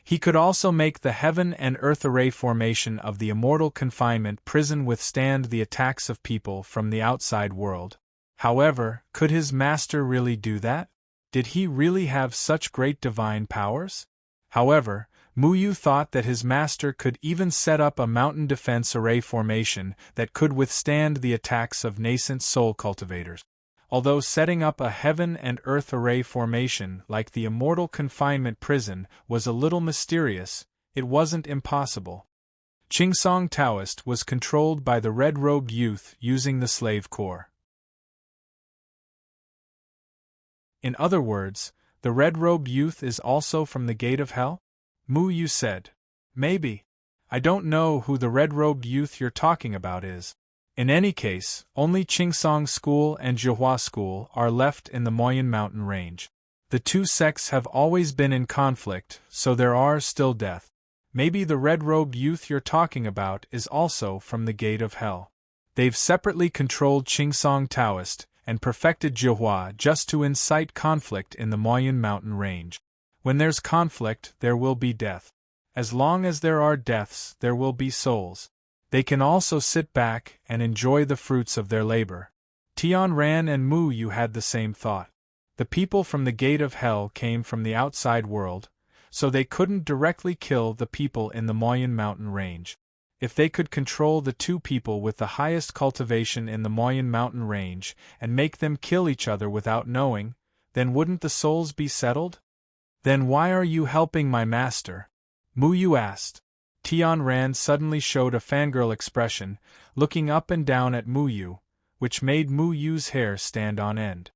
Speaker 1: he could also make the heaven and earth array formation of the immortal confinement prison withstand the attacks of people from the outside world. However, could his master really do that? Did he really have such great divine powers? However, Mu Yu thought that his master could even set up a mountain defense array formation that could withstand the attacks of nascent soul cultivators. Although setting up a heaven and earth array formation like the immortal confinement prison was a little mysterious, it wasn't impossible. Qingsong Taoist was controlled by the red-robed youth using the slave core. In other words, the red-robed youth is also from the gate of hell? Mu Yu said. Maybe. I don't know who the red-robed youth you're talking about is. In any case, only Qingsong School and Zhihua School are left in the Moyun mountain range. The two sects have always been in conflict, so there are still death. Maybe the red-robed youth you're talking about is also from the gate of hell. They've separately controlled Qingsong Taoist and perfected Zhihua just to incite conflict in the Moyun mountain range. When there's conflict, there will be death. As long as there are deaths, there will be souls. They can also sit back and enjoy the fruits of their labor. Tian Ran and Mu Yu had the same thought. The people from the gate of hell came from the outside world, so they couldn't directly kill the people in the Moyun mountain range. If they could control the two people with the highest cultivation in the Moyun mountain range and make them kill each other without knowing, then wouldn't the souls be settled? Then why are you helping my master? Mu Yu asked. Tian Ran suddenly showed a fangirl expression, looking up and down at Mu Yu, which made Mu Yu's hair stand on end.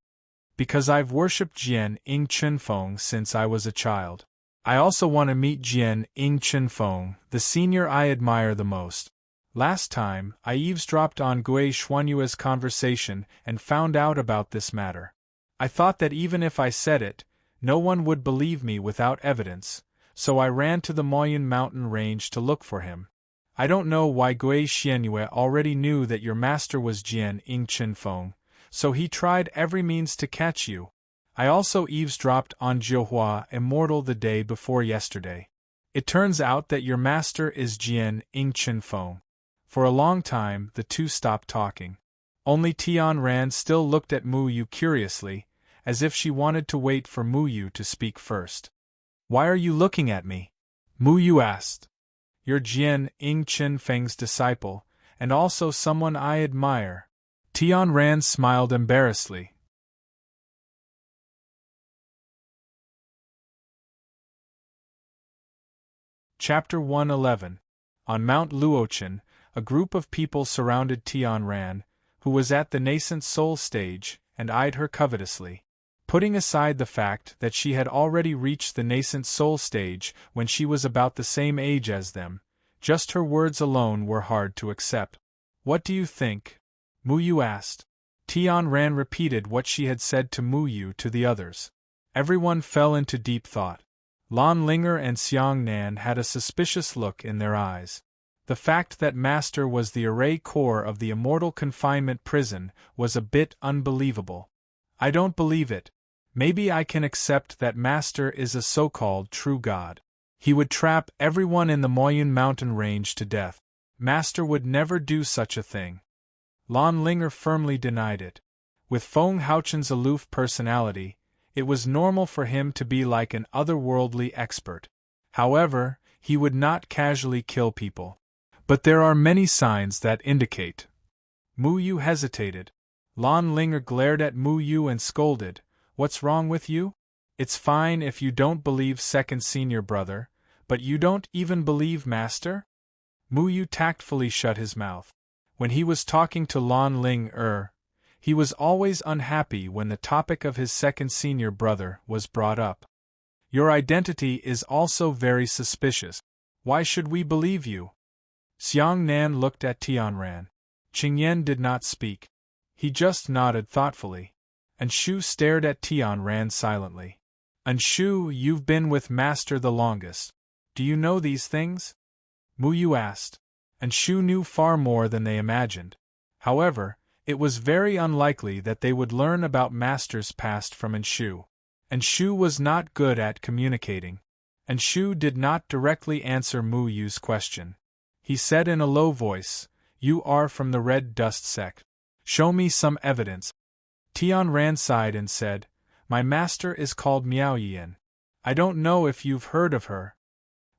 Speaker 1: Because I've worshipped Jian Ing Chunfeng since I was a child. I also want to meet Jian Ing Chunfeng, the senior I admire the most. Last time, I eavesdropped on Gui Xuanyue's conversation and found out about this matter. I thought that even if I said it, no one would believe me without evidence, so I ran to the Moyun mountain range to look for him. I don't know why Gui Xuanyue already knew that your master was Jian Ing Chunfeng, so he tried every means to catch you. I also eavesdropped on Zhihua Immortal the day before yesterday. It turns out that your master is Jian Ing Chunfeng. For a long time, the two stopped talking. Only Tian Ran still looked at Mu Yu curiously, as if she wanted to wait for Mu Yu to speak first. Why are you looking at me? Mu Yu asked. You're Jian Ing Chunfeng's disciple, and also someone I admire. Tian Ran smiled embarrassedly. Chapter 111. On Mount Luochen, a group of people surrounded Tian Ran, who was at the nascent soul stage, and eyed her covetously. Putting aside the fact that she had already reached the nascent soul stage when she was about the same age as them, just her words alone were hard to accept. What do you think? Mu Yu asked. Tian Ran repeated what she had said to Mu Yu to the others. Everyone fell into deep thought. Lan Linger and Xiang Nan had a suspicious look in their eyes. The fact that Master was the array core of the immortal confinement prison was a bit unbelievable. I don't believe it. Maybe I can accept that Master is a so-called true god. He would trap everyone in the Moyun mountain range to death. Master would never do such a thing. Lan Linger firmly denied it. With Feng Haochen's aloof personality, it was normal for him to be like an otherworldly expert. However, he would not casually kill people. But there are many signs that indicate. Mu Yu hesitated. Lan Linger glared at Mu Yu and scolded, "What's wrong with you? It's fine if you don't believe second senior brother, but you don't even believe Master?" Mu Yu tactfully shut his mouth. When he was talking to Lan Linger, he was always unhappy when the topic of his second senior brother was brought up. Your identity is also very suspicious. Why should we believe you? Xiang Nan looked at Tianran. Qingyan did not speak. He just nodded thoughtfully. And Shu stared at Tianran silently. And Shu, you've been with Master the longest. Do you know these things? Mu Yu asked. And Shu knew far more than they imagined. However, it was very unlikely that they would learn about Master's past from Enshu. Enshu was not good at communicating. Enshu did not directly answer Mu Yu's question. He said in a low voice, "You are from the Red Dust sect. Show me some evidence." Tianran sighed and said, "My master is called Miao Yuyan. I don't know if you've heard of her."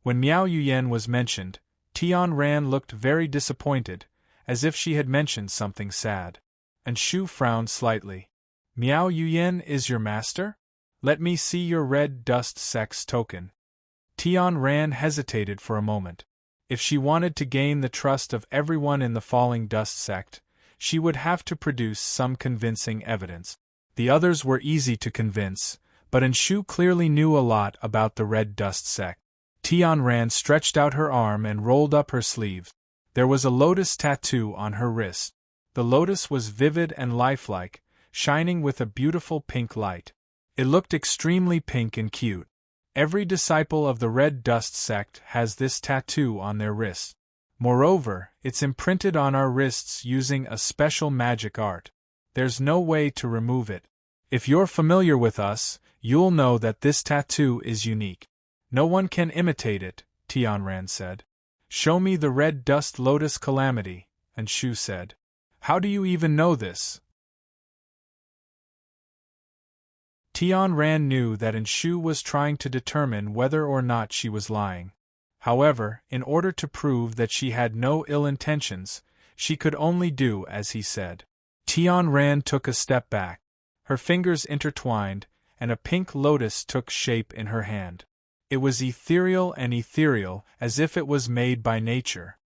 Speaker 1: When Miao Yuyan was mentioned, Tianran looked very disappointed, as if she had mentioned something sad. And Shu frowned slightly. "Miao Yuyan is your master? Let me see your Red Dust sect's token." Tianran hesitated for a moment. If she wanted to gain the trust of everyone in the Falling Dust sect, she would have to produce some convincing evidence. The others were easy to convince, but Enshu clearly knew a lot about the Red Dust sect. Tianran stretched out her arm and rolled up her sleeve. There was a lotus tattoo on her wrist. The lotus was vivid and lifelike, shining with a beautiful pink light. It looked extremely pink and cute. Every disciple of the Red Dust sect has this tattoo on their wrist. Moreover, it's imprinted on our wrists using a special magic art. There's no way to remove it. If you're familiar with us, you'll know that this tattoo is unique. No one can imitate it, Tianran said. "Show me the Red Dust Lotus Calamity," and Shu said. "How do you even know this?" Tianran knew that Enshu was trying to determine whether or not she was lying. However, in order to prove that she had no ill intentions, she could only do as he said. Tianran took a step back. Her fingers intertwined, and a pink lotus took shape in her hand. It was ethereal and ethereal, as if it was made by nature.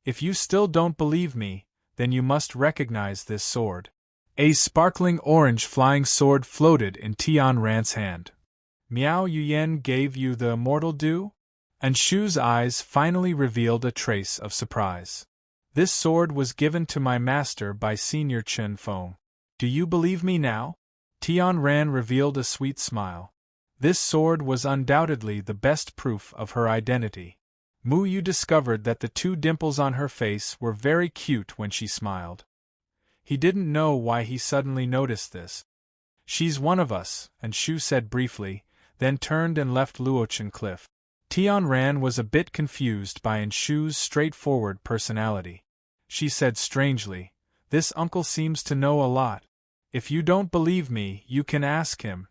Speaker 1: "If you still don't believe me, then you must recognize this sword." A sparkling orange flying sword floated in Tianran's hand. "Miao Yuyan gave you the immortal dew?" And Shu's eyes finally revealed a trace of surprise. "This sword was given to my master by Senior Chen Feng. Do you believe me now?" Tianran revealed a sweet smile. This sword was undoubtedly the best proof of her identity. Mu Yu discovered that the two dimples on her face were very cute when she smiled. He didn't know why he suddenly noticed this. "She's one of us," and Shu said briefly, then turned and left Luochen Cliff. Tianran was a bit confused by Enshu's straightforward personality. She said strangely, "This uncle seems to know a lot. If you don't believe me, you can ask him."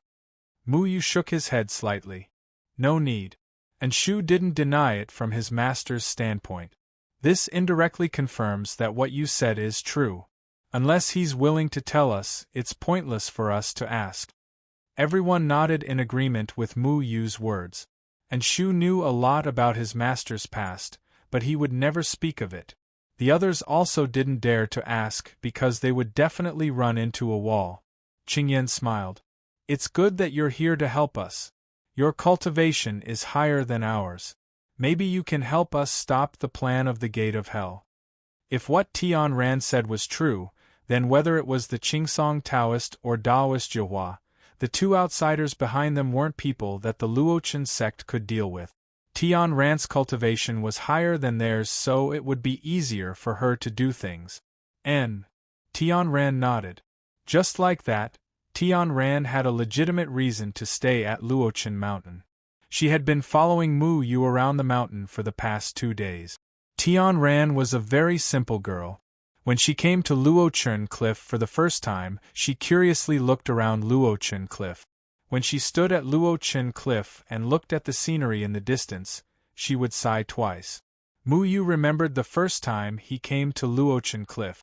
Speaker 1: Mu Yu shook his head slightly. "No need." And Shu didn't deny it from his master's standpoint. "This indirectly confirms that what you said is true. Unless he's willing to tell us, it's pointless for us to ask." Everyone nodded in agreement with Mu Yu's words. And Shu knew a lot about his master's past, but he would never speak of it. The others also didn't dare to ask because they would definitely run into a wall. Qingyan smiled. "It's good that you're here to help us. Your cultivation is higher than ours. Maybe you can help us stop the plan of the Gate of Hell." If what Tianran said was true, Then whether it was the Qingsong Taoist or Daoist Jiahua, the two outsiders behind them weren't people that the Luochen sect could deal with. Tian Ran's cultivation was higher than theirs, so it would be easier for her to do things. Tian Ran nodded. Just like that, Tian Ran had a legitimate reason to stay at Luochen Mountain. She had been following Mu Yu around the mountain for the past 2 days. Tian Ran was a very simple girl. When she came to Luochen Cliff for the first time, she curiously looked around Luochen Cliff. When she stood at Luochen Cliff and looked at the scenery in the distance, she would sigh twice. Mu Yu remembered the first time he came to Luochen Cliff.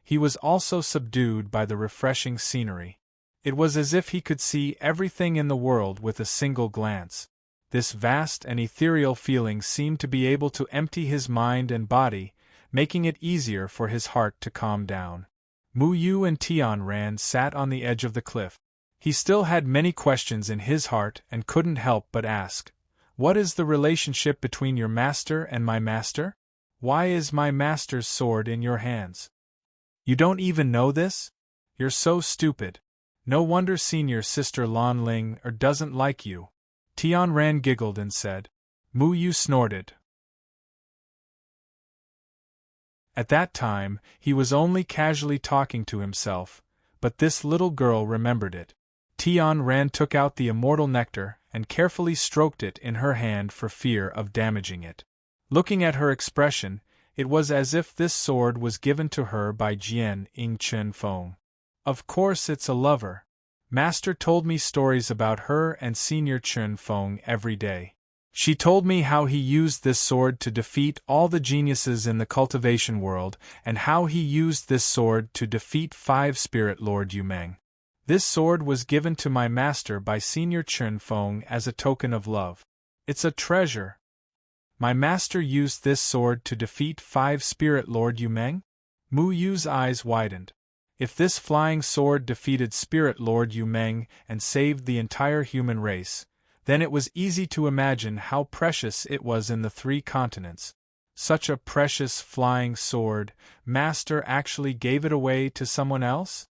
Speaker 1: He was also subdued by the refreshing scenery. It was as if he could see everything in the world with a single glance. This vast and ethereal feeling seemed to be able to empty his mind and body, making it easier for his heart to calm down. Mu Yu and Tian Ran sat on the edge of the cliff. He still had many questions in his heart and couldn't help but ask, "What is the relationship between your master and my master? Why is my master's sword in your hands? You don't even know this? You're so stupid. No wonder senior sister Lan Ling doesn't like you." Tian Ran giggled and said. Mu Yu snorted. At that time, he was only casually talking to himself, but this little girl remembered it. Tian Ran took out the immortal nectar and carefully stroked it in her hand for fear of damaging it. Looking at her expression, it was as if this sword was given to her by Jian Ying Chen Feng. Of course it's a lover. Master told me stories about her and Senior Chen Feng every day. She told me how he used this sword to defeat all the geniuses in the cultivation world, and how he used this sword to defeat 5 Spirit Lord Yumeng. This sword was given to my master by Senior Chen Feng as a token of love. It's a treasure. My master used this sword to defeat 5 Spirit Lord Yumeng? Mu Yu's eyes widened. If this flying sword defeated Spirit Lord Yumeng and saved the entire human race, then it was easy to imagine how precious it was in the 3 continents. Such a precious flying sword, Master actually gave it away to someone else?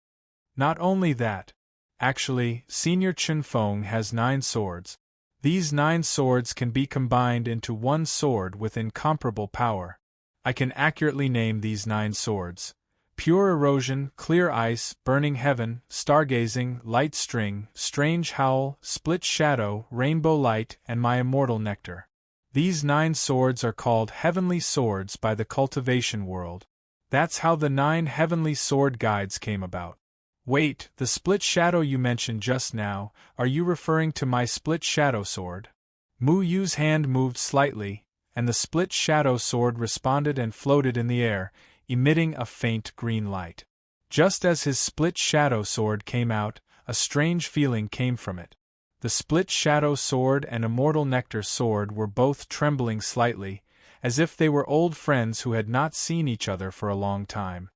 Speaker 1: Not only that. Actually, Senior Chen Feng has 9 swords. These 9 swords can be combined into one sword with incomparable power. I can accurately name these 9 swords: Pure Erosion, Clear Ice, Burning Heaven, Stargazing, Light String, Strange Howl, Split Shadow, Rainbow Light, and my Immortal Nectar. These 9 swords are called Heavenly Swords by the cultivation world. That's how the 9 Heavenly Sword Guides came about. Wait, the Split Shadow you mentioned just now, are you referring to my Split Shadow Sword? Mu Yu's hand moved slightly, and the Split Shadow Sword responded and floated in the air, emitting a faint green light. Just as his Split Shadow Sword came out, a strange feeling came from it. The Split Shadow Sword and Immortal Nectar Sword were both trembling slightly, as if they were old friends who had not seen each other for a long time.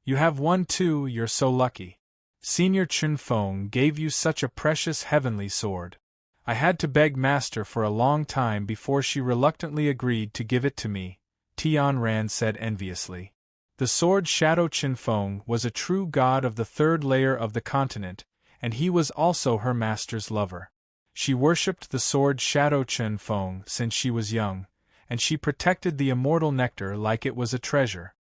Speaker 1: You have one too, you're so lucky. Senior Chen Feng gave you such a precious heavenly sword. I had to beg Master for a long time before she reluctantly agreed to give it to me, Tian Ran said enviously. The sword Shadow Chen Feng was a true god of the 3rd layer of the continent, and he was also her master's lover. She worshipped the sword Shadow Chen Feng since she was young, and she protected the immortal nectar like it was a treasure.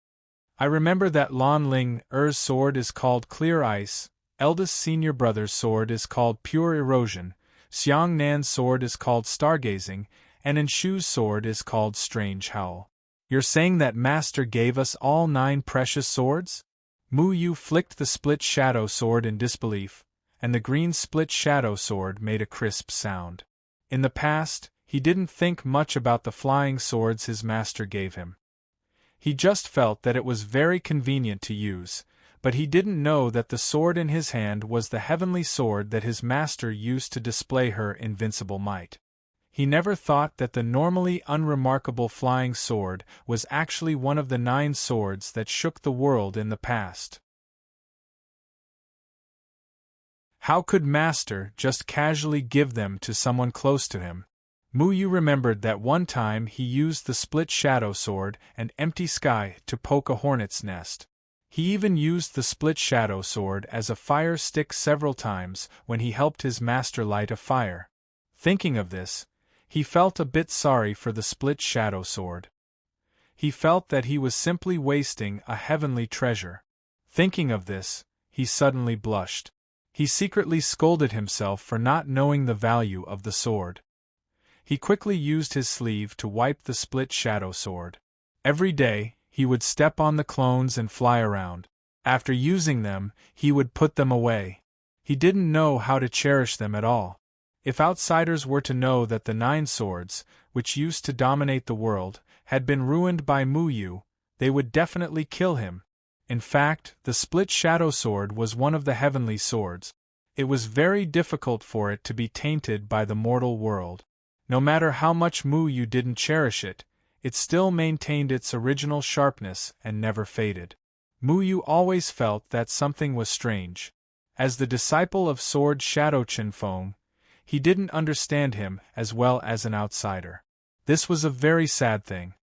Speaker 1: I remember that Lan Ling Er's sword is called Clear Ice, eldest senior brother's sword is called Pure Erosion, Xiang Nan's sword is called Stargazing, and Enshu's sword is called Strange Howl. You're saying that Master gave us all 9 precious swords? Mu Yu flicked the Split Shadow Sword in disbelief, and the green Split Shadow Sword made a crisp sound. In the past, he didn't think much about the flying swords his master gave him. He just felt that it was very convenient to use, but he didn't know that the sword in his hand was the heavenly sword that his master used to display her invincible might. He never thought that the normally unremarkable flying sword was actually one of the 9 swords that shook the world in the past. How could Master just casually give them to someone close to him? Mu Yu remembered that one time he used the Split Shadow Sword and Empty Sky to poke a hornet's nest. He even used the split shadow sword as a fire stick several times when he helped his master light a fire. Thinking of this, he felt a bit sorry for the split shadow sword. He felt that he was simply wasting a heavenly treasure. Thinking of this, he suddenly blushed. He secretly scolded himself for not knowing the value of the sword. He quickly used his sleeve to wipe the split shadow sword. Every day, he would step on the clones and fly around. After using them, he would put them away. He didn't know how to cherish them at all. If outsiders were to know that the 9 swords, which used to dominate the world, had been ruined by Mu Yu, they would definitely kill him. In fact, the split shadow sword was one of the heavenly swords. It was very difficult for it to be tainted by the mortal world. No matter how much Mu Yu didn't cherish it, it still maintained its original sharpness and never faded. Mu Yu always felt that something was strange. As the disciple of Sword Shadow Qinfeng, he didn't understand him as well as an outsider. This was a very sad thing.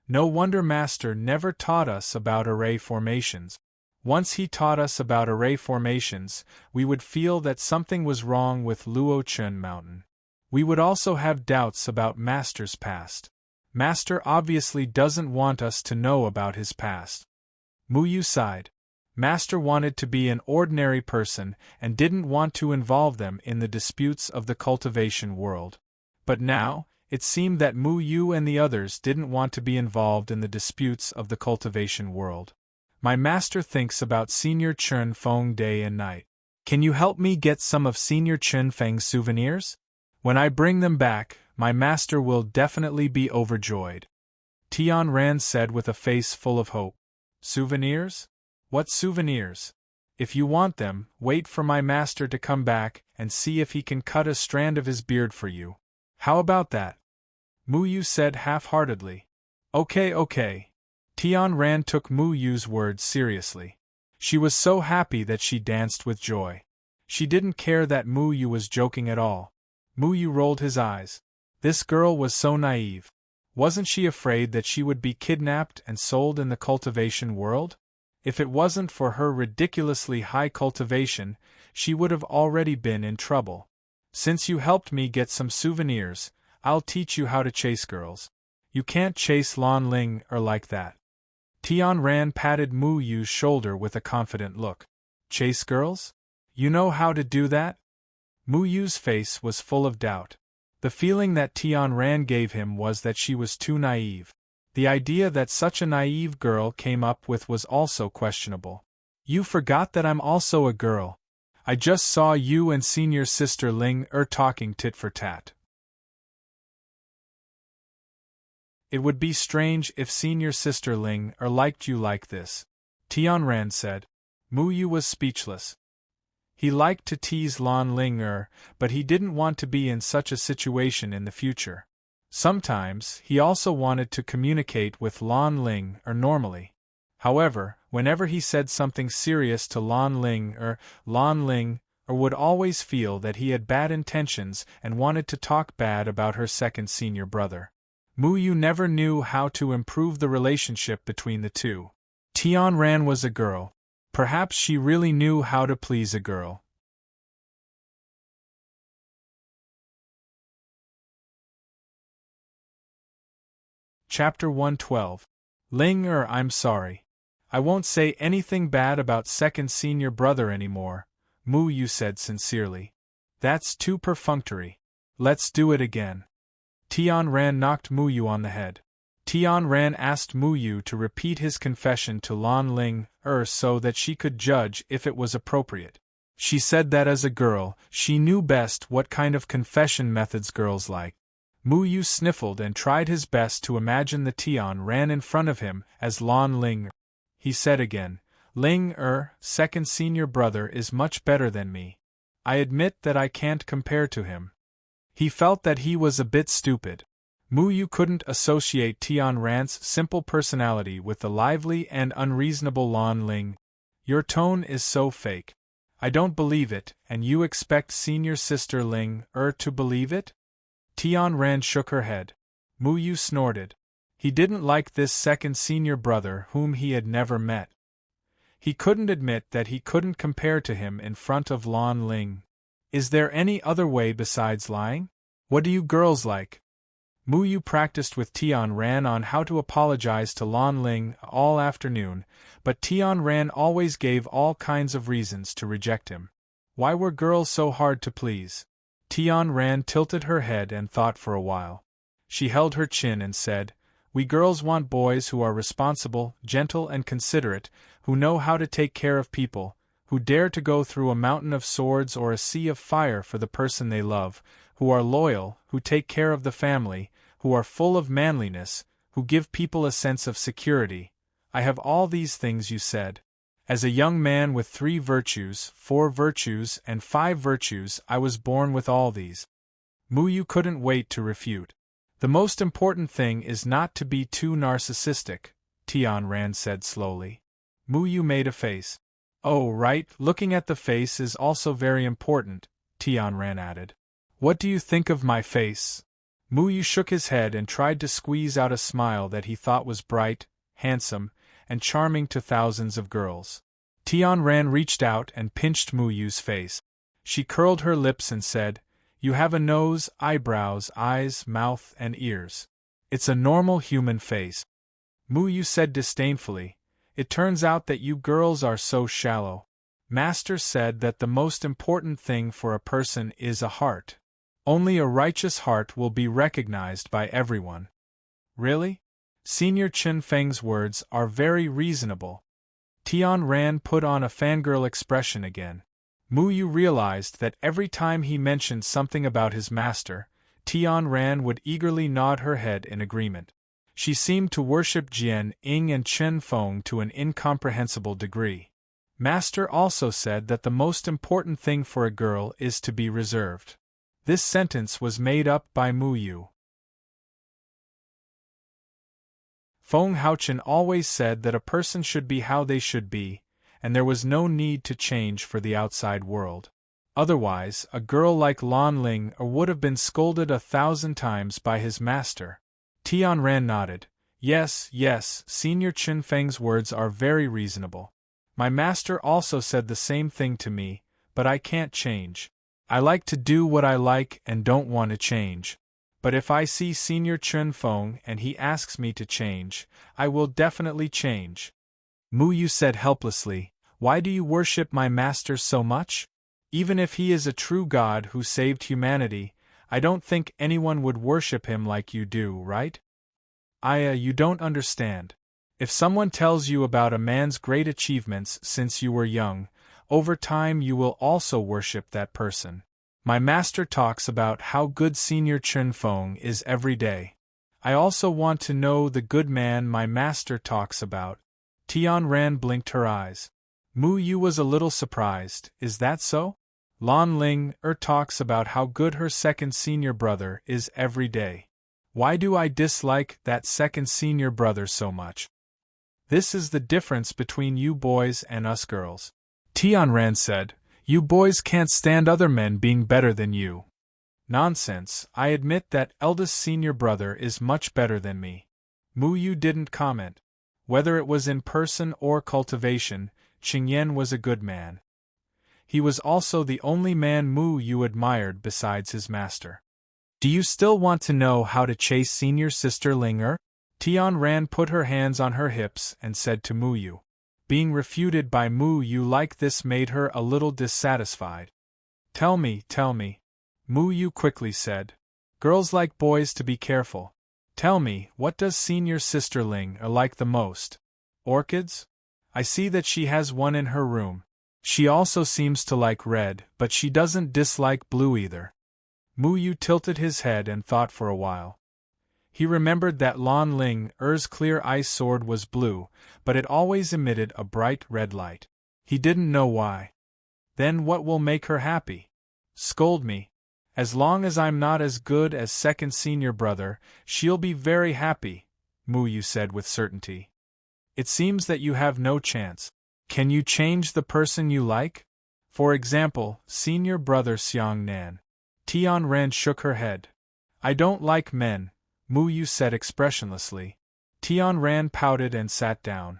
Speaker 1: No wonder Master never taught us about array formations. Once he taught us about array formations, we would feel that something was wrong with Luochun Mountain. We would also have doubts about Master's past. Master obviously doesn't want us to know about his past. Mu Yu sighed. Master wanted to be an ordinary person and didn't want to involve them in the disputes of the cultivation world. But now, it seemed that Mu Yu and the others didn't want to be involved in the disputes of the cultivation world. My master thinks about Senior Chun Feng day and night. Can you help me get some of Senior Chun Feng's souvenirs? When I bring them back, my master will definitely be overjoyed. Tian Ran said with a face full of hope. Souvenirs? What souvenirs? If you want them, wait for my master to come back and see if he can cut a strand of his beard for you. How about that? Mu Yu said half-heartedly. Okay. Tian Ran took Mu Yu's words seriously. She was so happy that she danced with joy. She didn't care that Mu Yu was joking at all. Mu Yu rolled his eyes. This girl was so naive. Wasn't she afraid that she would be kidnapped and sold in the cultivation world? If it wasn't for her ridiculously high cultivation, she would have already been in trouble. Since you helped me get some souvenirs, I'll teach you how to chase girls. You can't chase Lan Ling like that. Tian Ran patted Mu Yu's shoulder with a confident look. Chase girls? You know how to do that? Mu Yu's face was full of doubt. The feeling that Tian Ran gave him was that she was too naive. The idea that such a naive girl came up with was also questionable. You forgot that I'm also a girl. I just saw you and senior sister Ling talking tit for tat. It would be strange if senior sister Ling liked you like this, Tian Ran said. Mu Yu was speechless. He liked to tease Lan Ling but he didn't want to be in such a situation in the future. Sometimes, he also wanted to communicate with Lan Ling normally. However, whenever he said something serious to Lan Ling would always feel that he had bad intentions and wanted to talk bad about her second senior brother. Mu Yu never knew how to improve the relationship between the two. Tian Ran was a girl. Perhaps she really knew how to please a girl. Chapter 112. Ling I'm sorry. I won't say anything bad about second senior brother anymore, Mu Yu said sincerely. That's too perfunctory. Let's do it again. Tian Ran knocked Mu Yu on the head. Tian Ran asked Mu Yu to repeat his confession to Lan Ling so that she could judge if it was appropriate. She said that as a girl, she knew best what kind of confession methods girls like. Mu Yu sniffled and tried his best to imagine the Tian Ran in front of him as Lan Ling. He said again, Ling second senior brother is much better than me. I admit that I can't compare to him. He felt that he was a bit stupid. Mu Yu couldn't associate Tian Ran's simple personality with the lively and unreasonable Lan Ling. Your tone is so fake. I don't believe it, and you expect senior sister Ling to believe it? Tian Ran shook her head. Mu Yu snorted. He didn't like this second senior brother whom he had never met. He couldn't admit that he couldn't compare to him in front of Lan Ling. Is there any other way besides lying? What do you girls like? Mu Yu practiced with Tian Ran on how to apologize to Lan Ling all afternoon, but Tian Ran always gave all kinds of reasons to reject him. Why were girls so hard to please? Tian Ran tilted her head and thought for a while. She held her chin and said, "We girls want boys who are responsible, gentle and considerate, who know how to take care of people, who dare to go through a mountain of swords or a sea of fire for the person they love, who are loyal, who take care of the family, who are full of manliness, who give people a sense of security. I have all these things you said. As a young man with 3 virtues, 4 virtues, and 5 virtues, I was born with all these." Mu Yu couldn't wait to refute. "The most important thing is not to be too narcissistic," Tian Ran said slowly. Mu Yu made a face. "Oh, right, looking at the face is also very important," Tian Ran added. "What do you think of my face?" Mu Yu shook his head and tried to squeeze out a smile that he thought was bright, handsome, and charming to thousands of girls. Tian Ran reached out and pinched Mu Yu's face. She curled her lips and said, "You have a nose, eyebrows, eyes, mouth, and ears. It's a normal human face." Mu Yu said disdainfully, "It turns out that you girls are so shallow. Master said that the most important thing for a person is a heart. Only a righteous heart will be recognized by everyone." "Really?" Senior Chen Feng's words are very reasonable. Tian Ran put on a fangirl expression again. Mu Yu realized that every time he mentioned something about his master, Tian Ran would eagerly nod her head in agreement. She seemed to worship Jian Ying and Chen Feng to an incomprehensible degree. Master also said that the most important thing for a girl is to be reserved. This sentence was made up by Mu Yu. Feng Haochen always said that a person should be how they should be, and there was no need to change for the outside world. Otherwise, a girl like Lan Ling would have been scolded 1,000 times by his master. Tian Ran nodded. Yes, Senior Chen Feng's words are very reasonable. My master also said the same thing to me, but I can't change. I like to do what I like and don't want to change. But if I see Senior Chen Feng and he asks me to change, I will definitely change. Mu Yu said helplessly, "Why do you worship my master so much? Even if he is a true god who saved humanity, I don't think anyone would worship him like you do, right?" You don't understand. If someone tells you about a man's great achievements since you were young, over time you will also worship that person. My master talks about how good Senior Chen Feng is every day. I also want to know the good man my master talks about. Tian Ran blinked her eyes. Mu Yu was a little surprised. Is that so? Lan Ling talks about how good her second senior brother is every day. Why do I dislike that second senior brother so much? This is the difference between you boys and us girls. Tian Ran said, "You boys can't stand other men being better than you." Nonsense, I admit that eldest senior brother is much better than me. Mu Yu didn't comment. Whether it was in person or cultivation, Qingyan was a good man. He was also the only man Mu Yu admired besides his master. "Do you still want to know how to chase senior sister Ling? Tian Ran put her hands on her hips and said to Mu Yu. Being refuted by Mu Yu like this made her a little dissatisfied. Tell me, Mu Yu quickly said. Girls like boys to be careful. Tell me, what does senior sister Ling like the most? Orchids? I see that she has one in her room. She also seems to like red, but she doesn't dislike blue either. Mu Yu tilted his head and thought for a while. He remembered that Lan Ling's clear ice sword was blue, but it always emitted a bright red light. He didn't know why. Then what will make her happy? Scold me. As long as I'm not as good as second senior brother, she'll be very happy, Mu Yu said with certainty. It seems that you have no chance. Can you change the person you like? For example, senior brother Xiang Nan. Tian Ren shook her head. I don't like men, Mu Yu said expressionlessly. Tian Ran pouted and sat down.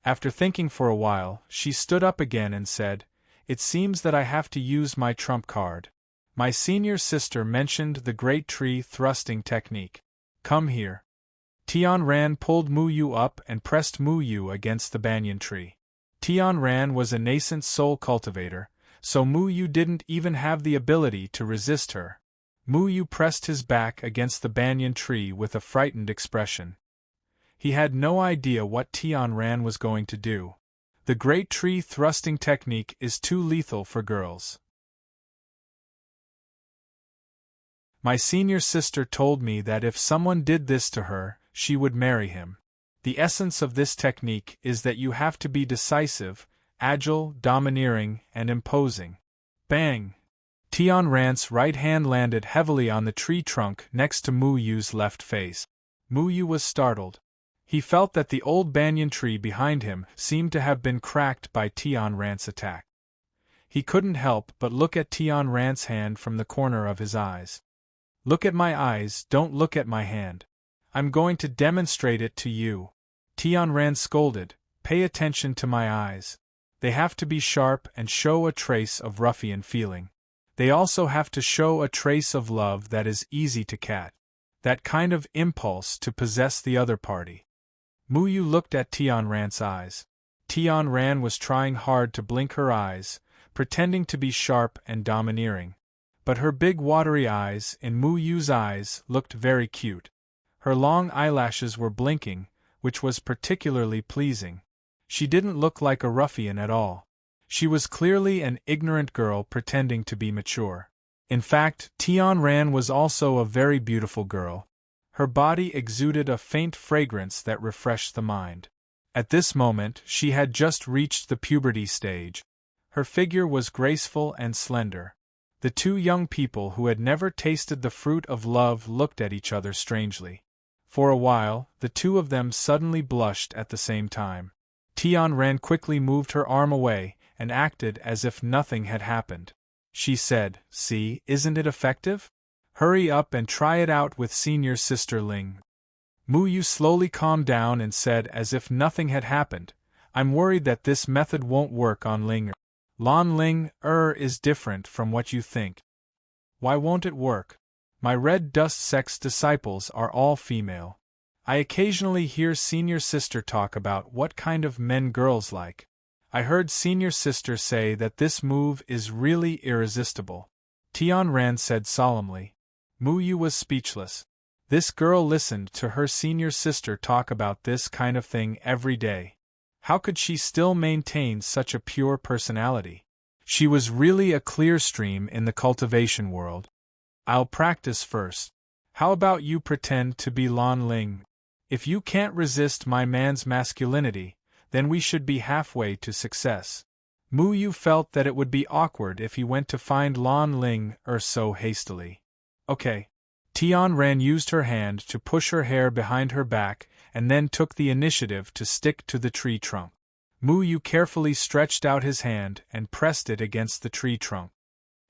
Speaker 1: After thinking for a while, she stood up again and said, "It seems that I have to use my trump card. My senior sister mentioned the great tree thrusting technique. Come here." Tian Ran pulled Mu Yu up and pressed Mu Yu against the banyan tree. Tian Ran was a nascent soul cultivator, so Mu Yu didn't even have the ability to resist her. Mu Yu pressed his back against the banyan tree with a frightened expression. He had no idea what Tian Ran was going to do. The great tree thrusting technique is too lethal for girls. My senior sister told me that if someone did this to her, she would marry him. The essence of this technique is that you have to be decisive, agile, domineering, and imposing. Bang! Tian Ran's right hand landed heavily on the tree trunk next to Mu Yu's left face. Mu Yu was startled. He felt that the old banyan tree behind him seemed to have been cracked by Tian Ran's attack. He couldn't help but look at Tian Ran's hand from the corner of his eyes. "Look at my eyes, don't look at my hand. I'm going to demonstrate it to you." Tian Ran scolded, "Pay attention to my eyes. They have to be sharp and show a trace of ruffian feeling. They also have to show a trace of love that is easy to catch. That kind of impulse to possess the other party." Mu Yu looked at Tian Ran's eyes. Tian Ran was trying hard to blink her eyes, pretending to be sharp and domineering. But her big watery eyes in Mu Yu's eyes looked very cute. Her long eyelashes were blinking, which was particularly pleasing. She didn't look like a ruffian at all. She was clearly an ignorant girl pretending to be mature. In fact, Tian Ran was also a very beautiful girl. Her body exuded a faint fragrance that refreshed the mind. At this moment, she had just reached the puberty stage. Her figure was graceful and slender. The two young people who had never tasted the fruit of love looked at each other strangely. For a while, the two of them suddenly blushed at the same time. Tian Ran quickly moved her arm away and acted as if nothing had happened. She said, "See, isn't it effective? Hurry up and try it out with senior sister Ling." Mu Yu slowly calmed down and said as if nothing had happened, "I'm worried that this method won't work on Ling. Lan Ling is different from what you think." "Why won't it work? My red dust sex disciples are all female. I occasionally hear senior sister talk about what kind of men girls like. I heard senior sister say that this move is really irresistible." Tian Ran said solemnly. Mu Yu was speechless. This girl listened to her senior sister talk about this kind of thing every day. How could she still maintain such a pure personality? She was really a clear stream in the cultivation world. "I'll practice first. How about you pretend to be Lan Ling? If you can't resist my man's masculinity, then we should be halfway to success." Mu Yu felt that it would be awkward if he went to find Lan Ling so hastily. "Okay." Tian Ran used her hand to push her hair behind her back and then took the initiative to stick to the tree trunk. Mu Yu carefully stretched out his hand and pressed it against the tree trunk.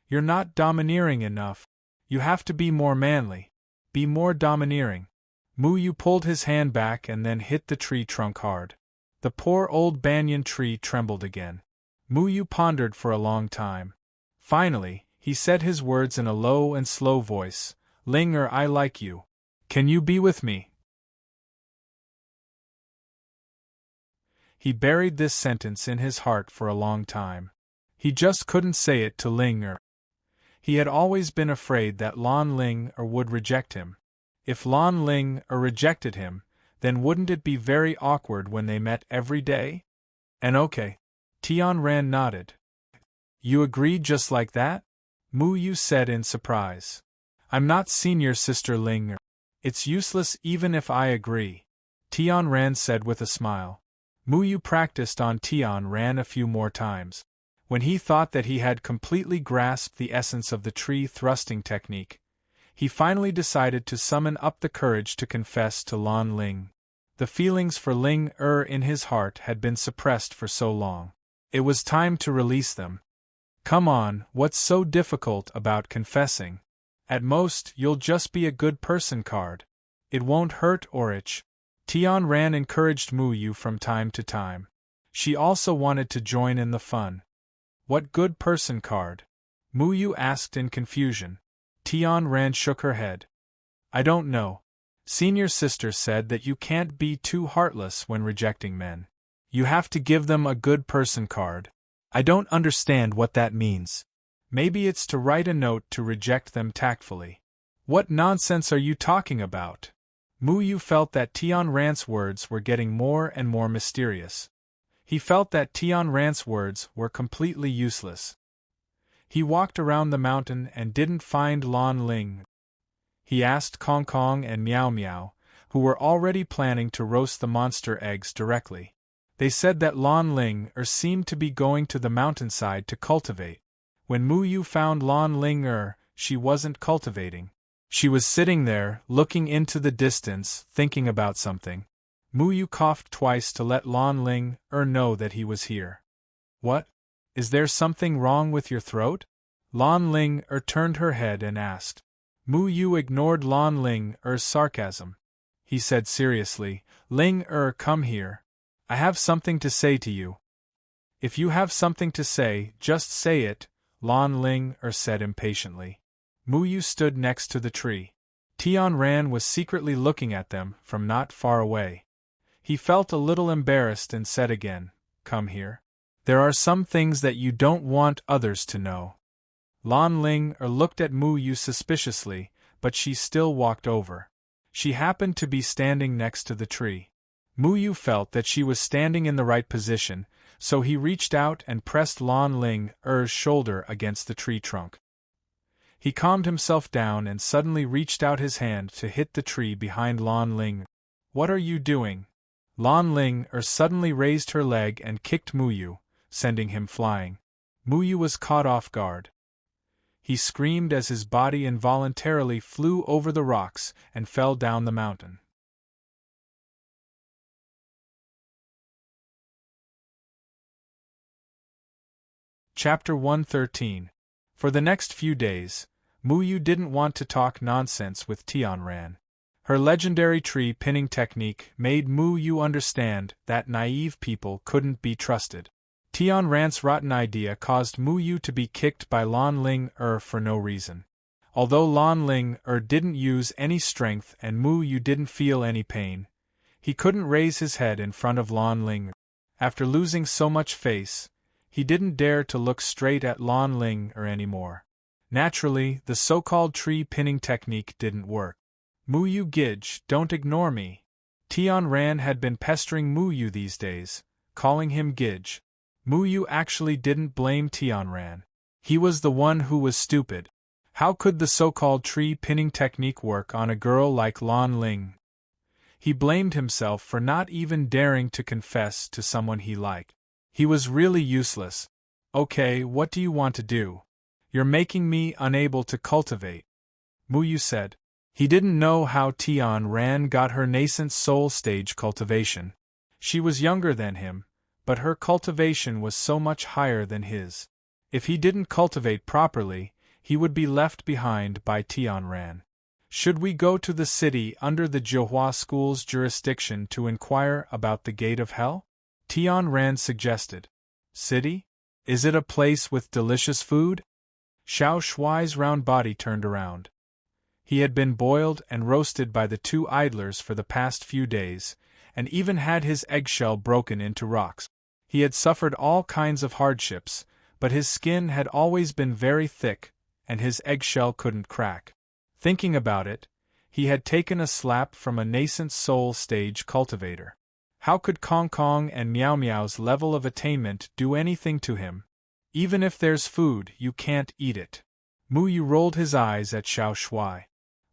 Speaker 1: "You're not domineering enough. You have to be more manly. Be more domineering." Mu Yu pulled his hand back and then hit the tree trunk hard. The poor old banyan tree trembled again. Mu Yu pondered for a long time. Finally, he said his words in a low and slow voice, "Ling, I like you. Can you be with me?" He buried this sentence in his heart for a long time. He just couldn't say it to Ling. He had always been afraid that Lan Ling would reject him. If Lan Ling rejected him, then wouldn't it be very awkward when they met every day? And okay. Tian Ran nodded. "You agree just like that?" Mu Yu said in surprise. "I'm not senior sister Ling. It's useless even if I agree," Tian Ran said with a smile. Mu Yu practiced on Tian Ran a few more times. When he thought that he had completely grasped the essence of the tree thrusting technique, he finally decided to summon up the courage to confess to Lan Ling. The feelings for Ling in his heart had been suppressed for so long. It was time to release them. "Come on, what's so difficult about confessing? At most, you'll just be a good person card. It won't hurt or itch." Tian Ran encouraged Mu Yu from time to time. She also wanted to join in the fun. What good person card? Mu Yu asked in confusion. Tian Ran shook her head. I don't know. Senior sister said that you can't be too heartless when rejecting men. You have to give them a good person card. I don't understand what that means. Maybe it's to write a note to reject them tactfully. What nonsense are you talking about? Mu Yu felt that Tian Ran's words were getting more and more mysterious. He felt that Tian Ran's words were completely useless. He walked around the mountain and didn't find Lan Ling. He asked Kong Kong and Meow Meow, who were already planning to roast the monster eggs directly. They said that Lan Ling seemed to be going to the mountainside to cultivate. When Mu Yu found Lan Ling she wasn't cultivating. She was sitting there, looking into the distance, thinking about something. Mu Yu coughed twice to let Lan Ling know that he was here. What? Is there something wrong with your throat? Lan Ling turned her head and asked. Mu Yu ignored Lan Ling's sarcasm. He said seriously, Ling come here. I have something to say to you. If you have something to say, just say it, Lan Ling said impatiently. Mu Yu stood next to the tree. Tian Ran was secretly looking at them from not far away. He felt a little embarrassed and said again, Come here. There are some things that you don't want others to know. Lan Ling looked at Mu Yu suspiciously, but she still walked over. She happened to be standing next to the tree. Mu Yu felt that she was standing in the right position, so he reached out and pressed Lan Ling's shoulder against the tree trunk. He calmed himself down and suddenly reached out his hand to hit the tree behind Lan Ling. What are you doing? Lan Ling suddenly raised her leg and kicked Mu Yu, sending him flying. Mu Yu was caught off guard. He screamed as his body involuntarily flew over the rocks and fell down the mountain. Chapter 113. For the next few days, Mu Yu didn't want to talk nonsense with Tian Ran. Her legendary tree pinning technique made Mu Yu understand that naive people couldn't be trusted. Tian Ran's rotten idea caused Mu Yu to be kicked by Lan Ling for no reason. Although Lan Ling didn't use any strength and Mu Yu didn't feel any pain, he couldn't raise his head in front of Lan Ling. After losing so much face, he didn't dare to look straight at Lan Ling anymore. Naturally, the so-called tree pinning technique didn't work. Mu Yu Gidge, don't ignore me. Tian Ran had been pestering Mu Yu these days, calling him Gidge. Mu Yu actually didn't blame Tian Ran. He was the one who was stupid. How could the so-called tree pinning technique work on a girl like Lan Ling? He blamed himself for not even daring to confess to someone he liked. He was really useless. Okay, what do you want to do? You're making me unable to cultivate, Mu Yu said. He didn't know how Tian Ran got her nascent soul stage cultivation. She was younger than him, but her cultivation was so much higher than his. If he didn't cultivate properly, he would be left behind by Tian Ran. Should we go to the city under the Johua school's jurisdiction to inquire about the Gate of Hell? Tian Ran suggested. City? Is it a place with delicious food? Xiao Shuai's round body turned around. He had been boiled and roasted by the two idlers for the past few days, and even had his eggshell broken into rocks. He had suffered all kinds of hardships, but his skin had always been very thick, and his eggshell couldn't crack. Thinking about it, he had taken a slap from a nascent soul stage cultivator. How could Kong Kong and Meow Meow's level of attainment do anything to him? Even if there's food, you can't eat it. Mu Yu rolled his eyes at Xiao Shuai.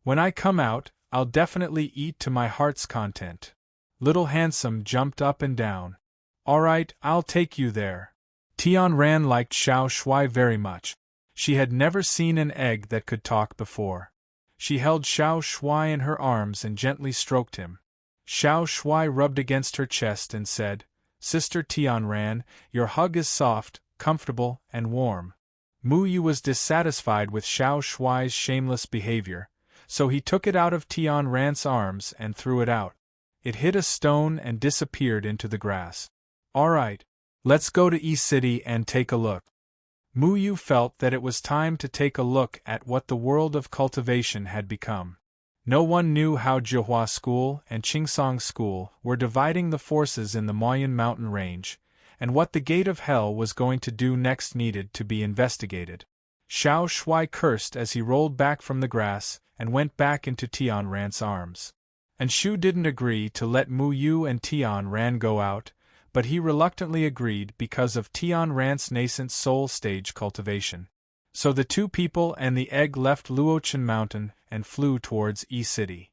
Speaker 1: When I come out, I'll definitely eat to my heart's content. Little Handsome jumped up and down. Alright, I'll take you there. Tian Ran liked Xiao Shuai very much. She had never seen an egg that could talk before. She held Xiao Shuai in her arms and gently stroked him. Xiao Shuai rubbed against her chest and said, Sister Tian Ran, your hug is soft, comfortable, and warm. Mu Yu was dissatisfied with Xiao Shuai's shameless behavior, so he took it out of Tian Ran's arms and threw it out. It hit a stone and disappeared into the grass. Alright, Let's go to E-City and take a look. Mu Yu felt that it was time to take a look at what the world of cultivation had become. No one knew how Jiuhua School and Qingsong School were dividing the forces in the Moyun mountain range, and what the Gate of Hell was going to do next needed to be investigated. Xiao Shui cursed as he rolled back from the grass and went back into Tian Ran's arms. And Shu didn't agree to let Mu Yu and Tian Ran go out, but he reluctantly agreed because of Tian Ran's nascent soul stage cultivation. So the two people and the egg left Luochen Mountain and flew towards E-City.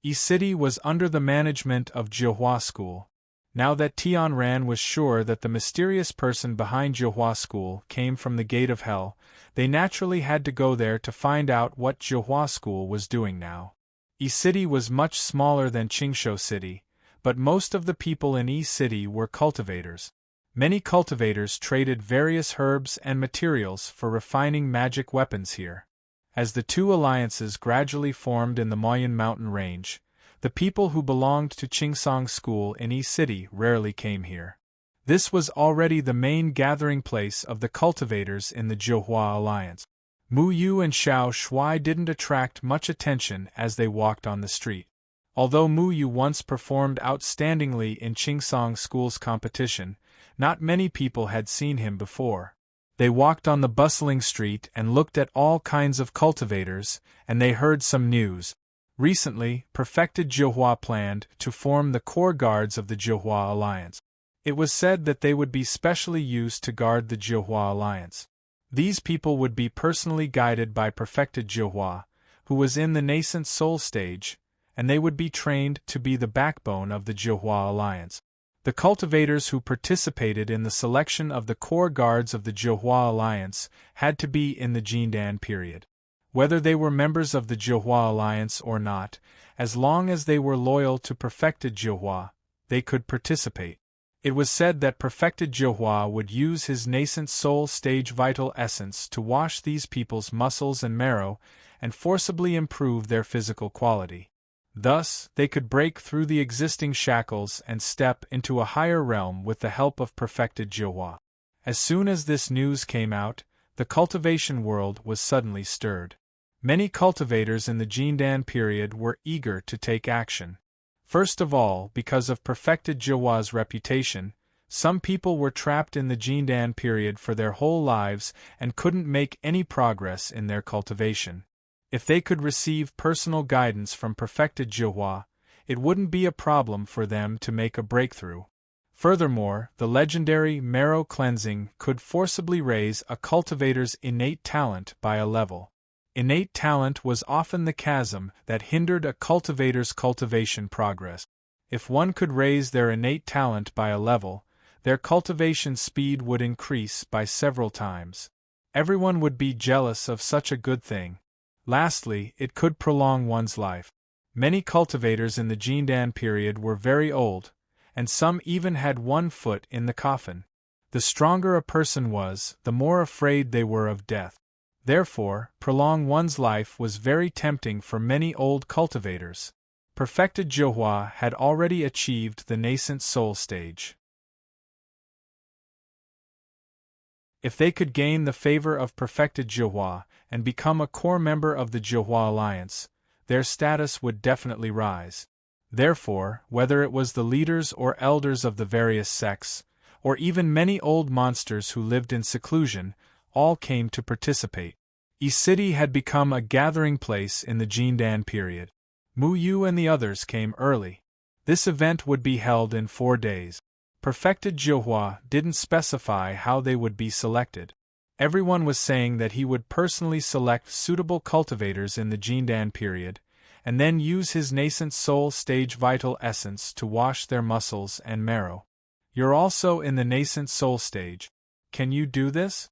Speaker 1: E-City was under the management of Jiuhua School. Now that Tian Ran was sure that the mysterious person behind Jiuhua School came from the Gate of Hell, they naturally had to go there to find out what Jiuhua School was doing now. E-City was much smaller than Qingshou City, but most of the people in E-City were cultivators. Many cultivators traded various herbs and materials for refining magic weapons here. As the two alliances gradually formed in the Moyun mountain range, the people who belonged to Qingsong School in E-City rarely came here. This was already the main gathering place of the cultivators in the Jiuhua alliance. Mu Yu and Xiao Shui didn't attract much attention as they walked on the street. Although Mu Yu once performed outstandingly in Qingsong School's competition, not many people had seen him before. They walked on the bustling street and looked at all kinds of cultivators, and they heard some news. Recently, Perfected Jiuhua planned to form the core guards of the Jiuhua Alliance. It was said that they would be specially used to guard the Jiuhua Alliance. These people would be personally guided by Perfected Jiuhua, who was in the nascent soul stage, and they would be trained to be the backbone of the Jiuhua Alliance. The cultivators who participated in the selection of the core guards of the Jiuhua Alliance had to be in the Jindan period. Whether they were members of the Jiuhua Alliance or not, as long as they were loyal to Perfected Jiuhua, they could participate. It was said that Perfected Jiuhua would use his nascent soul stage vital essence to wash these people's muscles and marrow and forcibly improve their physical quality. Thus, they could break through the existing shackles and step into a higher realm with the help of Perfected Jiuhua. As soon as this news came out, the cultivation world was suddenly stirred. Many cultivators in the Jindan period were eager to take action. First of all, because of Perfected Jiuhua's reputation, some people were trapped in the Jindan period for their whole lives and couldn't make any progress in their cultivation. If they could receive personal guidance from Perfected Jiuhua, it wouldn't be a problem for them to make a breakthrough. Furthermore, the legendary marrow cleansing could forcibly raise a cultivator's innate talent by a level. Innate talent was often the chasm that hindered a cultivator's cultivation progress. If one could raise their innate talent by a level, their cultivation speed would increase by several times. Everyone would be jealous of such a good thing. Lastly, it could prolong one's life. Many cultivators in the Jindan period were very old, and some even had one foot in the coffin. The stronger a person was, the more afraid they were of death. Therefore, prolong one's life was very tempting for many old cultivators. Perfected Jiuhua had already achieved the nascent soul stage. If they could gain the favor of Perfected Jiuhua and become a core member of the Jiuhua Alliance, their status would definitely rise. Therefore, whether it was the leaders or elders of the various sects, or even many old monsters who lived in seclusion, all came to participate. E-City had become a gathering place in the Jindan period. Mu Yu and the others came early. This event would be held in 4 days. Perfected Jiuhua didn't specify how they would be selected. Everyone was saying that he would personally select suitable cultivators in the Jindan period, and then use his nascent soul stage vital essence to wash their muscles and marrow. You're also in the nascent soul stage. Can you do this?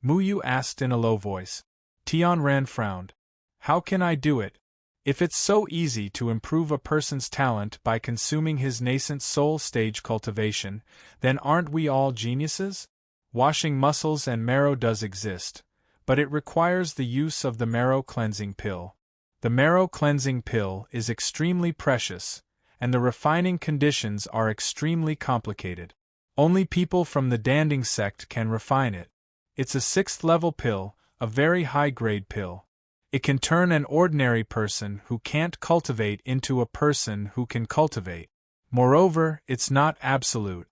Speaker 1: Mu Yu asked in a low voice. Tian Ran frowned. How can I do it? If it's so easy to improve a person's talent by consuming his nascent soul stage cultivation, then aren't we all geniuses? Washing muscles and marrow does exist, but it requires the use of the marrow cleansing pill. The marrow cleansing pill is extremely precious, and the refining conditions are extremely complicated. Only people from the Danding sect can refine it. It's a 6th-level pill, a very high-grade pill. It can turn an ordinary person who can't cultivate into a person who can cultivate. Moreover, it's not absolute.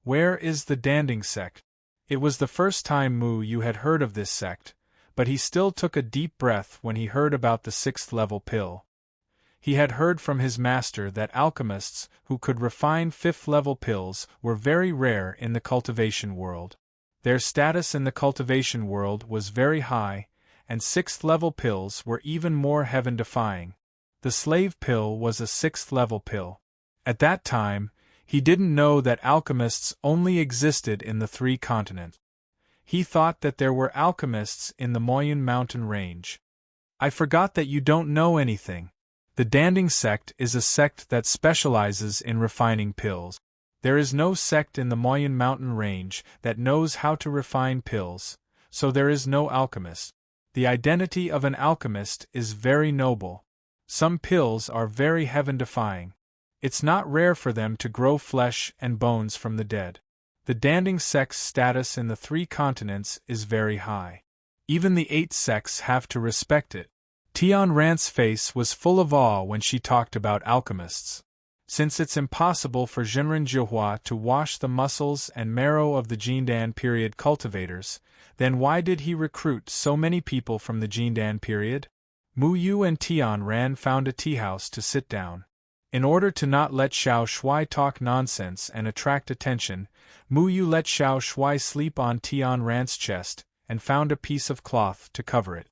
Speaker 1: Where is the Danding sect? It was the first time Mu Yu had heard of this sect, but he still took a deep breath when he heard about the 6th-level pill. He had heard from his master that alchemists who could refine 5th-level pills were very rare in the cultivation world. Their status in the cultivation world was very high, and 6th-level pills were even more heaven-defying. The slave pill was a 6th-level pill. At that time, he didn't know that alchemists only existed in the 3 continents. He thought that there were alchemists in the Moyun mountain range. I forgot that you don't know anything. The Danding sect is a sect that specializes in refining pills. There is no sect in the Moyun mountain range that knows how to refine pills, so there is no alchemist. The identity of an alchemist is very noble. Some pills are very heaven-defying. It's not rare for them to grow flesh and bones from the dead. The Danding sect's status in the 3 continents is very high. Even the 8 sects have to respect it. Tian Rant's face was full of awe when she talked about alchemists. Since it's impossible for Jinren Jihua to wash the muscles and marrow of the Jindan period cultivators, then why did he recruit so many people from the Jindan period? Mu Yu and Tian Ran found a teahouse to sit down. In order to not let Xiao Shui talk nonsense and attract attention, Mu Yu let Xiao Shui sleep on Tian Rant's chest and found a piece of cloth to cover it.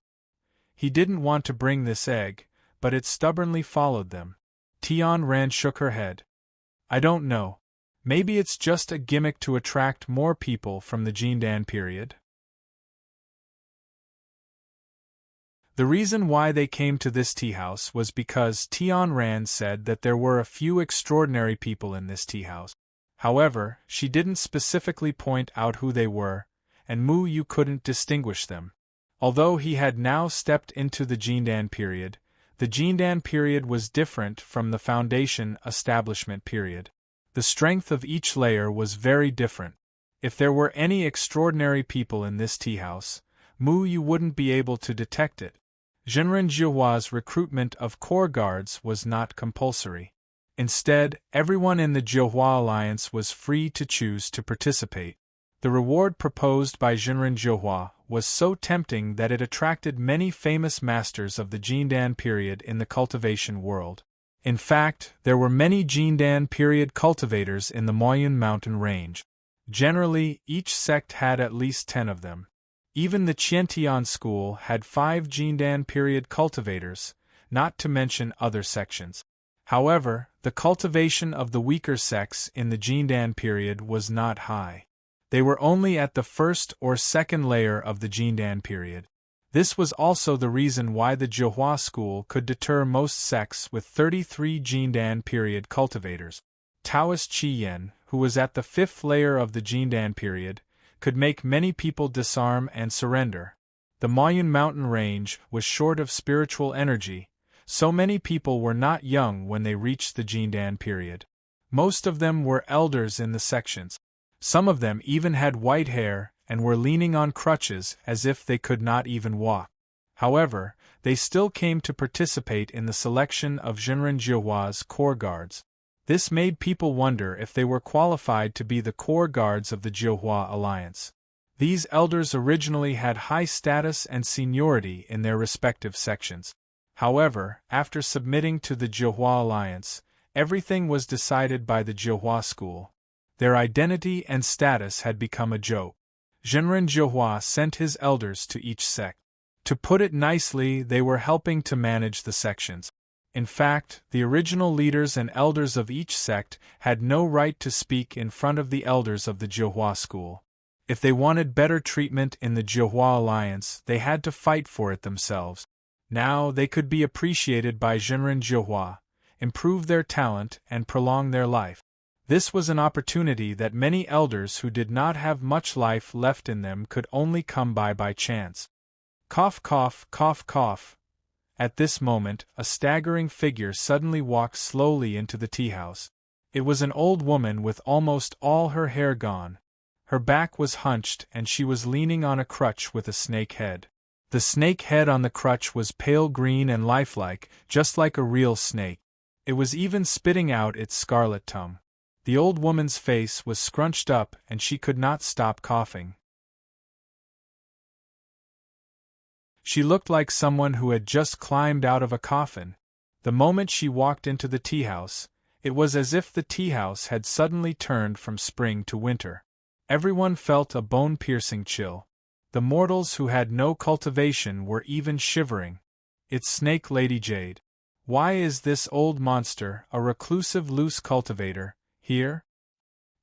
Speaker 1: He didn't want to bring this egg, but it stubbornly followed them. Tian Ran shook her head. I don't know. Maybe it's just a gimmick to attract more people from the Jindan period. The reason why they came to this teahouse was because Tian Ran said that there were a few extraordinary people in this teahouse. However, she didn't specifically point out who they were, and Mu Yu couldn't distinguish them. Although he had now stepped into the Jindan period, the Jindan period was different from the Foundation establishment period. The strength of each layer was very different. If there were any extraordinary people in this teahouse, Mu Yu wouldn't be able to detect it. Jinren Jihua's recruitment of core guards was not compulsory. Instead, everyone in the Jihua alliance was free to choose to participate. The reward proposed by Jinren Jihua was so tempting that it attracted many famous masters of the Jindan period in the cultivation world. In fact, there were many Jindan period cultivators in the Moyun mountain range. Generally, each sect had at least 10 of them. Even the Qiantian school had 5 Jindan period cultivators, not to mention other sections. However, the cultivation of the weaker sects in the Jindan period was not high. They were only at the first or second layer of the Jindan period. This was also the reason why the Jihua school could deter most sects with 33 Jindan period cultivators. Taoist Qi Yen, who was at the 5th layer of the Jindan period, could make many people disarm and surrender. The Moyun mountain range was short of spiritual energy, so many people were not young when they reached the Jindan period. Most of them were elders in the sections. Some of them even had white hair and were leaning on crutches as if they could not even walk. However, they still came to participate in the selection of Jinren Jihua's core guards. This made people wonder if they were qualified to be the core guards of the Jihua alliance. These elders originally had high status and seniority in their respective sections. However, after submitting to the Jihua alliance, everything was decided by the Jihua school. Their identity and status had become a joke. Jinren Jihua sent his elders to each sect. To put it nicely, they were helping to manage the sections. In fact, the original leaders and elders of each sect had no right to speak in front of the elders of the Jihua school. If they wanted better treatment in the Jihua alliance, they had to fight for it themselves. Now they could be appreciated by Jinren Jihua, improve their talent, and prolong their life. This was an opportunity that many elders who did not have much life left in them could only come by chance. Cough, cough, cough, cough. At this moment, a staggering figure suddenly walked slowly into the tea-house. It was an old woman with almost all her hair gone. Her back was hunched and she was leaning on a crutch with a snake head. The snake head on the crutch was pale green and lifelike, just like a real snake. It was even spitting out its scarlet tongue. The old woman's face was scrunched up and she could not stop coughing. She looked like someone who had just climbed out of a coffin. The moment she walked into the tea-house, it was as if the tea-house had suddenly turned from spring to winter. Everyone felt a bone-piercing chill. The mortals who had no cultivation were even shivering. It's Snake Lady Jade. Why is this old monster, a reclusive loose cultivator, here?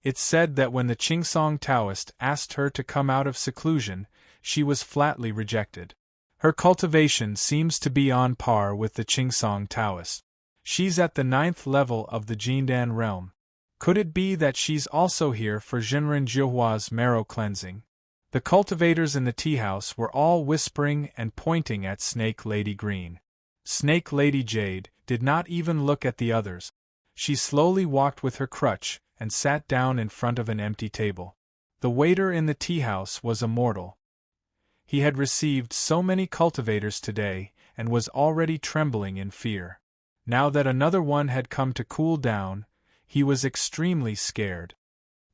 Speaker 1: It's said that when the Qingsong Taoist asked her to come out of seclusion, she was flatly rejected. Her cultivation seems to be on par with the Qingsong Taoist. She's at the 9th level of the Jindan realm. Could it be that she's also here for Jinren Jiuhua's marrow cleansing? The cultivators in the tea-house were all whispering and pointing at Snake Lady Green. Snake Lady Jade did not even look at the others. She slowly walked with her crutch and sat down in front of an empty table. The waiter in the tea-house was a mortal. He had received so many cultivators today and was already trembling in fear. Now that another one had come to cool down, he was extremely scared.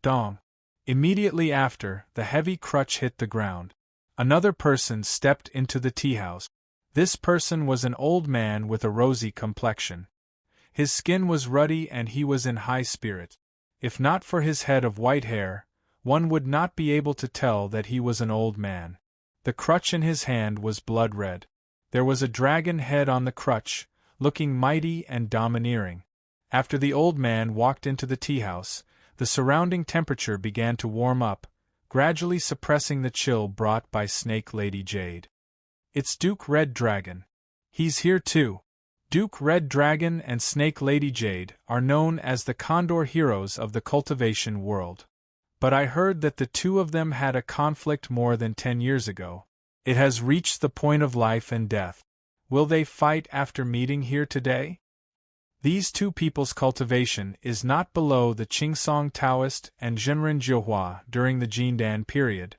Speaker 1: Dong! Immediately after, the heavy crutch hit the ground. Another person stepped into the tea-house. This person was an old man with a rosy complexion. His skin was ruddy and he was in high spirits. If not for his head of white hair, one would not be able to tell that he was an old man. The crutch in his hand was blood red. There was a dragon head on the crutch, looking mighty and domineering. After the old man walked into the tea-house, the surrounding temperature began to warm up, gradually suppressing the chill brought by Snake Lady Jade. It's Duke Red Dragon. He's here too. Duke Red Dragon and Snake Lady Jade are known as the Condor heroes of the cultivation world. But I heard that the two of them had a conflict more than 10 years ago. It has reached the point of life and death. Will they fight after meeting here today? These two people's cultivation is not below the Qingsong Taoist and Jinren Jiuhua during the Jindan period.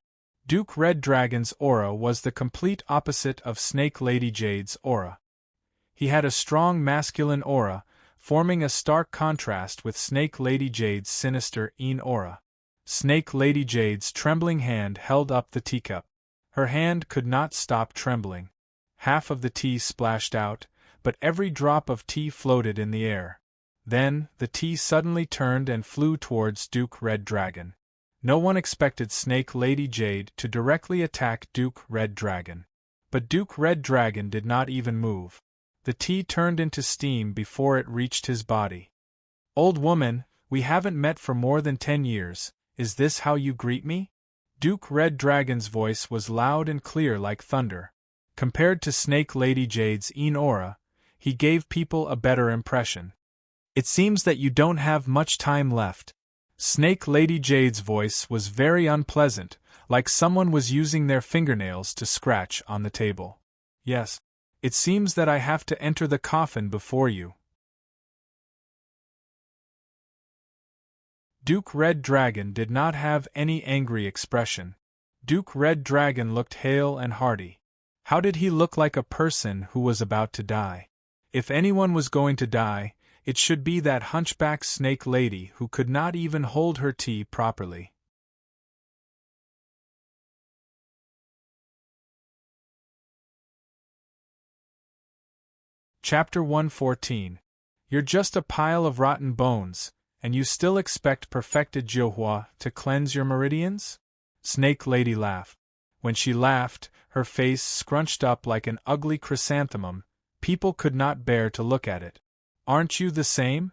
Speaker 1: Duke Red Dragon's aura was the complete opposite of Snake Lady Jade's aura. He had a strong masculine aura, forming a stark contrast with Snake Lady Jade's sinister Yin aura. Snake Lady Jade's trembling hand held up the teacup. Her hand could not stop trembling. Half of the tea splashed out, but every drop of tea floated in the air. Then, the tea suddenly turned and flew towards Duke Red Dragon. No one expected Snake Lady Jade to directly attack Duke Red Dragon. But Duke Red Dragon did not even move. The tea turned into steam before it reached his body. "Old woman, we haven't met for more than 10 years, is this how you greet me?" Duke Red Dragon's voice was loud and clear like thunder. Compared to Snake Lady Jade's Yin aura, he gave people a better impression. "It seems that you don't have much time left." Snake Lady Jade's voice was very unpleasant, like someone was using their fingernails to scratch on the table. "Yes. It seems that I have to enter the coffin before you." Duke Red Dragon did not have any angry expression. Duke Red Dragon looked hale and hearty. How did he look like a person who was about to die? If anyone was going to die, it should be that hunchback snake lady who could not even hold her tea properly. Chapter 114. You're just a pile of rotten bones, and you still expect perfected Jiuhua to cleanse your meridians? Snake Lady laughed. When she laughed, her face scrunched up like an ugly chrysanthemum. People could not bear to look at it. "Aren't you the same?"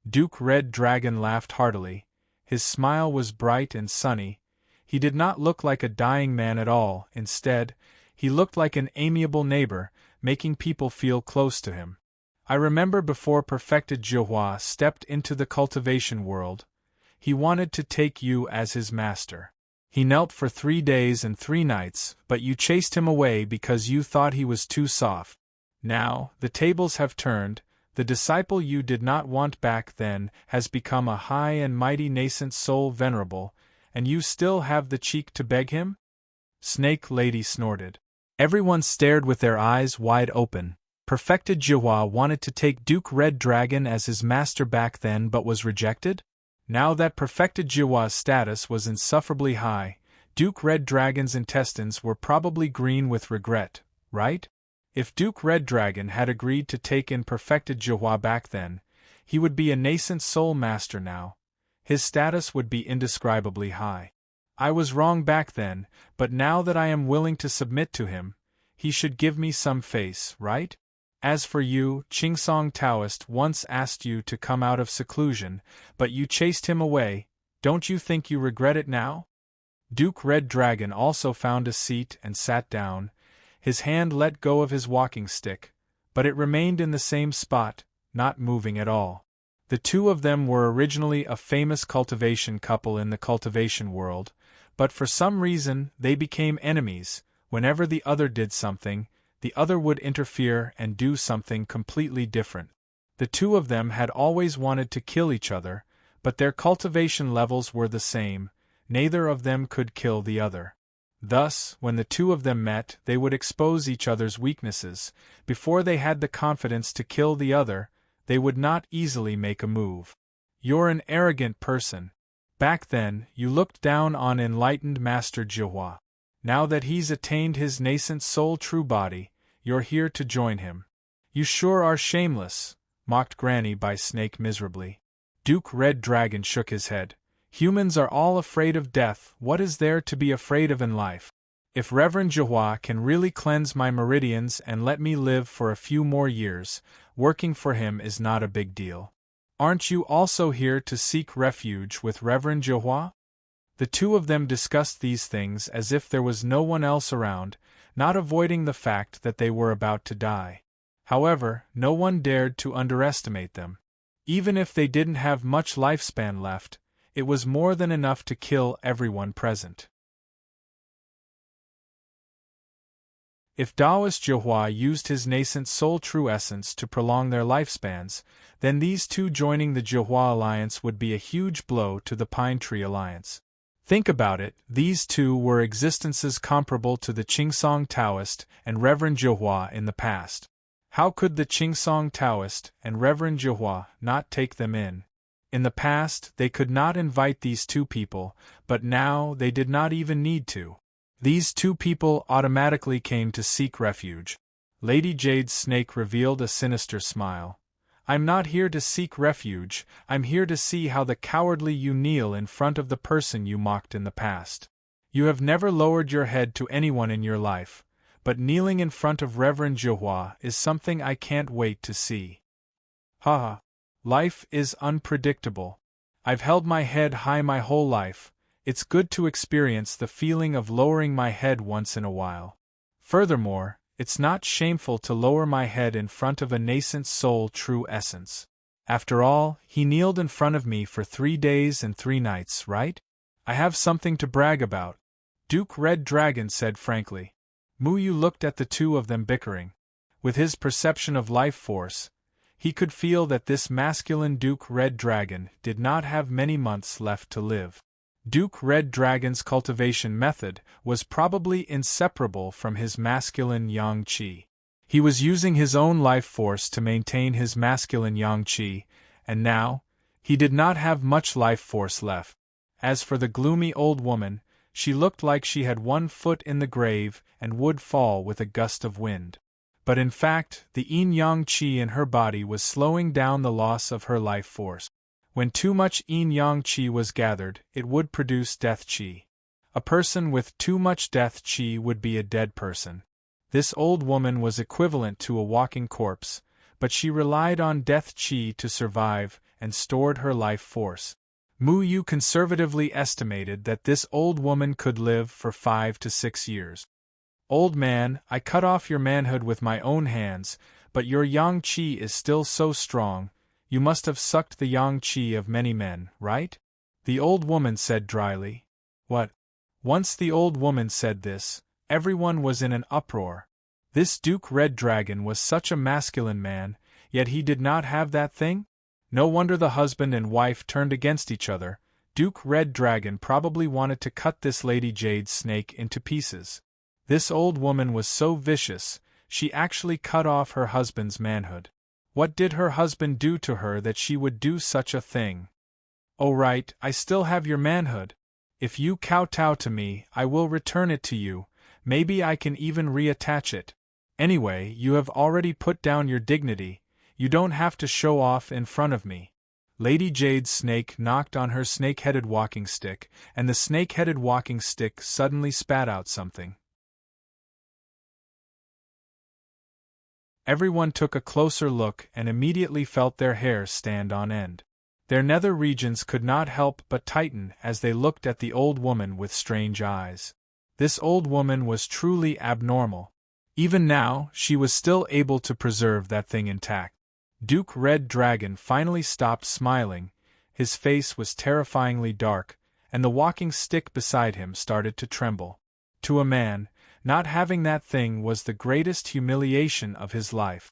Speaker 1: Duke Red Dragon laughed heartily. His smile was bright and sunny. He did not look like a dying man at all. Instead, he looked like an amiable neighbor, making people feel close to him. "I remember before perfected Jiuhua stepped into the cultivation world, he wanted to take you as his master. He knelt for 3 days and 3 nights, but you chased him away because you thought he was too soft. Now, the tables have turned, the disciple you did not want back then has become a high and mighty nascent soul venerable, and you still have the cheek to beg him? Snake Lady snorted. Everyone stared with their eyes wide open. Perfected Jiahua wanted to take Duke Red Dragon as his master back then but was rejected? Now that Perfected Jiahua's status was insufferably high, Duke Red Dragon's intestines were probably green with regret, right? If Duke Red Dragon had agreed to take in Perfected Jiahua back then, he would be a nascent soul master now. His status would be indescribably high. I was wrong back then, but now that I am willing to submit to him, he should give me some face, right? As for you, Qingsong Taoist once asked you to come out of seclusion, but you chased him away. Don't you think you regret it now? Duke Red Dragon also found a seat and sat down. His hand let go of his walking stick, but it remained in the same spot, not moving at all. The two of them were originally a famous cultivation couple in the cultivation world, but for some reason they became enemies. Whenever the other did something, the other would interfere and do something completely different. The two of them had always wanted to kill each other, but their cultivation levels were the same. Neither of them could kill the other. Thus, when the two of them met, they would expose each other's weaknesses. Before they had the confidence to kill the other, they would not easily make a move. You're an arrogant person. Back then, you looked down on enlightened Master Jiahua. Now that he's attained his nascent soul true body, you're here to join him. You sure are shameless, mocked Granny by Snake miserably. Duke Red Dragon shook his head. Humans are all afraid of death. What is there to be afraid of in life? If Reverend Jiahua can really cleanse my meridians and let me live for a few more years, working for him is not a big deal. Aren't you also here to seek refuge with Reverend Jiahua? The two of them discussed these things as if there was no one else around, not avoiding the fact that they were about to die. However, no one dared to underestimate them. Even if they didn't have much lifespan left, it was more than enough to kill everyone present. If Taoist Jiahua used his nascent soul true essence to prolong their lifespans, then these two joining the Jiahua Alliance would be a huge blow to the Pine Tree Alliance. Think about it, these two were existences comparable to the Qingsong Taoist and Reverend Jiahua in the past. How could the Qingsong Taoist and Reverend Jiahua not take them in? In the past, they could not invite these two people, but now they did not even need to. These two people automatically came to seek refuge. Lady Jade's snake revealed a sinister smile. I'm not here to seek refuge, I'm here to see how the cowardly you kneel in front of the person you mocked in the past. You have never lowered your head to anyone in your life, but kneeling in front of Reverend Jiahua is something I can't wait to see. Haha. Life is unpredictable. I've held my head high my whole life. It's good to experience the feeling of lowering my head once in a while. Furthermore, it's not shameful to lower my head in front of a nascent soul true essence. After all, he kneeled in front of me for 3 days and 3 nights, right? I have something to brag about, Duke Red Dragon said frankly. Muyu looked at the two of them bickering. With his perception of life force, he could feel that this masculine Duke Red Dragon did not have many months left to live. Duke Red Dragon's cultivation method was probably inseparable from his masculine Yang Qi. He was using his own life force to maintain his masculine Yang Qi, and now, he did not have much life force left. As for the gloomy old woman, she looked like she had 1 foot in the grave and would fall with a gust of wind. But in fact, the yin-yang qi in her body was slowing down the loss of her life force. When too much yin-yang qi was gathered, it would produce death qi. A person with too much death qi would be a dead person. This old woman was equivalent to a walking corpse, but she relied on death qi to survive and stored her life force. Muyu conservatively estimated that this old woman could live for 5 to 6 years. Old man, I cut off your manhood with my own hands, but your yang qi is still so strong, you must have sucked the yang qi of many men, right? The old woman said dryly. What? Once the old woman said this, everyone was in an uproar. This Duke Red Dragon was such a masculine man, yet he did not have that thing? No wonder the husband and wife turned against each other. Duke Red Dragon probably wanted to cut this Lady Jade's snake into pieces. This old woman was so vicious, she actually cut off her husband's manhood. What did her husband do to her that she would do such a thing? Oh right, I still have your manhood. If you kowtow to me, I will return it to you, maybe I can even reattach it. Anyway, you have already put down your dignity, you don't have to show off in front of me. Lady Jade's snake knocked on her snake-headed walking stick, and the snake-headed walking stick suddenly spat out something. Everyone took a closer look and immediately felt their hair stand on end. Their nether regions could not help but tighten as they looked at the old woman with strange eyes. This old woman was truly abnormal. Even now, she was still able to preserve that thing intact. Duke Red Dragon finally stopped smiling, his face was terrifyingly dark, and the walking stick beside him started to tremble. To a man, not having that thing was the greatest humiliation of his life.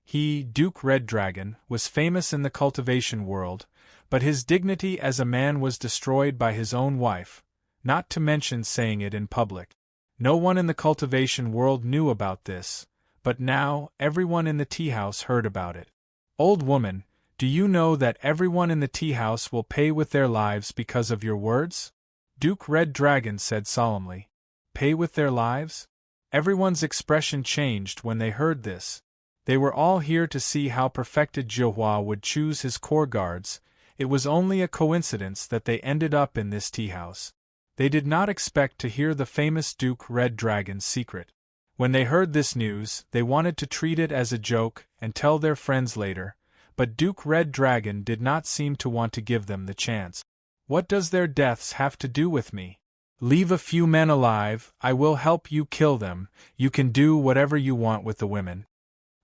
Speaker 1: He, Duke Red Dragon, was famous in the cultivation world, but his dignity as a man was destroyed by his own wife, not to mention saying it in public. No one in the cultivation world knew about this, but now everyone in the tea house heard about it. Old woman, do you know that everyone in the tea house will pay with their lives because of your words? Duke Red Dragon said solemnly. Pay with their lives? Everyone's expression changed when they heard this. They were all here to see how perfected Jiuhua would choose his core guards. It was only a coincidence that they ended up in this tea house. They did not expect to hear the famous Duke Red Dragon's secret. When they heard this news, they wanted to treat it as a joke and tell their friends later, but Duke Red Dragon did not seem to want to give them the chance. What does their deaths have to do with me? Leave a few men alive, I will help you kill them, you can do whatever you want with the women.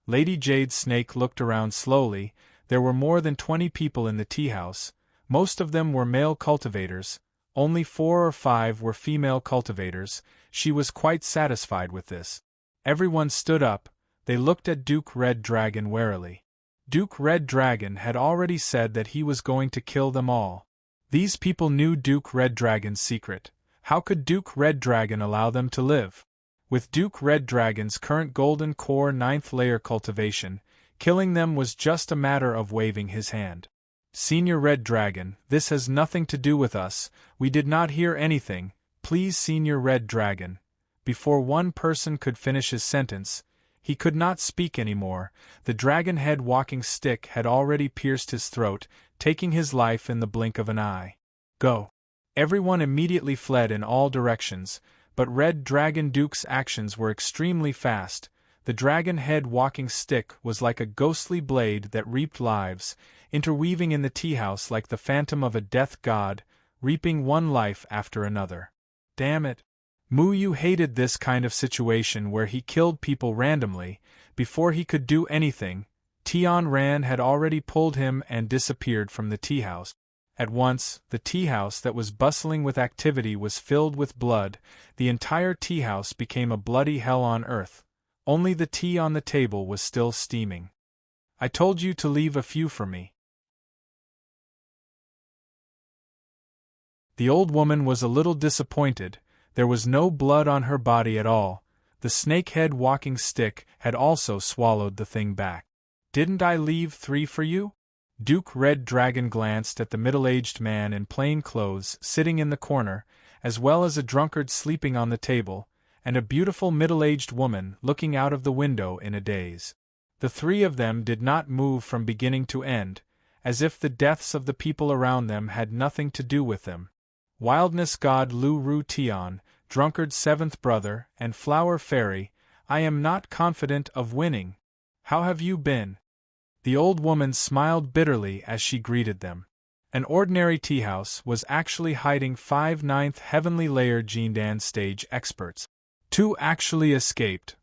Speaker 1: Lady Jade's snake looked around slowly. There were more than 20 people in the tea house, most of them were male cultivators, only 4 or 5 were female cultivators. She was quite satisfied with this. Everyone stood up, they looked at Duke Red Dragon warily. Duke Red Dragon had already said that he was going to kill them all. These people knew Duke Red Dragon's secret. How could Duke Red Dragon allow them to live? With Duke Red Dragon's current golden core 9th layer cultivation, killing them was just a matter of waving his hand. Senior Red Dragon, this has nothing to do with us, we did not hear anything, please Senior Red Dragon. Before one person could finish his sentence, he could not speak anymore, the dragon head walking stick had already pierced his throat, taking his life in the blink of an eye. Go! Everyone immediately fled in all directions, but Red Dragon Duke's actions were extremely fast. The dragon head walking stick was like a ghostly blade that reaped lives, interweaving in the tea house like the phantom of a death god, reaping one life after another. Damn it! Mu Yu hated this kind of situation where he killed people randomly. Before he could do anything, Tian Ran had already pulled him and disappeared from the tea house. At once, the tea house that was bustling with activity was filled with blood. The entire tea house became a bloody hell on earth. Only the tea on the table was still steaming. I told you to leave a few for me. The old woman was a little disappointed. There was no blood on her body at all. The snakehead walking stick had also swallowed the thing back. Didn't I leave 3 for you? Duke Red Dragon glanced at the middle-aged man in plain clothes sitting in the corner, as well as a drunkard sleeping on the table, and a beautiful middle-aged woman looking out of the window in a daze. The 3 of them did not move from beginning to end, as if the deaths of the people around them had nothing to do with them. Wildness God Lu Ru Tian, Drunkard's 7th brother, and Flower Fairy, I am not confident of winning. How have you been? The old woman smiled bitterly as she greeted them. An ordinary tea house was actually hiding 5 9th heavenly layer Jindan stage experts. 2 actually escaped.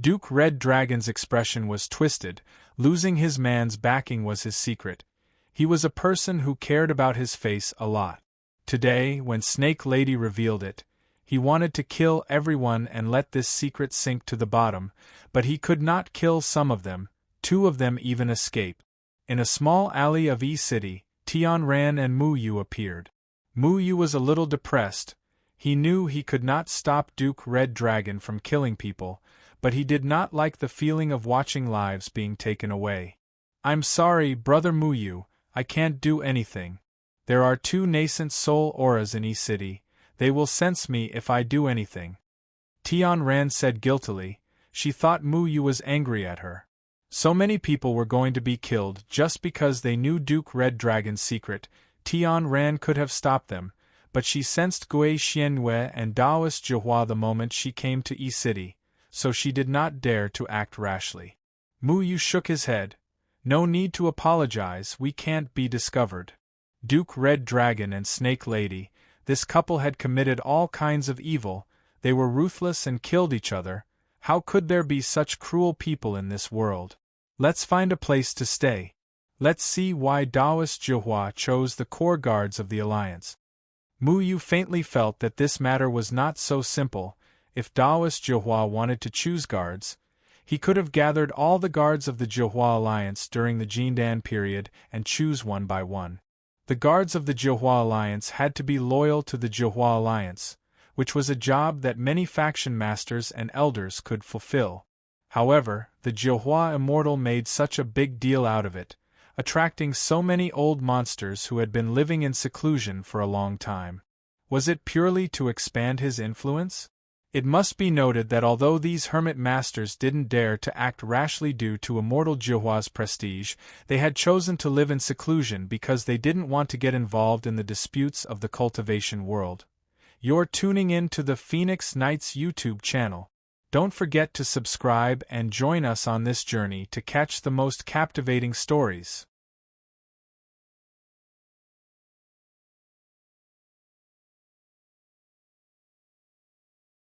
Speaker 1: Duke Red Dragon's expression was twisted. Losing his man's backing was his secret. He was a person who cared about his face a lot. Today, when Snake Lady revealed it, He wanted to kill everyone and let this secret sink to the bottom, but he could not kill some of them. 2 of them even escape. In a small alley of E-City, Tian Ran and Mu Yu appeared. Mu Yu was a little depressed. He knew he could not stop Duke Red Dragon from killing people, but he did not like the feeling of watching lives being taken away. I'm sorry, Brother Mu Yu, I can't do anything. There are 2 nascent soul auras in E-City. They will sense me if I do anything. Tian Ran said guiltily. She thought Mu Yu was angry at her. So many people were going to be killed just because they knew Duke Red Dragon's secret. Tian Ran could have stopped them, but she sensed Gui Xianwei and Daoist Zhihua the moment she came to E-City, so she did not dare to act rashly. Mu Yu shook his head. No need to apologize, we can't be discovered. Duke Red Dragon and Snake Lady, this couple had committed all kinds of evil, they were ruthless and killed each other. How could there be such cruel people in this world? Let's find a place to stay. Let's see why Daoist Zhihua chose the core guards of the Alliance. Mu Yu faintly felt that this matter was not so simple. If Daoist Zhihua wanted to choose guards, he could have gathered all the guards of the Zhihua Alliance during the Jindan period and choose one by one. The guards of the Zhihua Alliance had to be loyal to the Zhihua Alliance, which was a job that many faction masters and elders could fulfill. However, the Zhihua Immortal made such a big deal out of it, attracting so many old monsters who had been living in seclusion for a long time. Was it purely to expand his influence? It must be noted that although these hermit masters didn't dare to act rashly due to Immortal Jihua's prestige, they had chosen to live in seclusion because they didn't want to get involved in the disputes of the cultivation world. You're tuning in to the Phoenix Knights YouTube channel. Don't forget to subscribe and join us on this journey to catch the most captivating stories.